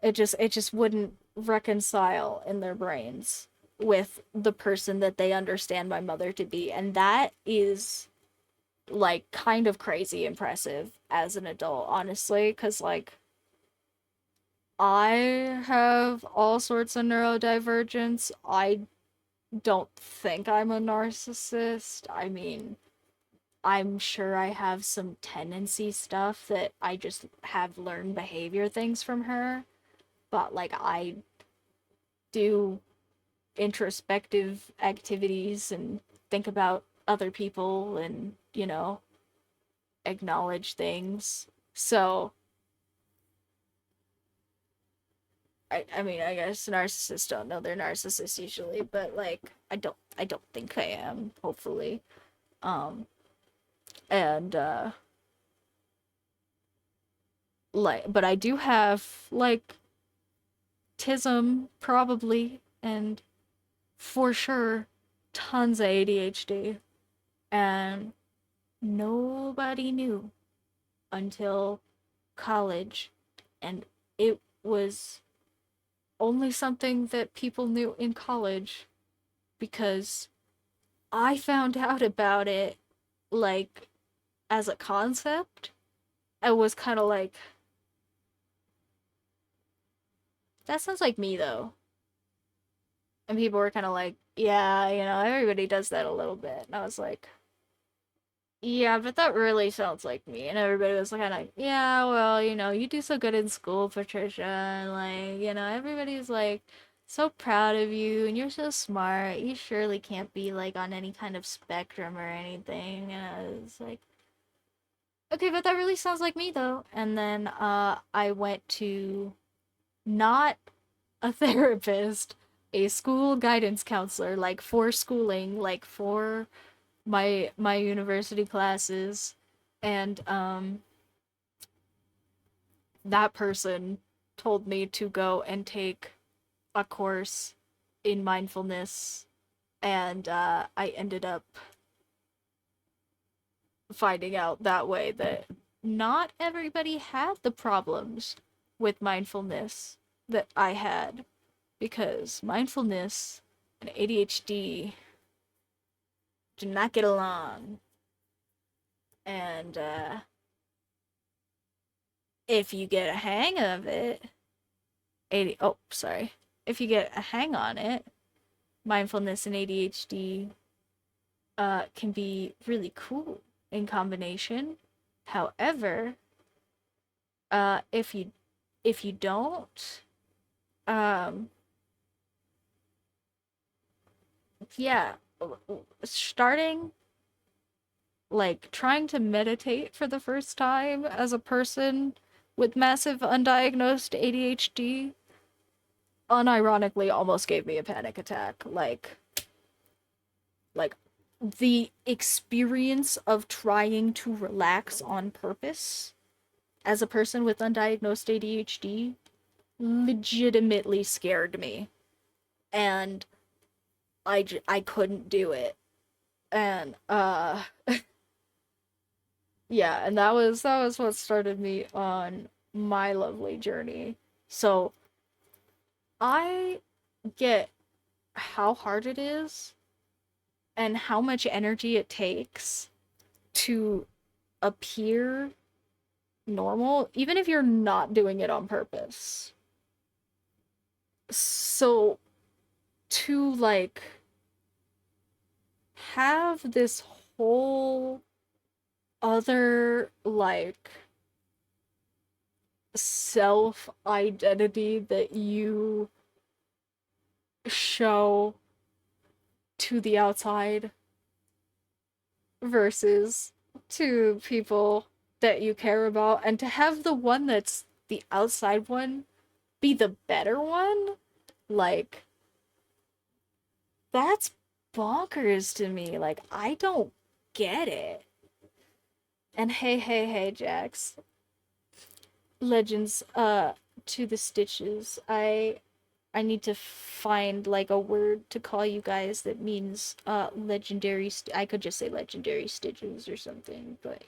It just wouldn't reconcile in their brains with the person that they understand my mother to be, and that is like kind of crazy impressive as an adult, honestly, because like I have all sorts of neurodivergence. I don't think I'm a narcissist. I mean, I'm sure I have some tendency stuff that I just have learned behavior things from her, but like I do introspective activities and think about other people and, acknowledge things. So, I mean, I guess narcissists don't know they're narcissists usually, but like I don't think I am, hopefully. Um and like, but I do have like tism probably, and for sure tons of ADHD, and nobody knew until college, and it was only something that people knew in college because I found out about it like as a concept. I was kind of like, that sounds like me though. And people were kind of like, yeah, everybody does that a little bit. And I was like, Yeah, but that really sounds like me. And everybody was kind of, yeah, well, you do so good in school, Patricia. And like, everybody's like so proud of you and you're so smart. You surely can't be like on any kind of spectrum or anything. And I was like, okay, but that really sounds like me though. And then I went to not a therapist, a school guidance counselor, like for schooling, like for my university classes, and that person told me to go and take a course in mindfulness, and I ended up finding out that way that not everybody had the problems with mindfulness that I had, because mindfulness and ADHD do not get along. And if you get a hang of it, 80 oh sorry, if you get a hang on it, mindfulness and ADHD can be really cool in combination. However, if you don't, um yeah, starting like trying to meditate for the first time as a person with massive undiagnosed ADHD unironically almost gave me a panic attack. Like the experience of trying to relax on purpose as a person with undiagnosed ADHD legitimately scared me, and I couldn't do it. And yeah, and that was what started me on my lovely journey. So I get how hard it is and how much energy it takes to appear normal, even if you're not doing it on purpose. So to like have this whole other like self identity that you show to the outside versus to people that you care about, and to have the one that's the outside one be the better one, like that's bonkers to me. Like I don't get it. And hey, Jax. Legends to the stitches. I need to find like a word to call you guys that means legendary I could just say legendary stitches or something, but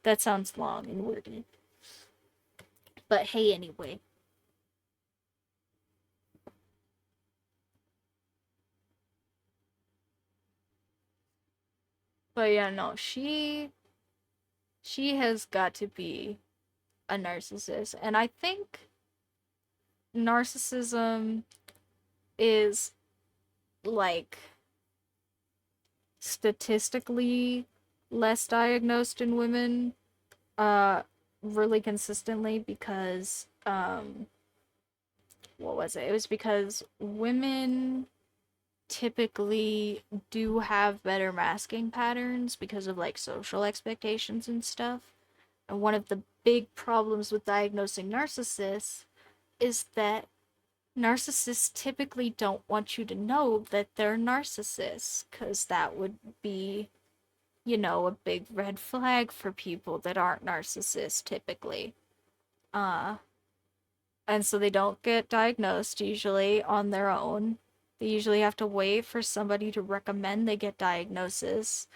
that sounds long and wordy. But hey anyway. But yeah, no, she has got to be a narcissist. And I think narcissism is like statistically less diagnosed in women uh really consistently because what was it? It was because women typically do have better masking patterns because of like social expectations and stuff. And one of the big problems with diagnosing narcissists is that narcissists typically don't want you to know that they're narcissists, because that would be, a big red flag for people that aren't narcissists typically. Uh, and so they don't get diagnosed usually on their own. They usually have to wait for somebody to recommend they get diagnosis,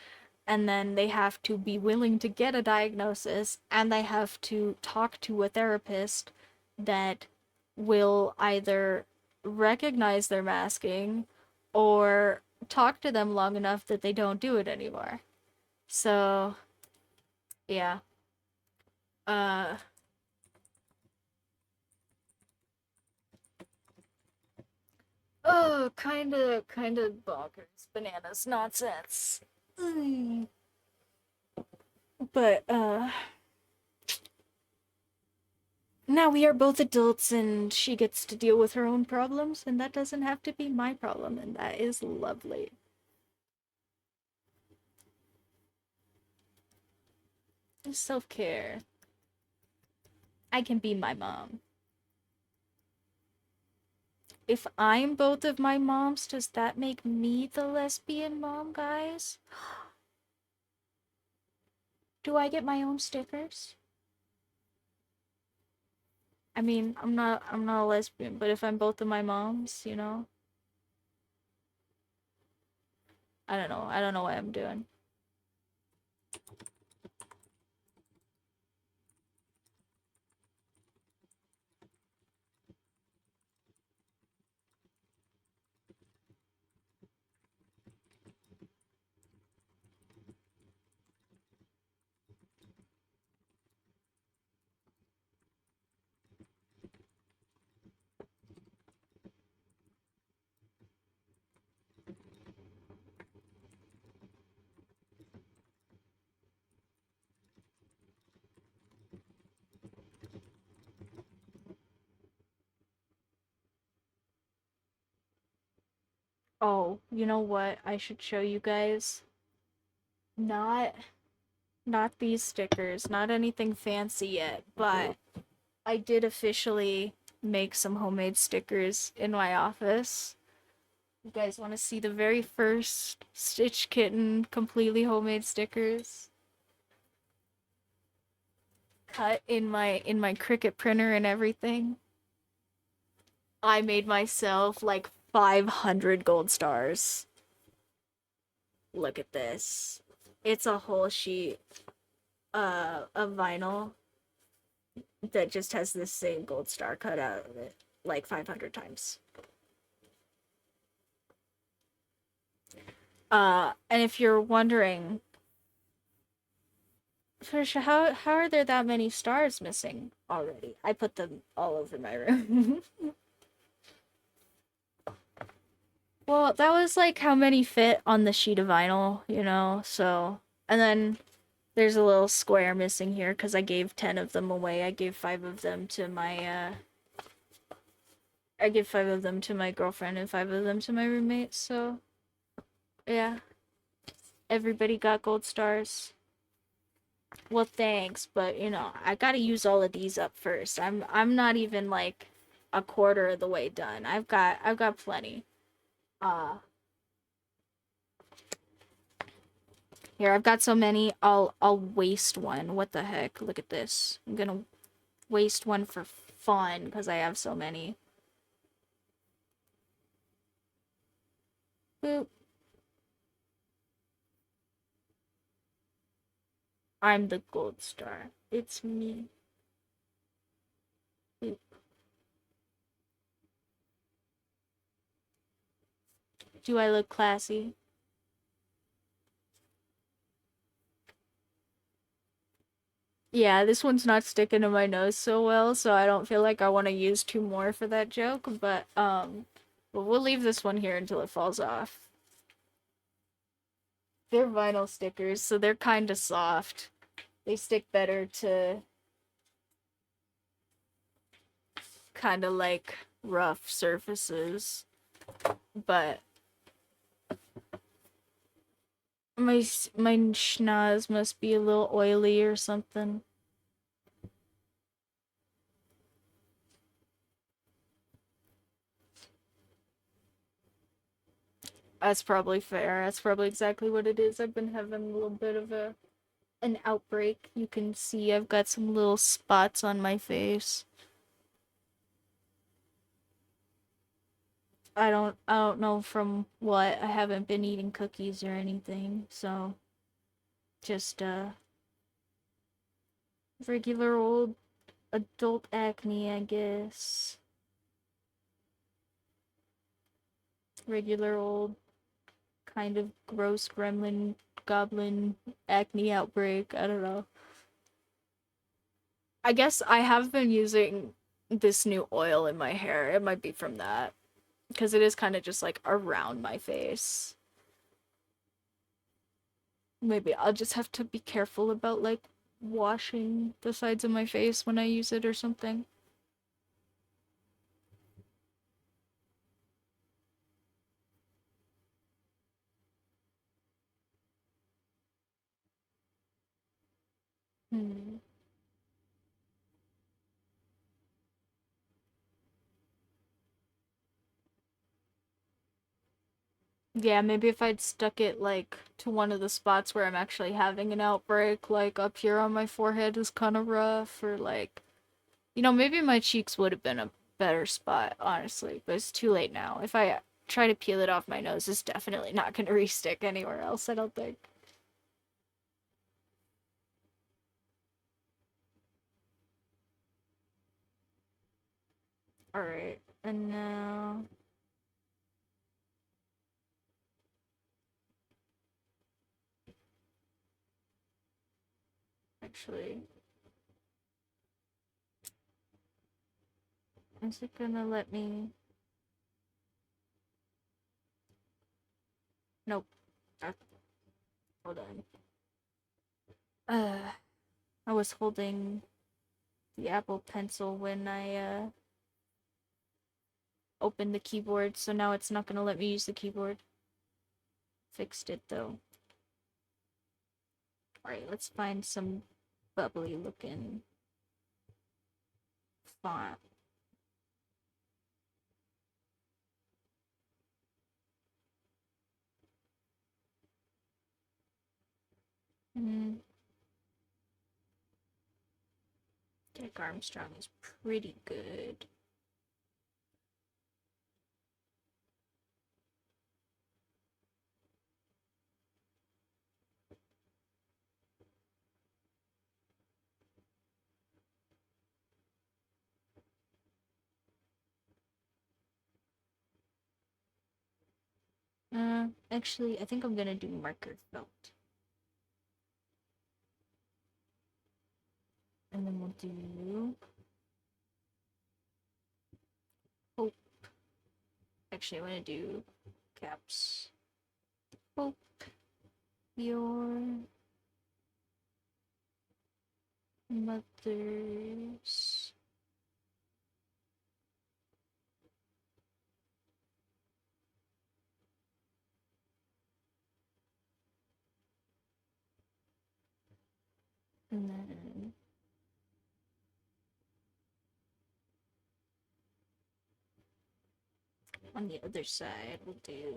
and then they have to be willing to get a diagnosis, and they have to talk to a therapist that will either recognize their masking or talk to them long enough that they don't do it anymore. So, yeah. Uh oh, kind of bonkers, bananas, nonsense. Mm. But now we are both adults and she gets to deal with her own problems, and that doesn't have to be my problem, and that is lovely. Self-care. I can be my mom. If I'm both of my moms, does that make me the lesbian mom, guys? Do I get my own stickers? I mean, I'm not a lesbian, but if I'm both of my moms, you know? I don't know. I don't know what I'm doing. Oh, you know what? I should show you guys. Not not these stickers, not anything fancy yet, but I did officially make some homemade stickers in my office. You guys want to see the very first Stitch Kitten completely homemade stickers? Cut in my Cricut printer and everything. I made myself like 500 gold stars. Look at this. It's a whole sheet of vinyl that just has this same gold star cut out of it like 500 times. And if you're wondering, Trisha, how are there that many stars missing already? I put them all over my room. Well, that was like how many fit on the sheet of vinyl, you know? So, and then there's a little square missing here because I gave 10 of them away. I gave 5 of them to my girlfriend and 5 of them to my roommate. So, yeah, everybody got gold stars. Well, thanks, but you know, I gotta use all of these up first. I'm not even like a quarter of the way done. I've got plenty. Uh Here, I've got so many, I'll waste one. What the heck? Look at this. I'm gonna waste one for fun because I have so many. Boop. I'm the gold star. It's me. Boop. Do I look classy? Yeah, this one's not sticking to my nose so well, so I don't feel like I want to use 2 more for that joke, but we'll leave this one here until it falls off. They're vinyl stickers, so they're kind of soft. They stick better to kind of like rough surfaces, but my schnoz must be a little oily or something. That's probably fair. That's probably exactly what it is. I've been having a little bit of an outbreak. You can see I've got some little spots on my face. I don't know from what. I haven't been eating cookies or anything, so just regular old adult acne, I guess. Regular old kind of gross gremlin goblin acne outbreak. I don't know. I guess I have been using this new oil in my hair. It might be from that because it is kind of just like around my face. Maybe I'll just have to be careful about like washing the sides of my face when I use it or something. Hmm. Yeah, maybe if I'd stuck it like to one of the spots where I'm actually having an outbreak, like up here on my forehead is kind of rough, or like, maybe my cheeks would have been a better spot, honestly, but it's too late now. If I try to peel it off my nose, it's definitely not gonna restick anywhere else, I don't think. Alright, and now, actually, is it gonna let me? Nope. Uh, Hold on. I was holding the Apple Pencil when I opened the keyboard, so now it's not gonna let me use the keyboard. Fixed it though. Alright, let's find some bubbly looking font. Mm, Dick Armstrong is pretty good. Actually, I think I'm gonna do marker felt. And then we'll do hope. Actually, I'm gonna do caps. Hope your mother's and then on the other side we'll do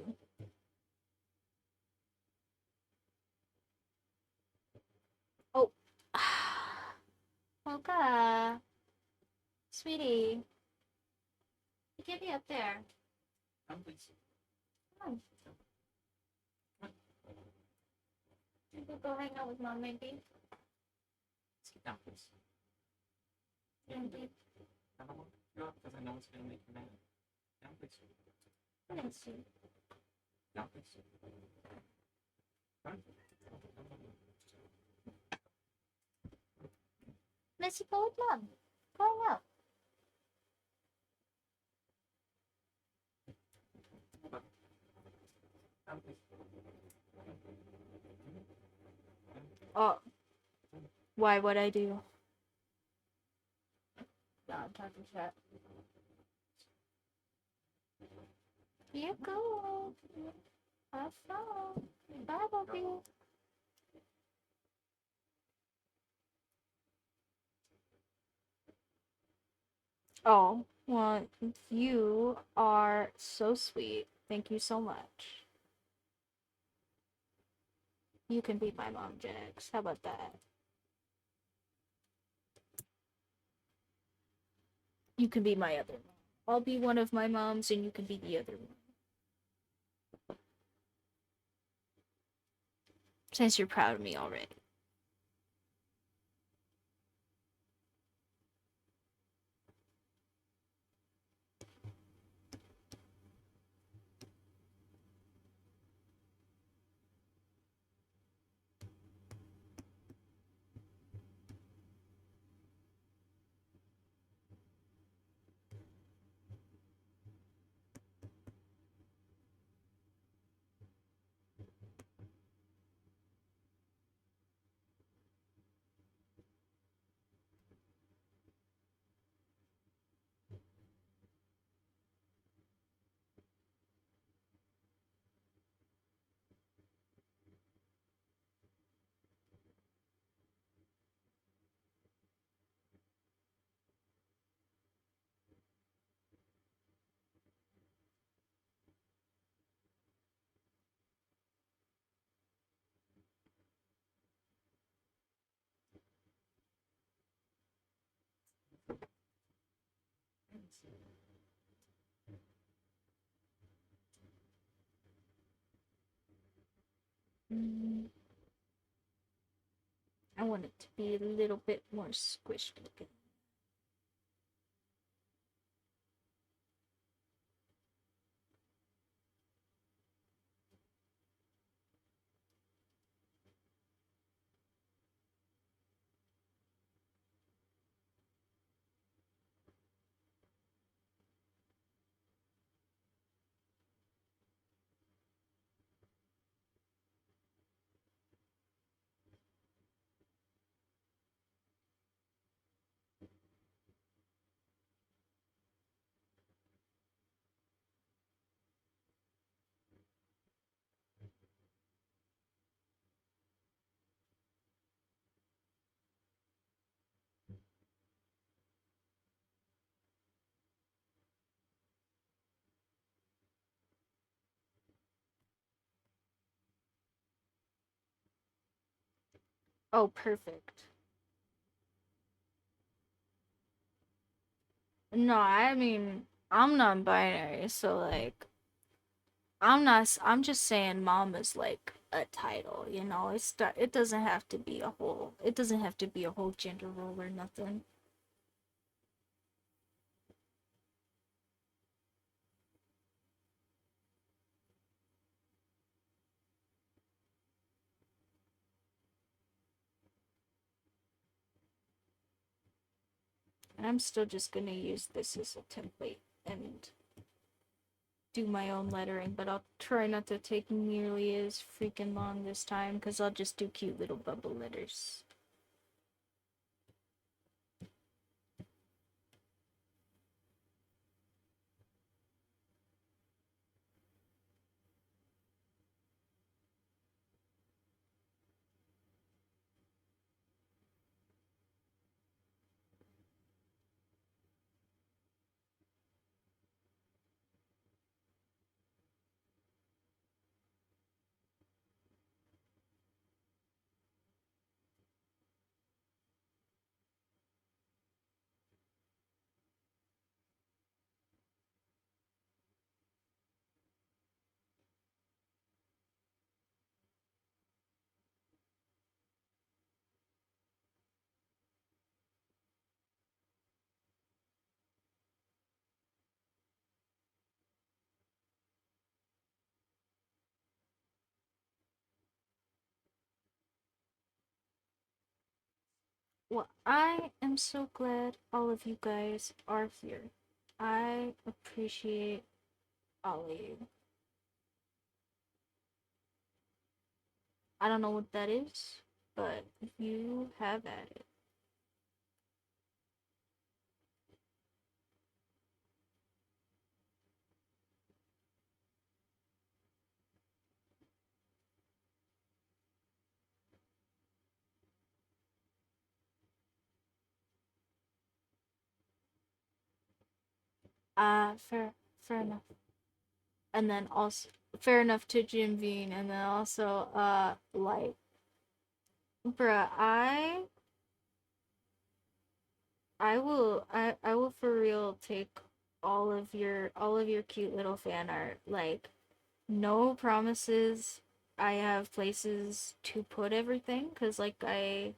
oh Mocha, sweetie, get me up there. Come please. Come on. You could go hang out with mom maybe. Let's get down please. Down please. I don't want to go up because I know it's gonna make you mad. Down please. Thanks. Down please. Missy, go with mom. Going out. Oh, why would I do? No, I'm talking shit. Here you go. Have fun. Bye, Bobby. Oh, well, you are so sweet. Thank you so much. You can be my mom, Jax. How about that? You can be my other mom. I'll be one of my moms and you can be the other one. Since you're proud of me already. Mm, I want it to be a little bit more squished looking. Oh, perfect. No, I mean, I'm non-binary, so like, I'm just saying mom is like a title, you know? It doesn't have to be a whole, it doesn't have to be a whole gender role or nothing. And I'm still just gonna use this as a template and do my own lettering, but I'll try not to take nearly as freaking long this time because I'll just do cute little bubble letters. Well, I am so glad all of you guys are here. I appreciate all of you. I don't know what that is, but you have at it. Fair enough. And then also, fair enough to Jim Bean, and then also, like, bruh, I will for real take all of your cute little fan art. Like, no promises. I have places to put everything because like I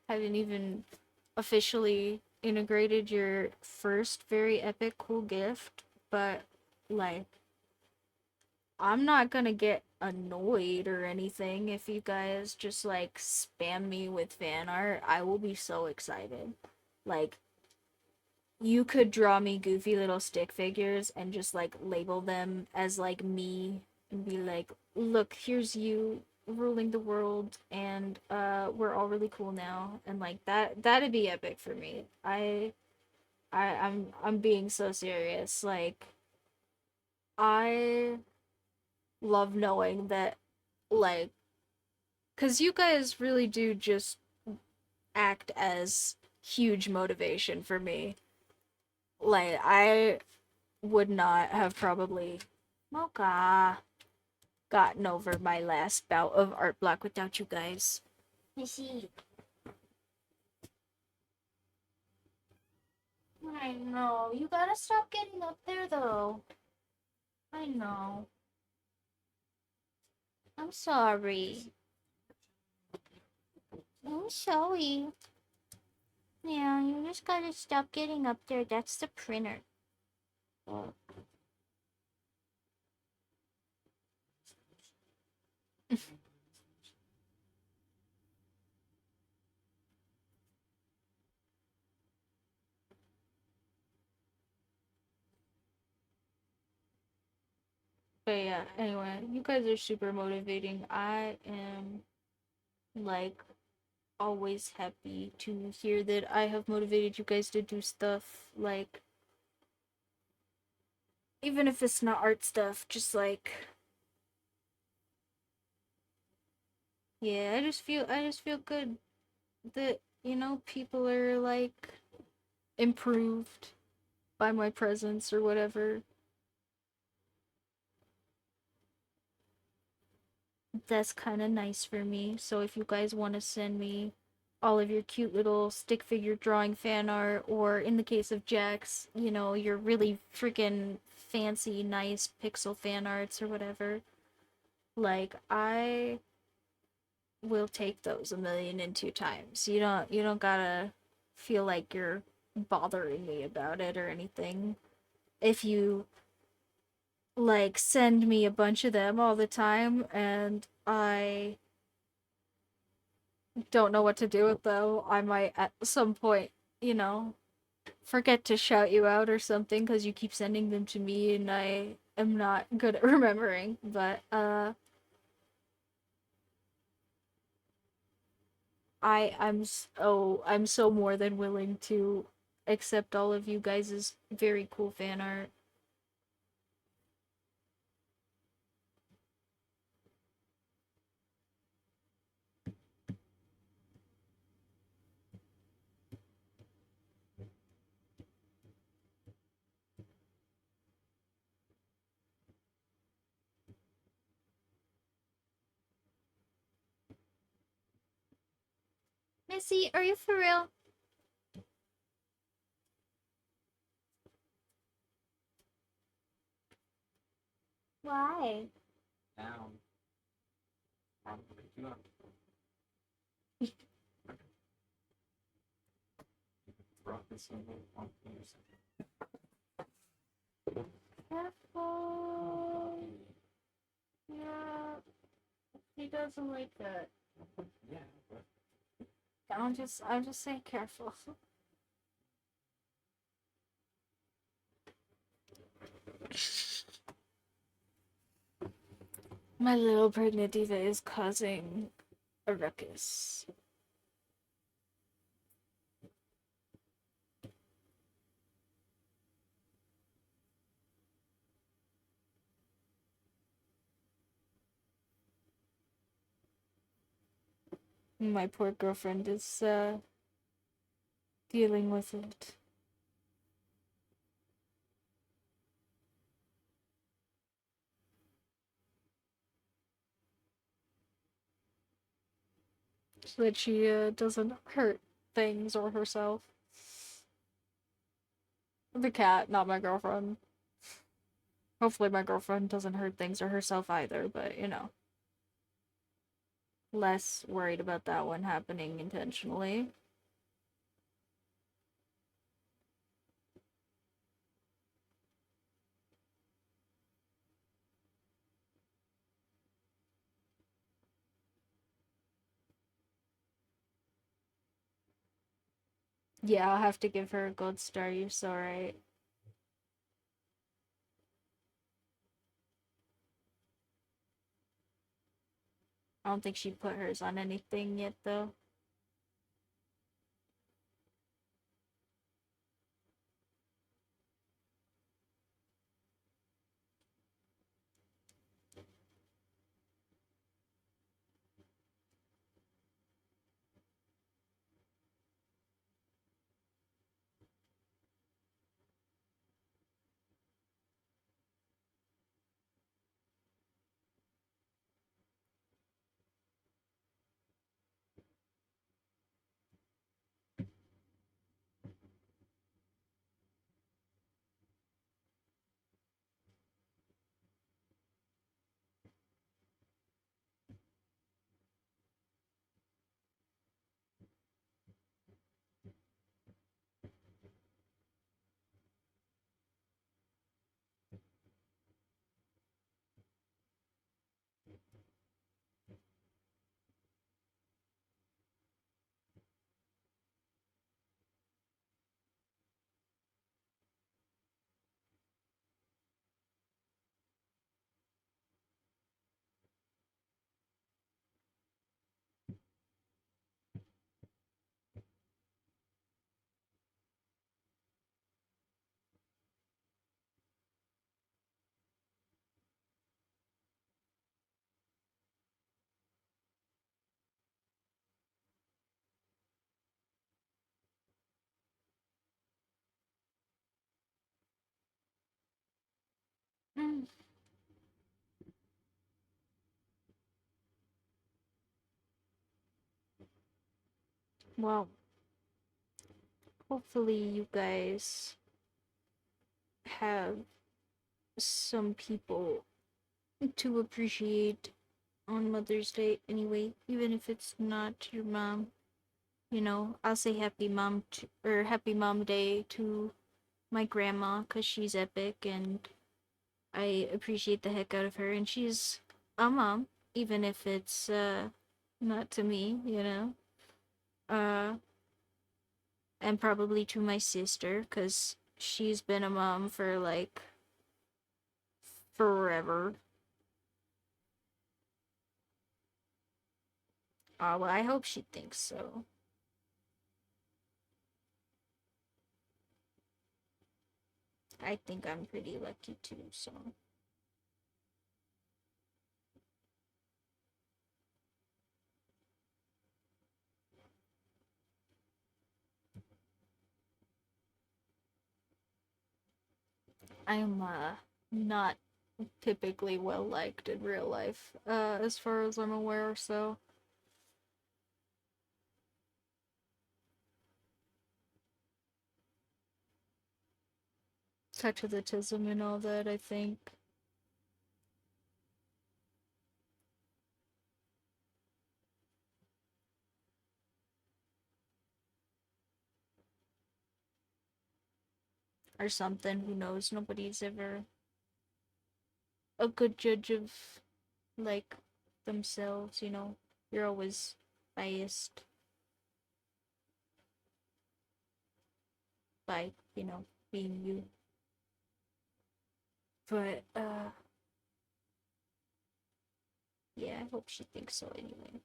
haven't even officially integrated your first very epic cool gift, but like I'm not gonna get annoyed or anything if you guys just like spam me with fan art. I will be so excited. Like you could draw me goofy little stick figures and just like label them as like me and be like, look, here's you ruling the world and we're all really cool now and like that'd be epic for me. I'm being so serious. Like I love knowing that like cuz you guys really do just act as huge motivation for me. Like I would not have probably Mocha gotten over my last bout of art block without you guys. I see. I know. You gotta stop getting up there, though. I know. I'm sorry. I'm sorry. Yeah, you just gotta stop getting up there. That's the printer. Oh. But yeah, anyway, you guys are super motivating. I am, like, always happy to hear that I have motivated you guys to do stuff. Like, even if it's not art stuff, just like, yeah, I just feel good that, people are, like, improved by my presence or whatever. That's kind of nice for me. So if you guys want to send me all of your cute little stick figure drawing fan art, or in the case of Jax, your really freaking fancy, nice pixel fan arts or whatever, like, I will take those a million and two times. You don't gotta feel like you're bothering me about it or anything. If you, like, send me a bunch of them all the time and I don't know what to do with them, I might at some point, you know, forget to shout you out or something because you keep sending them to me and I am not good at remembering. But I'm so more than willing to accept all of you guys' very cool fan art. Missy, are you for real? Why? Down. Careful. Yeah, he doesn't like that. Yeah. I'm just saying careful. My little pregnant diva is causing a ruckus. My poor girlfriend is dealing with it. So that she doesn't hurt things or herself. The cat, not my girlfriend. Hopefully my girlfriend doesn't hurt things or herself either, but less worried about that one happening intentionally. Yeah, I'll have to give her a gold star, you're so right. I don't think she put hers on anything yet, though. Well, hopefully you guys have some people to appreciate on Mother's Day anyway, even if it's not your mom. You know, I'll say happy mom day to my grandma cuz she's epic and I appreciate the heck out of her and she's a mom even if it's not to me, you know. Uh and probably to my sister cuz she's been a mom for like forever. Well, I hope she thinks so. I think I'm pretty lucky too, so. I'm not typically well liked in real life, as far as I'm aware, so touch of autism and all that, I think. Or something, who knows? Nobody's ever a good judge of, like, themselves, you know? You're always biased by, you know, being you. But, yeah, I hope she thinks so anyway.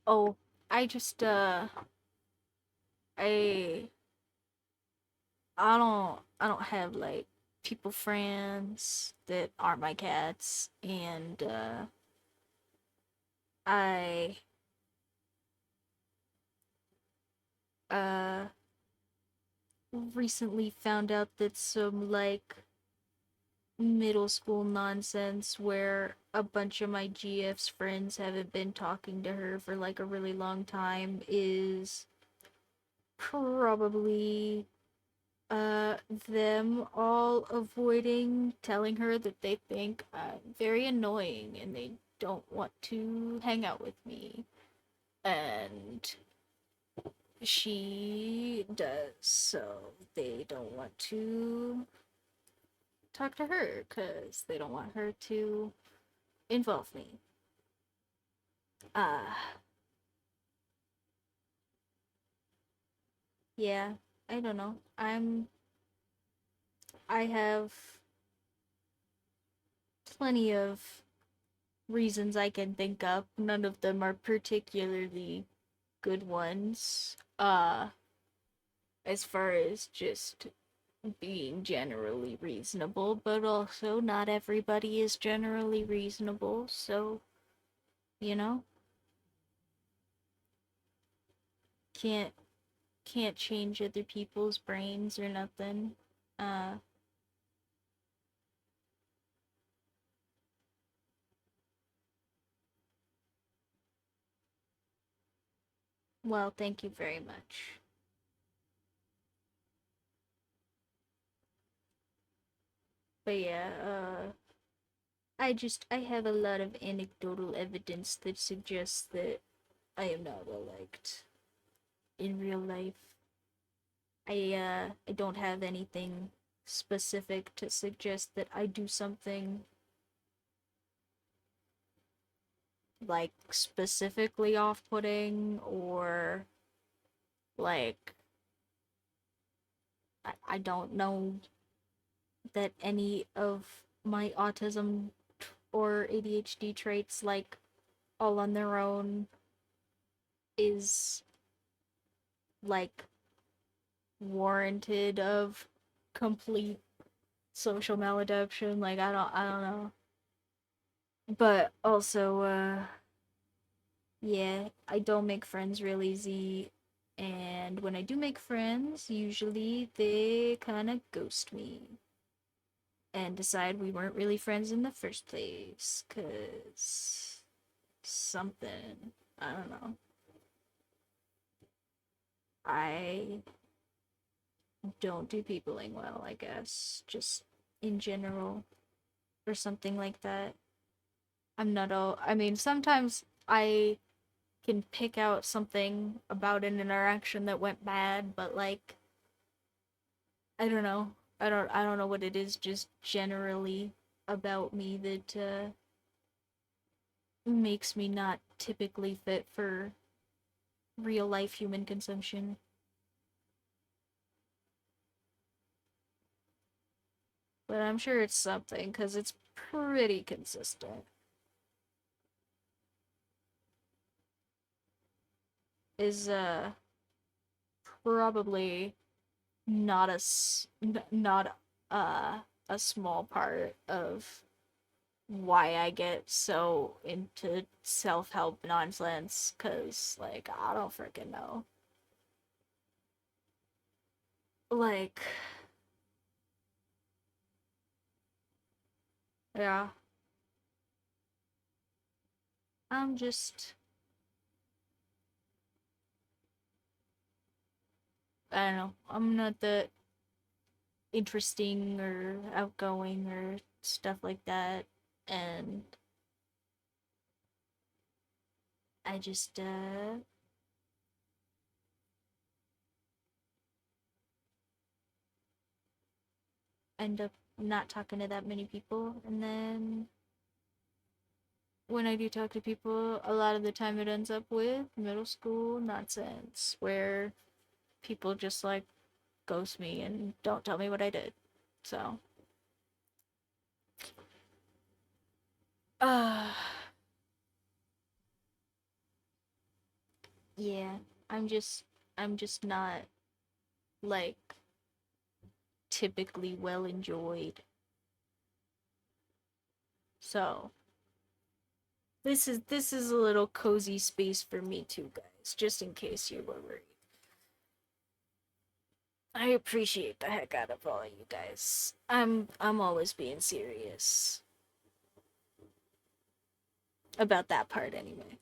Oh, I just, I I don't have like people friends that aren't my cats and I uh recently found out that some like middle school nonsense where a bunch of my GF's friends haven't been talking to her for like a really long time is probably them all avoiding telling her that they think I'm very annoying and they don't want to hang out with me. And she does, so they don't want to talk to her because they don't want her to involve me. Uh, yeah, I don't know. I have plenty of reasons I can think of. None of them are particularly good ones. As far as just being generally reasonable, but also not everybody is generally reasonable, so you know, can't can't change other people's brains or nothing. Uh well, thank you very much. But yeah, I have a lot of anecdotal evidence that suggests that I am not well liked in real life. I don't have anything specific to suggest that I do something like specifically off-putting or like I don't know that any of my autism or ADHD traits like all on their own is like warranted of complete social maladaptation. Like I don't know. But also, yeah, I don't make friends real easy. And when I do make friends, usually they kind of ghost me and decide we weren't really friends in the first place. Cause something, I don't know. I don't do peopling well, I guess. Just in general, or something like that. I'm not all. I mean, sometimes I can pick out something about an interaction that went bad, but like I don't know. I don't know what it is just generally about me that makes me not typically fit for real life human consumption. But I'm sure it's something cuz it's pretty consistent. Is probably not not a small part of why I get so into self-help nonsense cuz like I don't freaking know. Like yeah, I'm just I don't know. I'm not that interesting or outgoing or stuff like that and I just end up not talking to that many people and then when I do talk to people, a lot of the time it ends up with middle school nonsense where people just like ghost me and don't tell me what I did. So, uh, yeah, I'm just, I'm just not like typically well enjoyed. So, this is a little cozy space for me too, guys, just in case you were worried. I appreciate the heck out of all of you guys. I'm always being serious about that part anyway.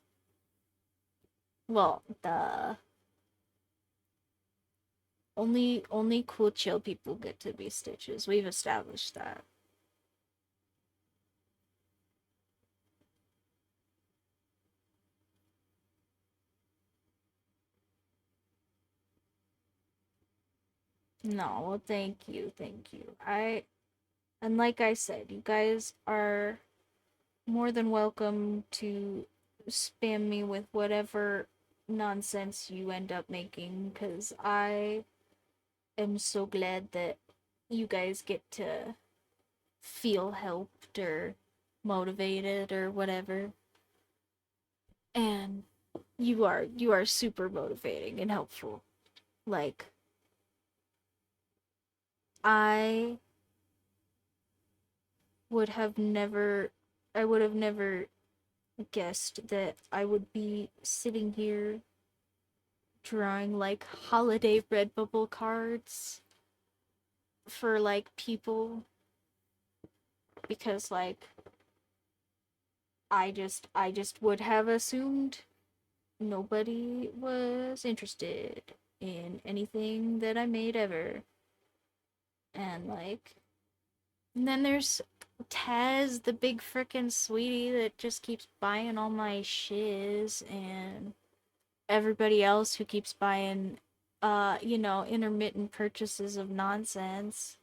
Well, the only cool chill people get to be Stitches. We've established that. No, well, thank you. And like I said, you guys are more than welcome to spam me with whatever nonsense you end up making, because I am so glad that you guys get to feel helped or motivated or whatever. And you are super motivating and helpful. Like I would have never I would have never guessed that I would be sitting here drawing like holiday Redbubble cards for like people because like I just would have assumed nobody was interested in anything that I made ever. And like and then there's Taz, the big frickin' sweetie that just keeps buying all my shiz, and everybody else who keeps buying, intermittent purchases of nonsense.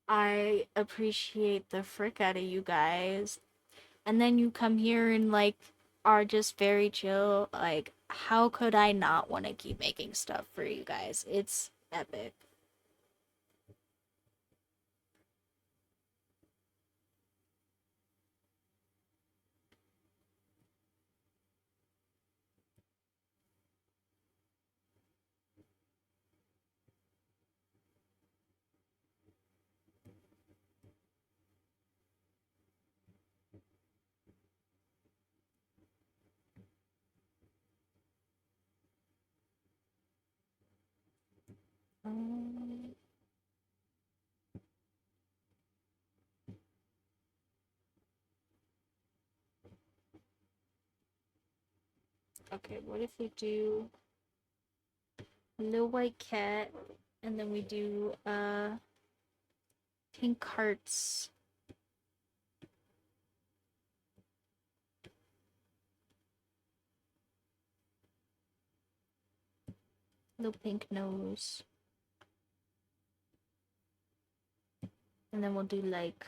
I appreciate the frick out of you guys. And then you come here and, like, are just very chill. Like, how could I not want to keep making stuff for you guys? It's epic. Okay, what if we do little white cat and then we do pink hearts. Little pink nose. And then we'll do like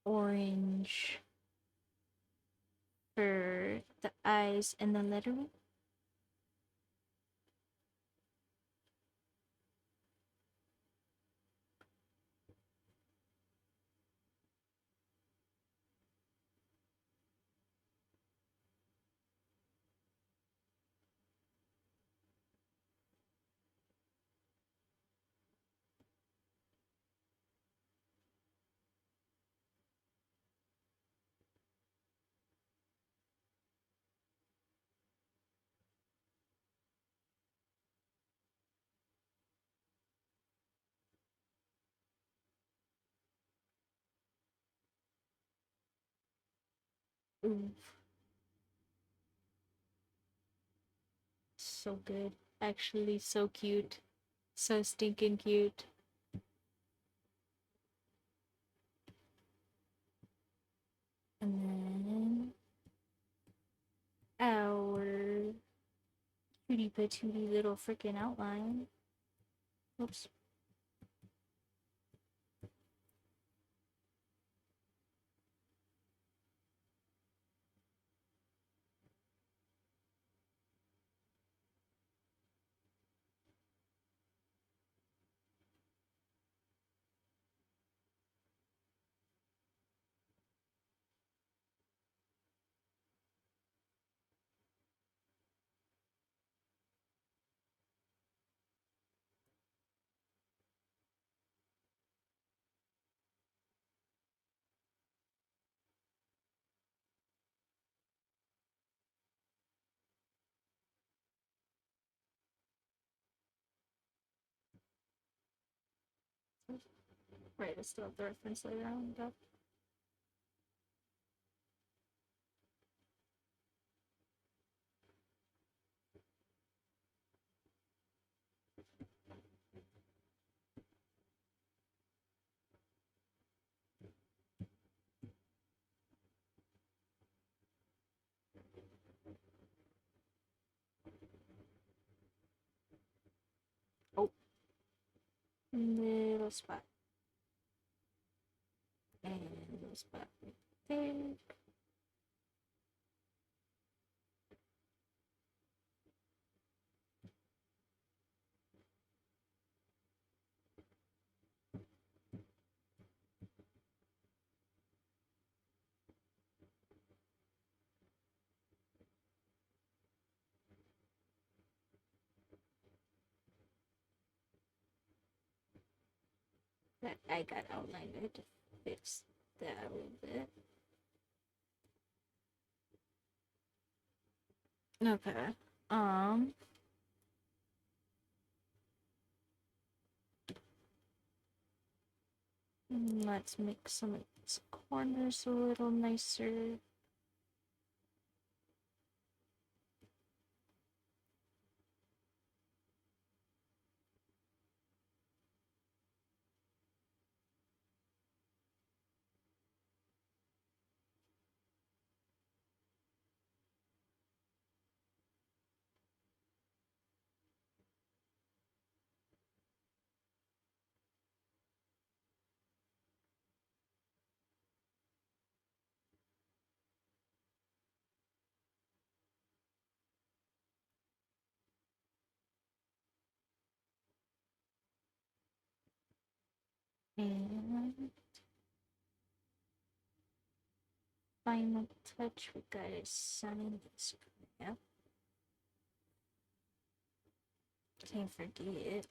orange for the eyes and the lettering. Ooh. So good. Actually, so cute. So stinking cute. And then our cutie patootie little freaking outline. Oops. Right, I still have the reference later on, but oh, little spot. And little spot right there. That I got outlined. I had to fix that a little bit. Okay. Um. Let's make some of its corners a little nicer. And final touch, we gotta sign this crap. Can't forget.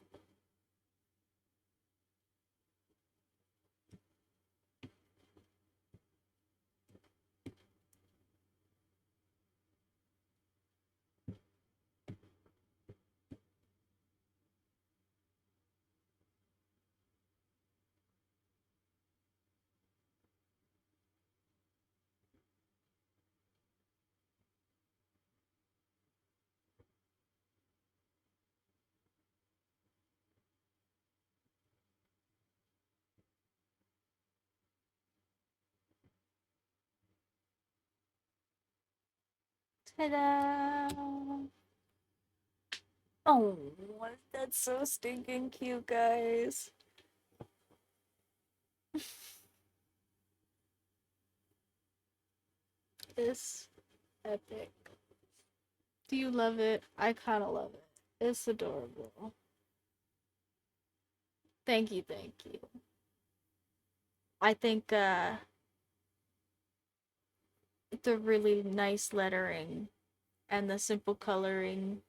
Ta-da! Oh, that's so stinking cute, guys. It's epic. Do you love it? I kind of love it. It's adorable. Thank you, thank you. I think the really nice lettering and the simple coloring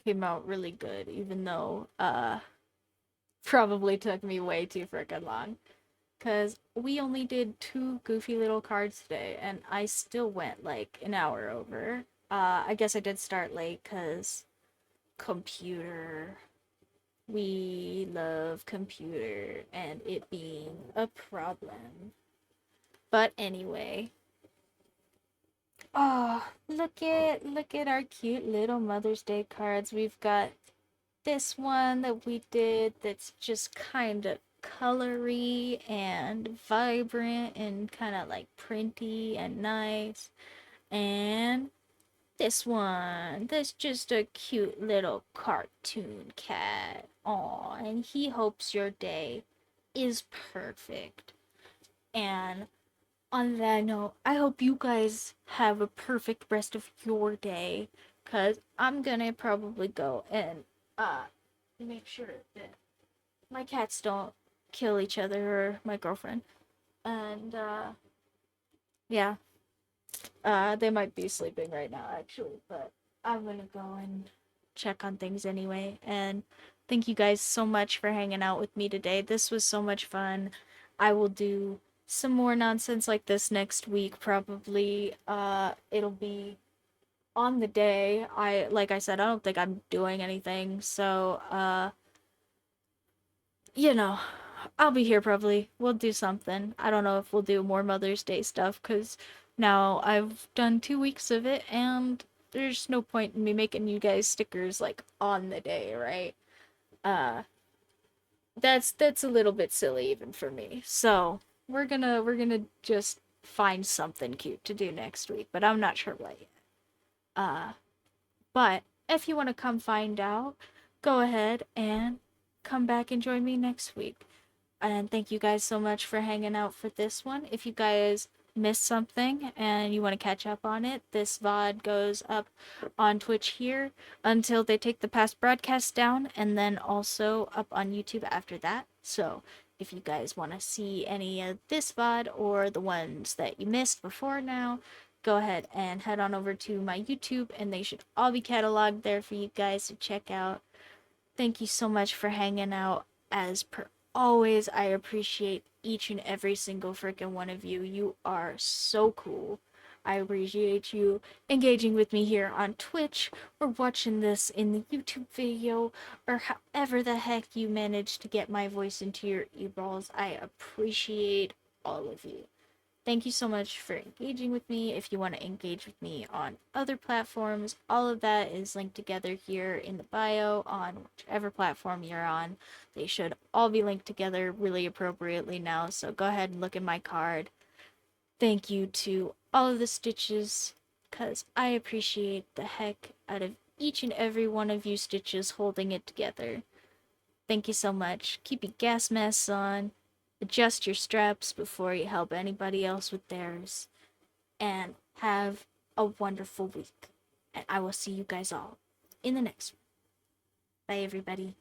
came out really good, even though probably took me way too freaking long. Cause we only did two goofy little cards today, and I still went like an hour over. I guess I did start late cause computer. We love computer and it being a problem. But anyway, oh, look at our cute little Mother's Day cards. We've got this one that we did that's just kind of colory and vibrant and kind of like printy and nice. And this one that's just a cute little cartoon cat. Aw, and he hopes your day is perfect. And on that note, I hope you guys have a perfect rest of your day. Cause I'm gonna probably go and make sure that my cats don't kill each other or my girlfriend. And yeah, they might be sleeping right now actually, but I'm gonna go and check on things anyway. And thank you guys so much for hanging out with me today. This was so much fun. I will do some more nonsense like this next week probably. It'll be on the day. I like I said, I don't think I'm doing anything. So, you know, I'll be here probably. We'll do something. I don't know if we'll do more Mother's Day stuff because now I've done 2 weeks of it and there's no point in me making you guys stickers like on the day, right? Uh, that's a little bit silly even for me. So we're gonna just find something cute to do next week, but I'm not sure what yet. Uh, but if you want to come find out, go ahead and come back and join me next week. And thank you guys so much for hanging out for this one. If you guys missed something and you want to catch up on it, this VOD goes up on Twitch here until they take the past broadcasts down, and then also up on YouTube after that. So if you guys want to see any of this VOD or the ones that you missed before now, go ahead and head on over to my YouTube, and they should all be cataloged there for you guys to check out. Thank you so much for hanging out. As per always, I appreciate each and every single freaking one of you. You are so cool. I appreciate you engaging with me here on Twitch or watching this in the YouTube video or however the heck you manage to get my voice into your earballs. I appreciate all of you. Thank you so much for engaging with me. If you want to engage with me on other platforms, all of that is linked together here in the bio on whichever platform you're on. They should all be linked together really appropriately now, so go ahead and look at my card. Thank you to all of the stitches, because I appreciate the heck out of each and every one of you stitches holding it together. Thank you so much. Keep your gas masks on. Adjust your straps before you help anybody else with theirs. And have a wonderful week. And I will see you guys all in the next one. Bye, everybody.